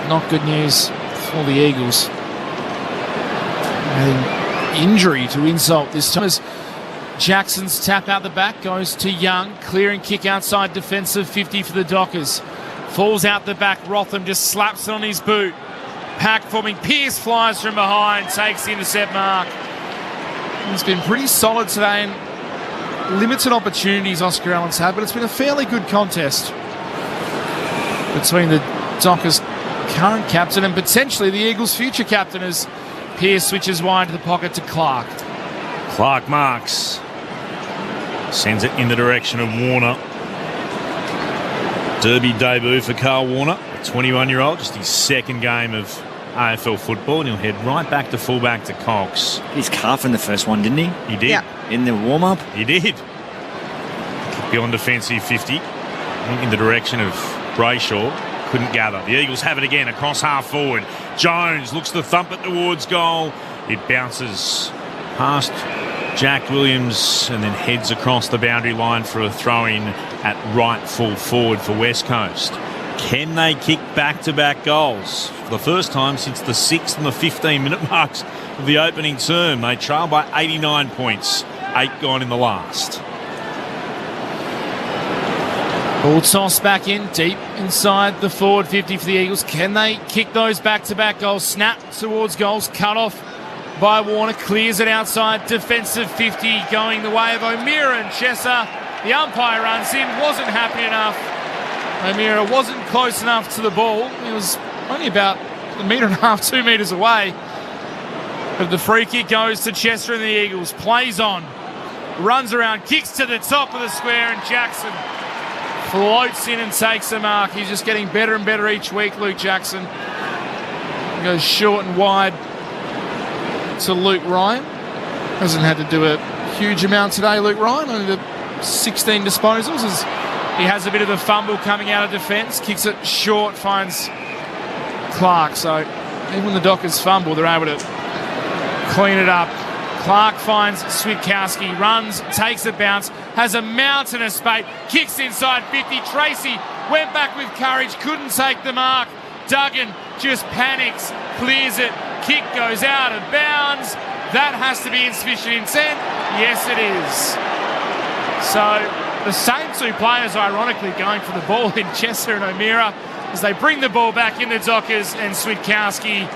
Not good news for the Eagles. An injury to insult this time as Jackson's tap out the back goes to Young. Clearing kick outside defensive 50 for the Dockers. Falls out the back. Rotham just slaps it on his boot. Pack forming. Pearce flies from behind. Takes the intercept mark. He's been pretty solid today and limited opportunities Oscar Allen's had, but it's been a fairly good contest between the Dockers' current captain and potentially the Eagles' future captain as Pearce switches wide to the pocket to Clark. Clark marks. Sends it in the direction of Warner. Derby debut for Carl Warner, 21-year-old, just his second game of AFL football, and he'll head right back to fullback to Cox. His calf in the first one, didn't he? He did. Yeah. In the warm-up? He did. Kick beyond defensive 50, in the direction of Brayshaw. Couldn't gather. The Eagles have it again across half forward. Jones looks to thump it towards goal. It bounces past Jack Williams and then heads across the boundary line for a throw-in at right full forward for West Coast. Can they kick back-to-back goals? For the first time since the 6th and the 15-minute marks of the opening term. They trail by 89 points. 8 gone in the last. Ball toss back in, deep inside the forward 50 for the Eagles. Can they kick those back-to-back goals? Snap towards goals, cut off by Warner. Clears it outside. Defensive 50 going the way of O'Meara and Chesser. The umpire runs in. Wasn't happy enough. O'Meara wasn't close enough to the ball. He was only about 1.5 meters, 2 metres away. But the free kick goes to Chester and the Eagles. Plays on. Runs around. Kicks to the top of the square, and Jackson floats in and takes the mark. He's just getting better and better each week, Luke Jackson. Goes short and wide to Luke Ryan. Hasn't had to do a huge amount today, Luke Ryan. Only the 16 disposals. As he has a bit of a fumble coming out of defence. Kicks it short, finds Clark. So even when the Dockers fumble, they're able to clean it up. Clark finds Switkowski, runs, takes a bounce, has a mountain of space, kicks inside 50. Tracy went back with courage, couldn't take the mark. Duggan just panics, clears it, kick goes out of bounds. That has to be insufficient intent. Yes, it is. So the same two players ironically going for the ball in Chester and O'Meara as they bring the ball back in the Dockers, and Switkowski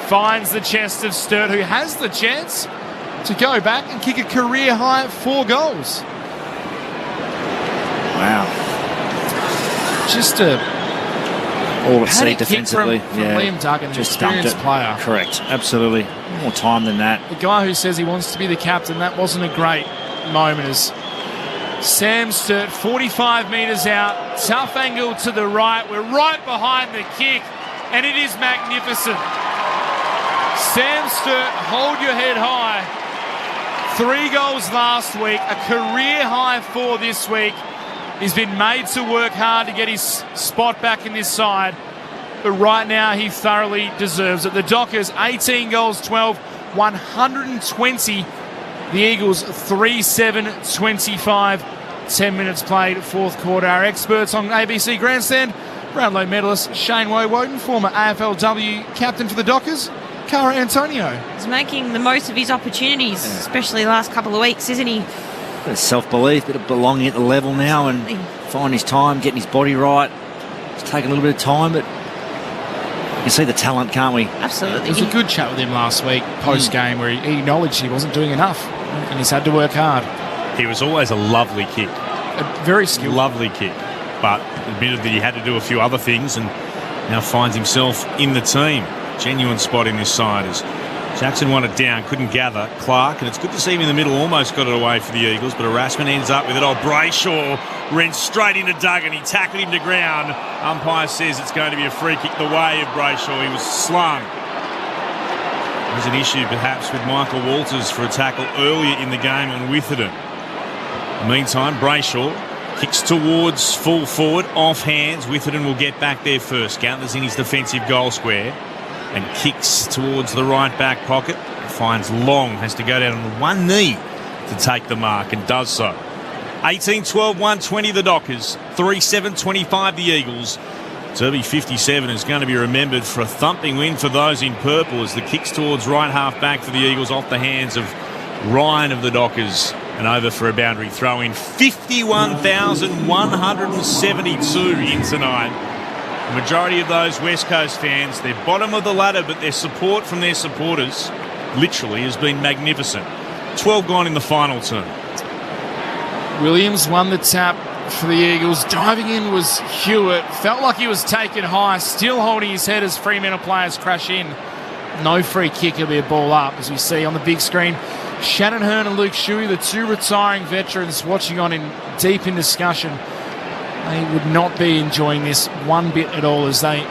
finds the chest of Sturt, who has the chance to go back and kick a career-high 4 goals. Wow. Just a all at sea defensively. From Liam Duggan, an experienced player. Correct, absolutely. More time than that. The guy who says he wants to be the captain, that wasn't a great moment as Sam Sturt, 45 metres out, tough angle to the right. We're right behind the kick, and it is magnificent. Sam Sturt, hold your head high. 3 goals last week, a career-high 4 this week. He's been made to work hard to get his spot back in this side, but right now he thoroughly deserves it. The Dockers, 18 goals, 12, 120. The Eagles, 3-7-25. 10 minutes played, 4th quarter. Our experts on ABC Grandstand, Brownlow medalist Shane Woden, former AFLW captain for the Dockers, Cara Antonio. He's making the most of his opportunities, especially the last couple of weeks, isn't he? Bit of self-belief, bit of belonging at the level now, and find his time, getting his body right. It's taken a little bit of time, but you can see the talent, can't we? Absolutely. It was a good chat with him last week, post-game, where he acknowledged he wasn't doing enough, and he's had to work hard. He was always a lovely kick. A very skilled. Lovely kick, but admitted that he had to do a few other things, and now finds himself in the team. Genuine spot in this side as Jackson won it down, couldn't gather Clark, and it's good to see him in the middle, almost got it away for the Eagles, but Erasmus ends up with it. Oh, Brayshaw ran straight into Duggan, he tackled him to ground. Umpire says it's going to be a free kick the way of Brayshaw. He was slung. There's an issue perhaps with Michael Walters for a tackle earlier in the game on Witherden. In the meantime, Brayshaw kicks towards full forward, off hands. Witherden will get back there first. Gantler's in his defensive goal square and kicks towards the right back pocket. Finds Long, has to go down on one knee to take the mark, and does so. 18-12, 120 the Dockers, 3-7-25 the Eagles. Derby 57 is going to be remembered for a thumping win for those in purple as the kicks towards right half back for the Eagles off the hands of Ryan of the Dockers. And over for a boundary throw in. 51,172 in tonight. The majority of those West Coast fans, they're bottom of the ladder, but their support from their supporters literally has been magnificent. 12 gone in the final turn. Williams won the tap for the Eagles. Diving in was Hewitt. Felt like he was taken high, still holding his head as Fremantle players crash in. No free kick, it'll be a ball up, as we see on the big screen. Shannon Hearn and Luke Shuey, the 2 retiring veterans, watching on in deep in discussion. They would not be enjoying this one bit at all as they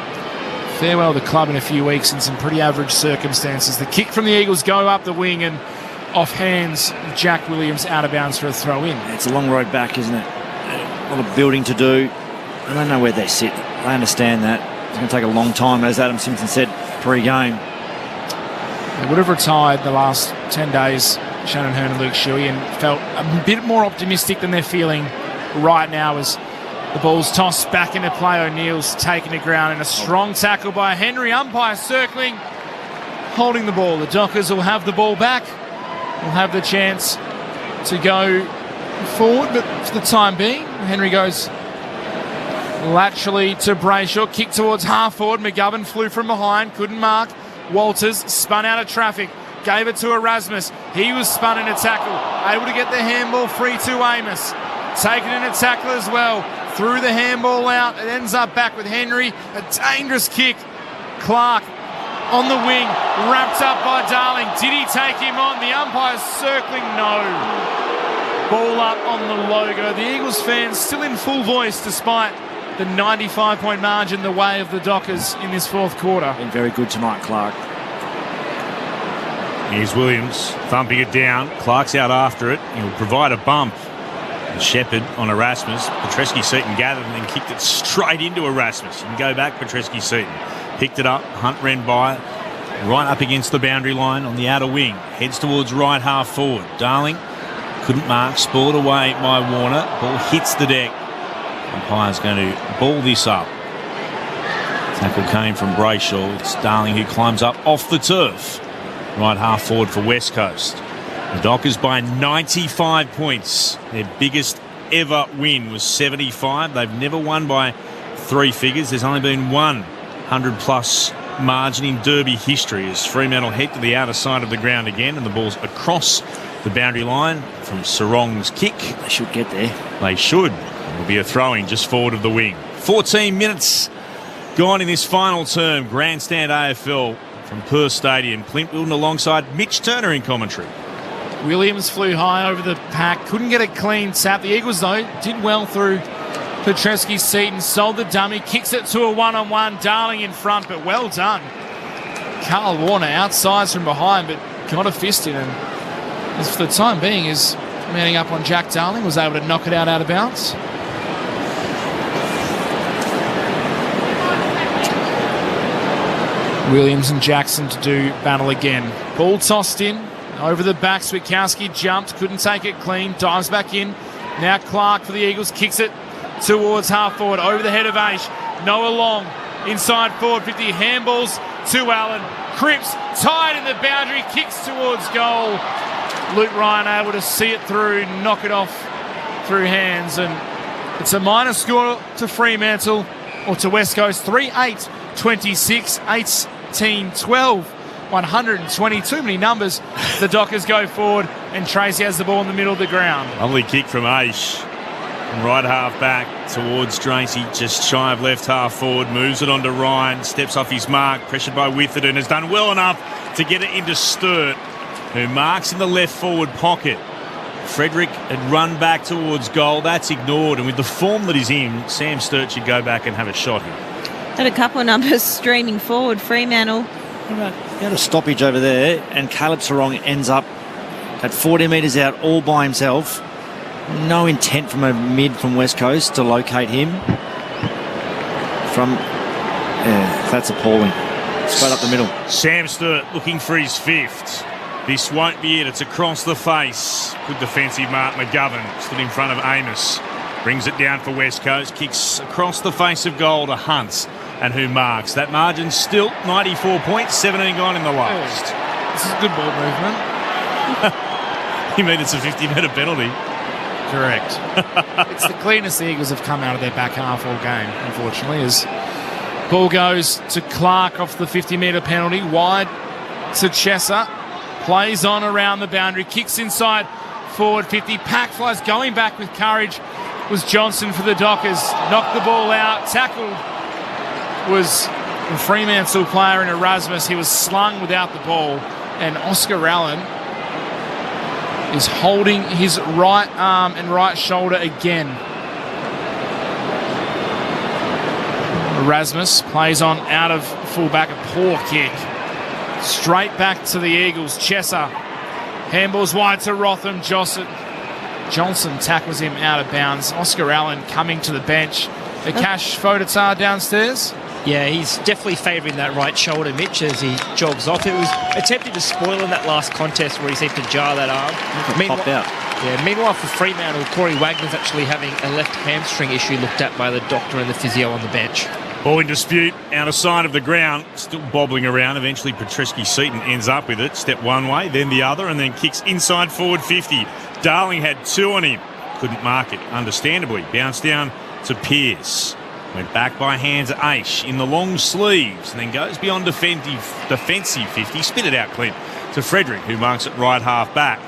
farewell the club in a few weeks in some pretty average circumstances. The kick from the Eagles go up the wing and off hands. Jack Williams out of bounds for a throw in. It's a long road back, isn't it? A lot of building to do. I don't know where they sit. I understand that. It's going to take a long time, as Adam Simpson said pre-game. They would have retired the last 10 days, Shannon Hearn and Luke Shuey, and felt a bit more optimistic than they're feeling right now as the ball's tossed back into play. O'Neill's taken to ground, and a strong tackle by Henry. Umpire circling, holding the ball. The Dockers will have the ball back. Will have the chance to go forward, but for the time being, Henry goes laterally to Brayshaw. Kick towards half forward. McGovern flew from behind, couldn't mark. Walters spun out of traffic. gave it to Erasmus. He was spun in a tackle, able to get the handball free to Amos. Taken in a tackle as well. Threw the handball out. It ends up back with Henry. A dangerous kick. Clark on the wing, wrapped up by Darling. Did he take him on? The umpire's circling, no. Ball up on the logo. The Eagles fans still in full voice despite the 95-point margin the way of the Dockers in this fourth quarter. Been very good tonight, Clark. Here's Williams thumping it down. Clark's out after it. He'll provide a bump. And Shepherd on Erasmus. Petreski-Seaton gathered and then kicked it straight into Erasmus. You can go back, Petreski-Seaton. Picked it up. Hunt ran by. Right up against the boundary line on the outer wing. Heads towards right half forward. Darling couldn't mark. Spoiled away by Warner. Ball hits the deck. Umpire's going to ball this up. Tackle came from Brayshaw. It's Darling who climbs up off the turf. Right half forward for West Coast. The Dockers by 95 points. Their biggest ever win was 75. They've never won by 3 figures. There's only been one 100-plus margin in Derby history as Fremantle head to the outer side of the ground again, and the ball's across the boundary line from Sarong's kick. They should get there. They should. It will be a throw-in just forward of the wing. 14 minutes gone in this final term. Grandstand AFL from Perth Stadium. Clint Wilton alongside Mitch Turner in commentary. Williams flew high over the pack, couldn't get a clean tap. The Eagles, though, did well through Petreski-Seaton, sold the dummy, kicks it to a one-on-one. Darling in front, but well done. Carl Warner outsides from behind, but got a fist in, and as for the time being is manning up on Jack Darling, was able to knock it out of bounds. Williams and Jackson to do battle again. Ball tossed in. Over the back, Switkowski jumped, couldn't take it clean, dives back in. Now Clark for the Eagles, kicks it towards half forward, over the head of Aish. Noah Long, inside forward 50, handballs to Allen. Cripps, tied in the boundary, kicks towards goal. Luke Ryan able to see it through, knock it off through hands, and it's a minor score to Fremantle, or to West Coast, 3-8, 26, 18-12. 120, too many numbers. The Dockers go forward and Tracy has the ball in the middle of the ground. Lovely kick from Aish. From right half back towards Tracy, just shy of left half forward, moves it on to Ryan, steps off his mark, pressured by Witherden, has done well enough to get it into Sturt, who marks in the left forward pocket. Frederick had run back towards goal, that's ignored, and with the form that he's in, Sam Sturt should go back and have a shot here. Had a couple of numbers streaming forward, Fremantle. He had a stoppage over there, and Caleb Sarong ends up at 40 metres out all by himself. No intent from a mid from West Coast to locate him. That's appalling. Straight up the middle. Sam Sturt looking for his fifth. This won't be it. It's across the face. Good defensive Mark McGovern stood in front of Amos. Brings it down for West Coast. Kicks across the face of goal to Hunt. And who marks? That margin's still 94 points, 17 gone in the last. This is a good ball movement. You mean it's a 50-metre penalty? Correct. It's the cleanest the Eagles have come out of their back half all game, unfortunately, as ball goes to Clark off the 50-metre penalty, wide to Chesser, plays on around the boundary, kicks inside forward 50, pack flies, going back with courage was Johnson for the Dockers, knocked the ball out, tackled was a Fremantle player in Erasmus. He was slung without the ball, and Oscar Allen is holding his right arm and right shoulder again. Erasmus plays on out of fullback, a poor kick. Straight back to the Eagles. Chesser handballs wide to Rotham. Johnson tackles him out of bounds. Oscar Allen coming to the bench. Akash Fodatar downstairs. Yeah, he's definitely favouring that right shoulder, Mitch, as he jogs off. It was attempted to spoil in that last contest where he seemed to jar that arm. Popped out. Yeah, meanwhile for Fremantle, Corey Wagner's actually having a left hamstring issue looked at by the doctor and the physio on the bench. Ball in dispute, out of sight of the ground, still bobbling around. Eventually Petreski-Seaton ends up with it. Step one way, then the other, and then kicks inside forward 50. Darling had 2 on him. Couldn't mark it, understandably. Bounced down to Pearce. Went back by hands at Aish in the long sleeves and then goes beyond defensive 50. Spit it out, Clint, to Frederick, who marks it right half back.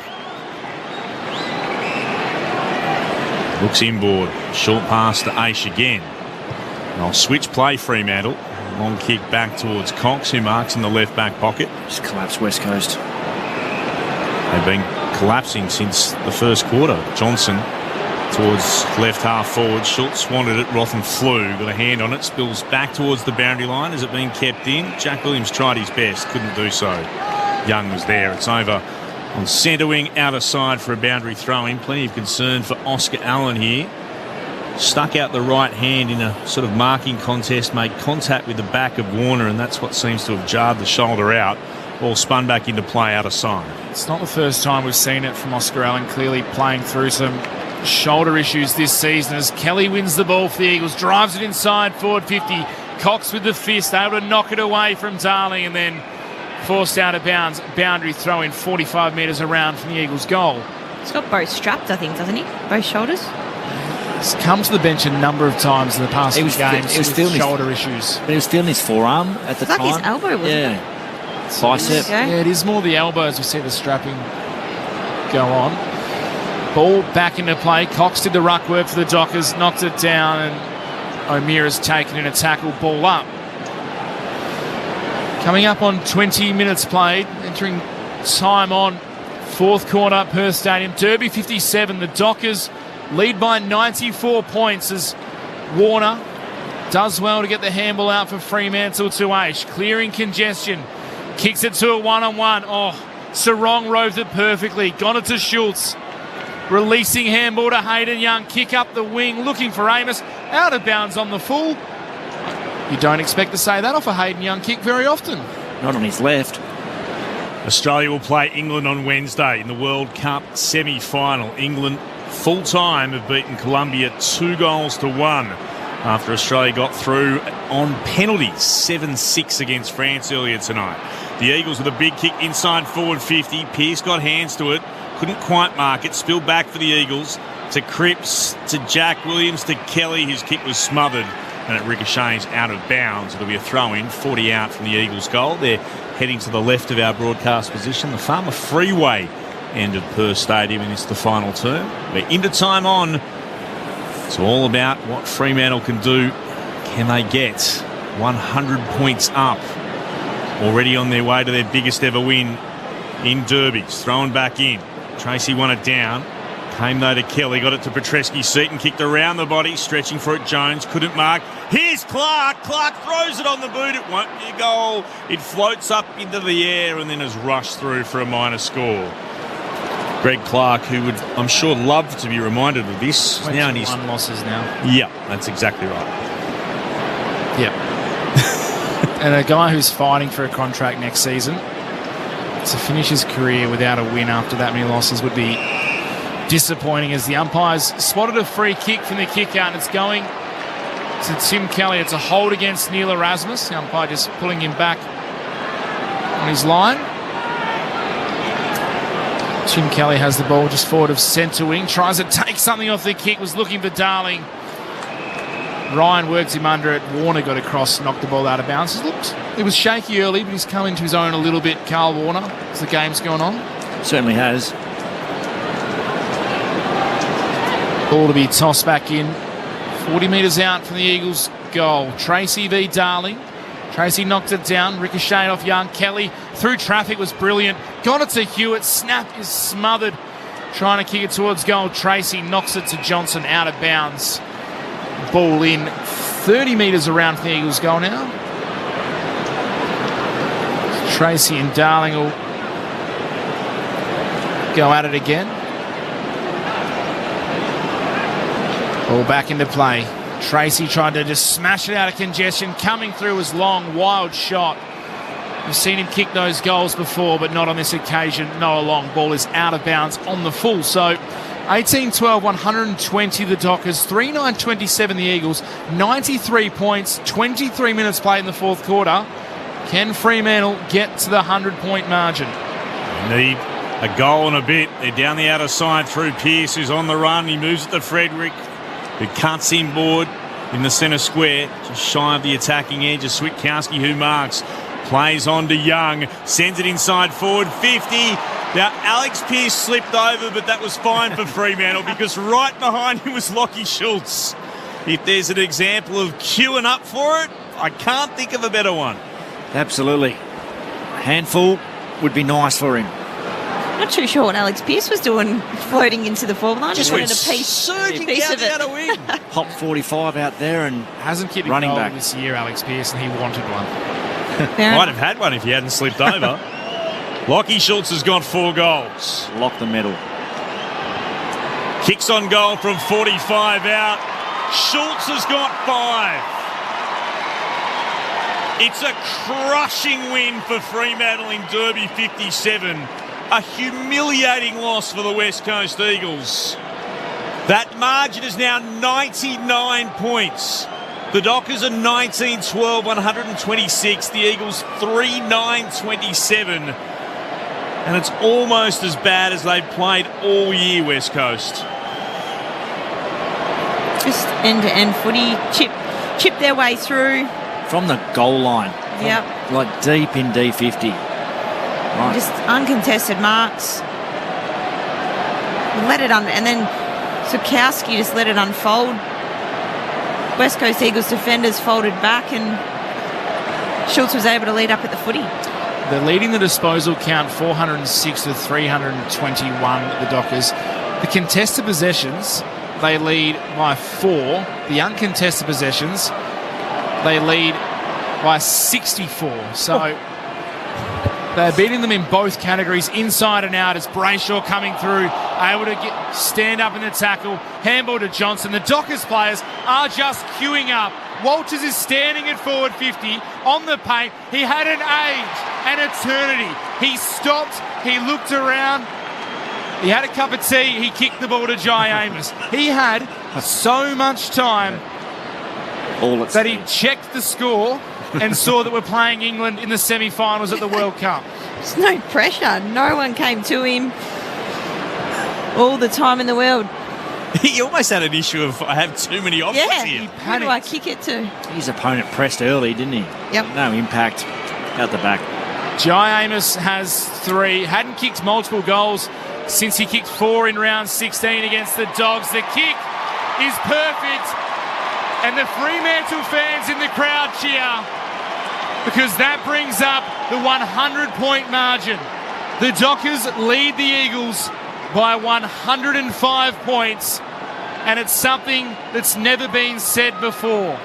Looks inboard. Short pass to Aish again. And I'll switch play, Fremantle. Long kick back towards Cox, who marks in the left back pocket. Just collapsed West Coast. They've been collapsing since the first quarter. Johnson towards left half forward. Schultz wanted it. Rothen flew. Got a hand on it. Spills back towards the boundary line. Is it being kept in? Jack Williams tried his best. Couldn't do so. Young was there. It's over on centre wing, outer side for a boundary throw-in. Plenty of concern for Oscar Allen here. Stuck out the right hand in a sort of marking contest, made contact with the back of Warner, and that's what seems to have jarred the shoulder out. Ball spun back into play out of side. It's not the first time we've seen it from Oscar Allen, clearly playing through some shoulder issues this season as Kelly wins the ball for the Eagles, drives it inside, forward 50. Cox with the fist, able to knock it away from Darling and then forced out of bounds. Boundary throw in 45 metres around from the Eagles' goal. He's got both strapped, I think, doesn't he? Both shoulders. He's come to the bench a number of times in the past few games with shoulder issues. But he was feeling his forearm at the time. It's like his elbow, wasn't it? Bicep. Yeah, it is more the elbow as we see the strapping go on. Ball back into play. Cox did the ruck work for the Dockers, knocked it down, and O'Meara's taken in a tackle, ball up. Coming up on 20 minutes played, entering time on fourth quarter, Perth Stadium. Derby 57, the Dockers lead by 94 points as Warner does well to get the handball out for Fremantle to Aish. Clearing congestion. Kicks it to a one-on-one. Oh, Sarong roved it perfectly. Got it to Schultz. Releasing handball to Hayden Young. Kick up the wing, looking for Amos. Out of bounds on the full. You don't expect to say that off a Hayden Young kick very often. Not on his left. Australia will play England on Wednesday in the World Cup semi-final. England full-time have beaten Colombia 2-1 after Australia got through on penalties, 7-6 against France earlier tonight. The Eagles with a big kick inside forward 50. Pearce got hands to it, couldn't quite mark it, spilled back for the Eagles to Cripps, to Jack Williams, to Kelly. His kick was smothered and it ricochets out of bounds. It'll be a throw-in, 40 out from the Eagles' goal. They're heading to the left of our broadcast position, the Farmer Freeway end of Perth Stadium, and it's the final term. We're into time on. It's all about what Fremantle can do. Can they get 100 points up? Already on their way to their biggest ever win in derbies. Thrown back in. Tracy won it down. Came though to Kelly. Got it to Petreski. Seaton kicked around the body. Stretching for it. Jones couldn't mark. Here's Clark. Clark throws it on the boot. It won't be a goal. It floats up into the air and then is rushed through for a minor score. Greg Clark, who would, I'm sure, love to be reminded of this. Now in his 1 losses now. Yeah, that's exactly right. Yeah. And a guy who's fighting for a contract next season, to finish his career without a win after that many losses would be disappointing, as the umpires spotted a free kick from the kick out and it's going to Tim Kelly. It's a hold against Neil Erasmus. The umpire just pulling him back on his line. Tim Kelly has the ball just forward of centre wing. Tries to take something off the kick. Was looking for Darling. Ryan works him under it. Warner got across, knocked the ball out of bounds. It was shaky early, but he's come into his own a little bit, Carl Warner, as the game's gone on. Certainly has. Ball to be tossed back in. 40 metres out from the Eagles' goal. Tracy v Darling. Tracy knocked it down. Ricocheted off Young. Kelly through traffic was brilliant. Got it to Hewitt. Snap is smothered. Trying to kick it towards goal. Tracy knocks it to Johnson out of bounds. Ball in 30 metres around from the Eagles' goal now. Tracy and Darling will go at it again. Ball back into play. Tracy tried to just smash it out of congestion. Coming through was Long. Wild shot. We've seen him kick those goals before, but not on this occasion. Noah Long. Ball is out of bounds on the full. So 18-12, 120 the Dockers, 3-9-27 the Eagles, 93 points, 23 minutes played in the fourth quarter. Can Fremantle get to the 100-point margin? Need a goal and a bit. They're down the outer side through Pearce, who's on the run. He moves it to Frederick, who cuts inboard. in the centre square, just shy of the attacking edge of Switkowski, who marks. Plays on to Young, sends it inside forward, 50. Now, Alex Pearce slipped over, but that was fine for Fremantle because right behind him was Lockie Schultz. If there's an example of queuing up for it, I can't think of a better one. Absolutely. A handful would be nice for him. Not too sure what Alex Pearce was doing floating into the forward line. Just wanted went a piece surging piece down of the it. other wing. Hop 45 out there and Hasn't kicked a running goal back. this year, Alex Pearce, and he wanted one. Might have had one if he hadn't slipped over. Lockie Schultz has got 4 goals. Lock the medal. Kicks on goal from 45 out. Schultz has got 5. It's a crushing win for Fremantle in Derby 57. A humiliating loss for the West Coast Eagles. That margin is now 99 points. The Dockers are 19-12, 126. The Eagles 3-9-27. And it's almost as bad as they've played all year, West Coast. Just end-to-end footy. Chip their way through. From the goal line. Yep. Like deep in D50. Right. Just uncontested marks. Let it and then Switkowski just let it unfold. West Coast Eagles defenders folded back and Schultz was able to lead up at the footy. They're leading the disposal count 406 to 321, the Dockers. The contested possessions, they lead by 4. The uncontested possessions, they lead by 64. So they're beating them in both categories, inside and out, as Brayshaw coming through, able to stand up in the tackle, handball to Johnson. The Dockers players are just queuing up. Walters is standing at forward 50 on the paint. He had an age, an eternity. He stopped, he looked around, he had a cup of tea, he kicked the ball to Jai Amos. He had so much time that he checked the score and saw that we're playing England in the semi-finals at the World Cup. There's no pressure. No one came to him. All the time in the world. He almost had an issue of, I have too many options here. Who do I kick it to? His opponent pressed early, didn't he? Yep. No impact out the back. Jai Amos has 3. Hadn't kicked multiple goals since he kicked 4 in round 16 against the Dogs. The kick is perfect. And the Fremantle fans in the crowd cheer because that brings up the 100-point margin. The Dockers lead the Eagles by 105 points, and it's something that's never been said before.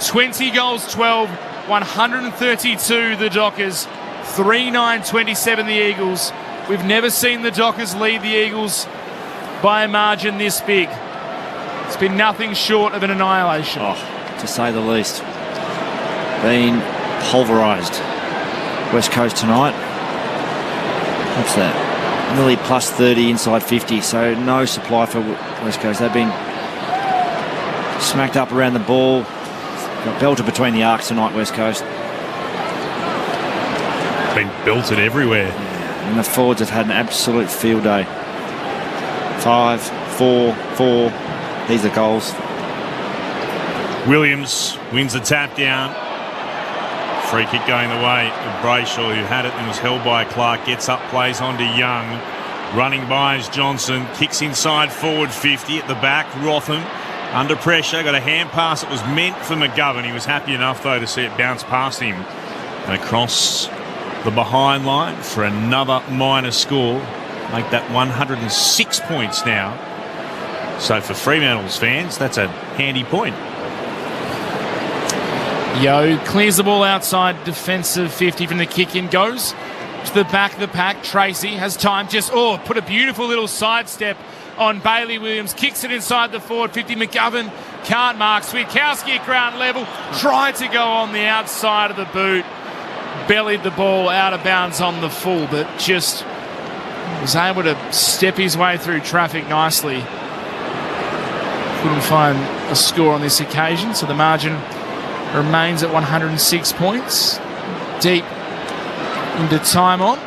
20 goals, 12, 132 the Dockers, 3-9-27 the Eagles. We've never seen the Dockers lead the Eagles by a margin this big. It's been nothing short of an annihilation. Oh, to say the least. Been pulverised. West Coast tonight. What's that? Nearly plus 30 inside 50, so no supply for West Coast. They've been smacked up around the ball. Got belted between the arcs tonight, West Coast. Been belted everywhere. And the forwards have had an absolute field day. 5, 4, 4. These are goals. Williams wins the tap down. Free kick going the way of Brayshaw, who had it and was held by Clark. Gets up, plays on to Young. Running by is Johnson. Kicks inside forward 50 at the back. Rotham under pressure. Got a hand pass. It was meant for McGovern. He was happy enough, though, to see it bounce past him. And across the behind line for another minor score. Make that 106 points now. So for Fremantle's fans, that's a handy point. Yo clears the ball outside defensive 50 from the kick in, goes to the back of the pack. Tracy has time, put a beautiful little sidestep on Bailey Williams, kicks it inside the forward 50. McGovern can't mark. Switkowski at ground level, tried to go on the outside of the boot, bellied the ball out of bounds on the full, but just was able to step his way through traffic nicely. Couldn't find a score on this occasion, so the margin remains at 106 points. Deep into time on.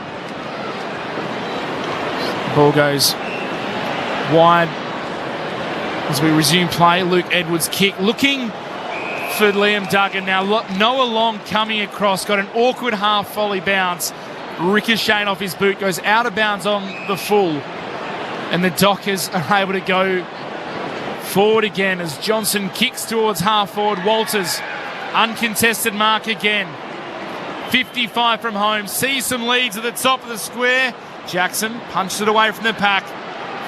The ball goes wide As we resume play, Luke Edwards' kick. Looking for Liam Duggan. Now, Noah Long coming across. Got an awkward half volley bounce. Ricocheting off his boot. Goes out of bounds on the full. And the Dockers are able to go forward again as Johnson kicks towards half forward. Walters, uncontested mark again. 55 from home. Sees some leads at the top of the square. Jackson punched it away from the pack.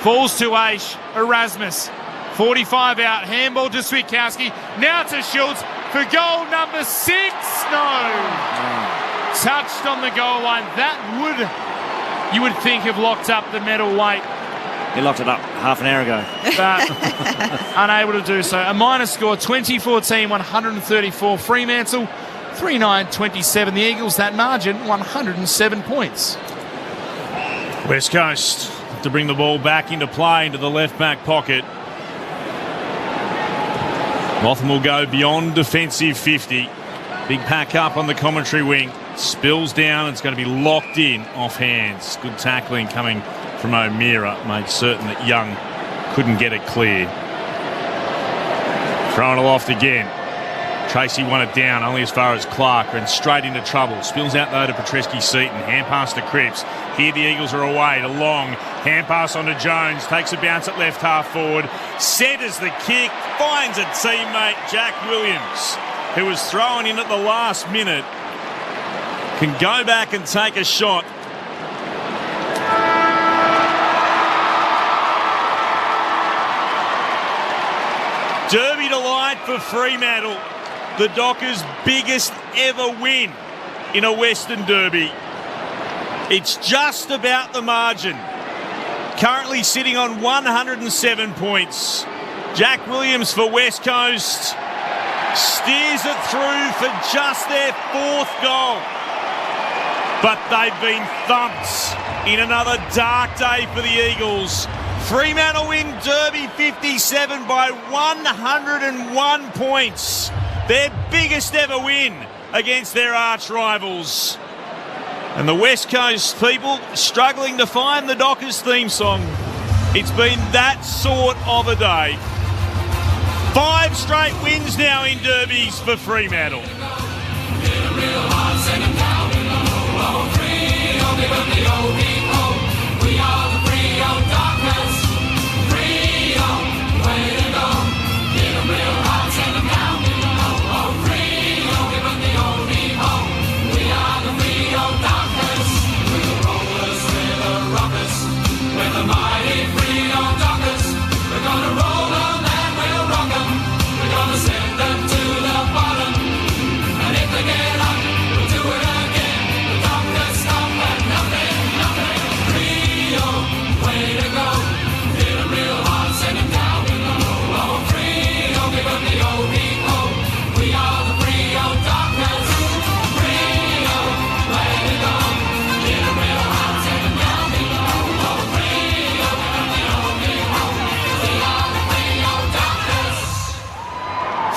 Falls to Aish. Erasmus. 45 out. Handball to Switkowski. Now to Schultz for goal number 6. No. Touched on the goal line. That you would think have locked up the medal weight. He locked it up half an hour ago. But unable to do so. A minor score, 2014, 134. Fremantle, 39-27. The Eagles, that margin, 107 points. West Coast to bring the ball back into play into the left-back pocket. Motham will go beyond defensive 50. Big pack up on the commentary wing. Spills down. It's going to be locked in off hands. Good tackling coming from O'Meara. Made certain that Young couldn't get it clear. Throwing it aloft again. Tracy won it down only as far as Clark and straight into trouble. Spills out though to Petreski-Seaton. Hand pass to Cripps. Here the Eagles are away to Long. Hand pass on to Jones. Takes a bounce at left half forward. Centres the kick. Finds a teammate, Jack Williams, who was thrown in at the last minute. Can go back and take a shot. Derby delight for Fremantle. The Dockers' biggest ever win in a Western Derby. It's just about the margin. Currently sitting on 107 points. Jack Williams for West Coast steers it through for just their 4th goal. But they've been thumped in another dark day for the Eagles. Fremantle win Derby 57 by 101 points. Their biggest ever win against their arch rivals. And the West Coast people struggling to find the Dockers theme song. It's been that sort of a day. 5 straight wins now in derbies for Fremantle.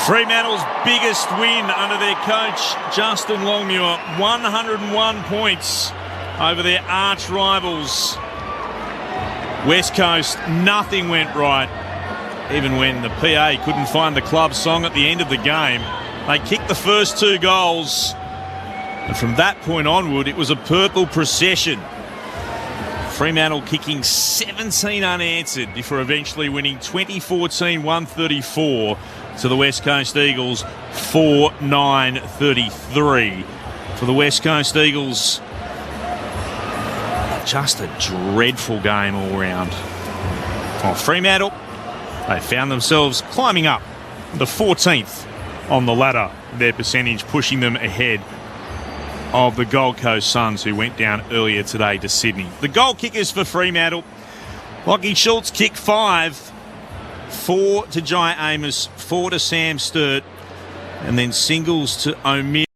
Fremantle's biggest win under their coach, Justin Longmuir. 101 points over their arch rivals. West Coast, nothing went right. Even when the PA couldn't find the club song at the end of the game. They kicked the first 2 goals. And from that point onward, it was a purple procession. Fremantle kicking 17 unanswered before eventually winning 2014-134 to the West Coast Eagles 4-9-33. For the West Coast Eagles, just a dreadful game all round. Oh, Fremantle, they found themselves climbing up to 14th on the ladder. Their percentage pushing them ahead of the Gold Coast Suns, who went down earlier today to Sydney. The goal kickers for Fremantle. Lachie Schultz kicked 5. 4 to Jai Amos, 4 to Sam Sturt, and then singles to O'Meara.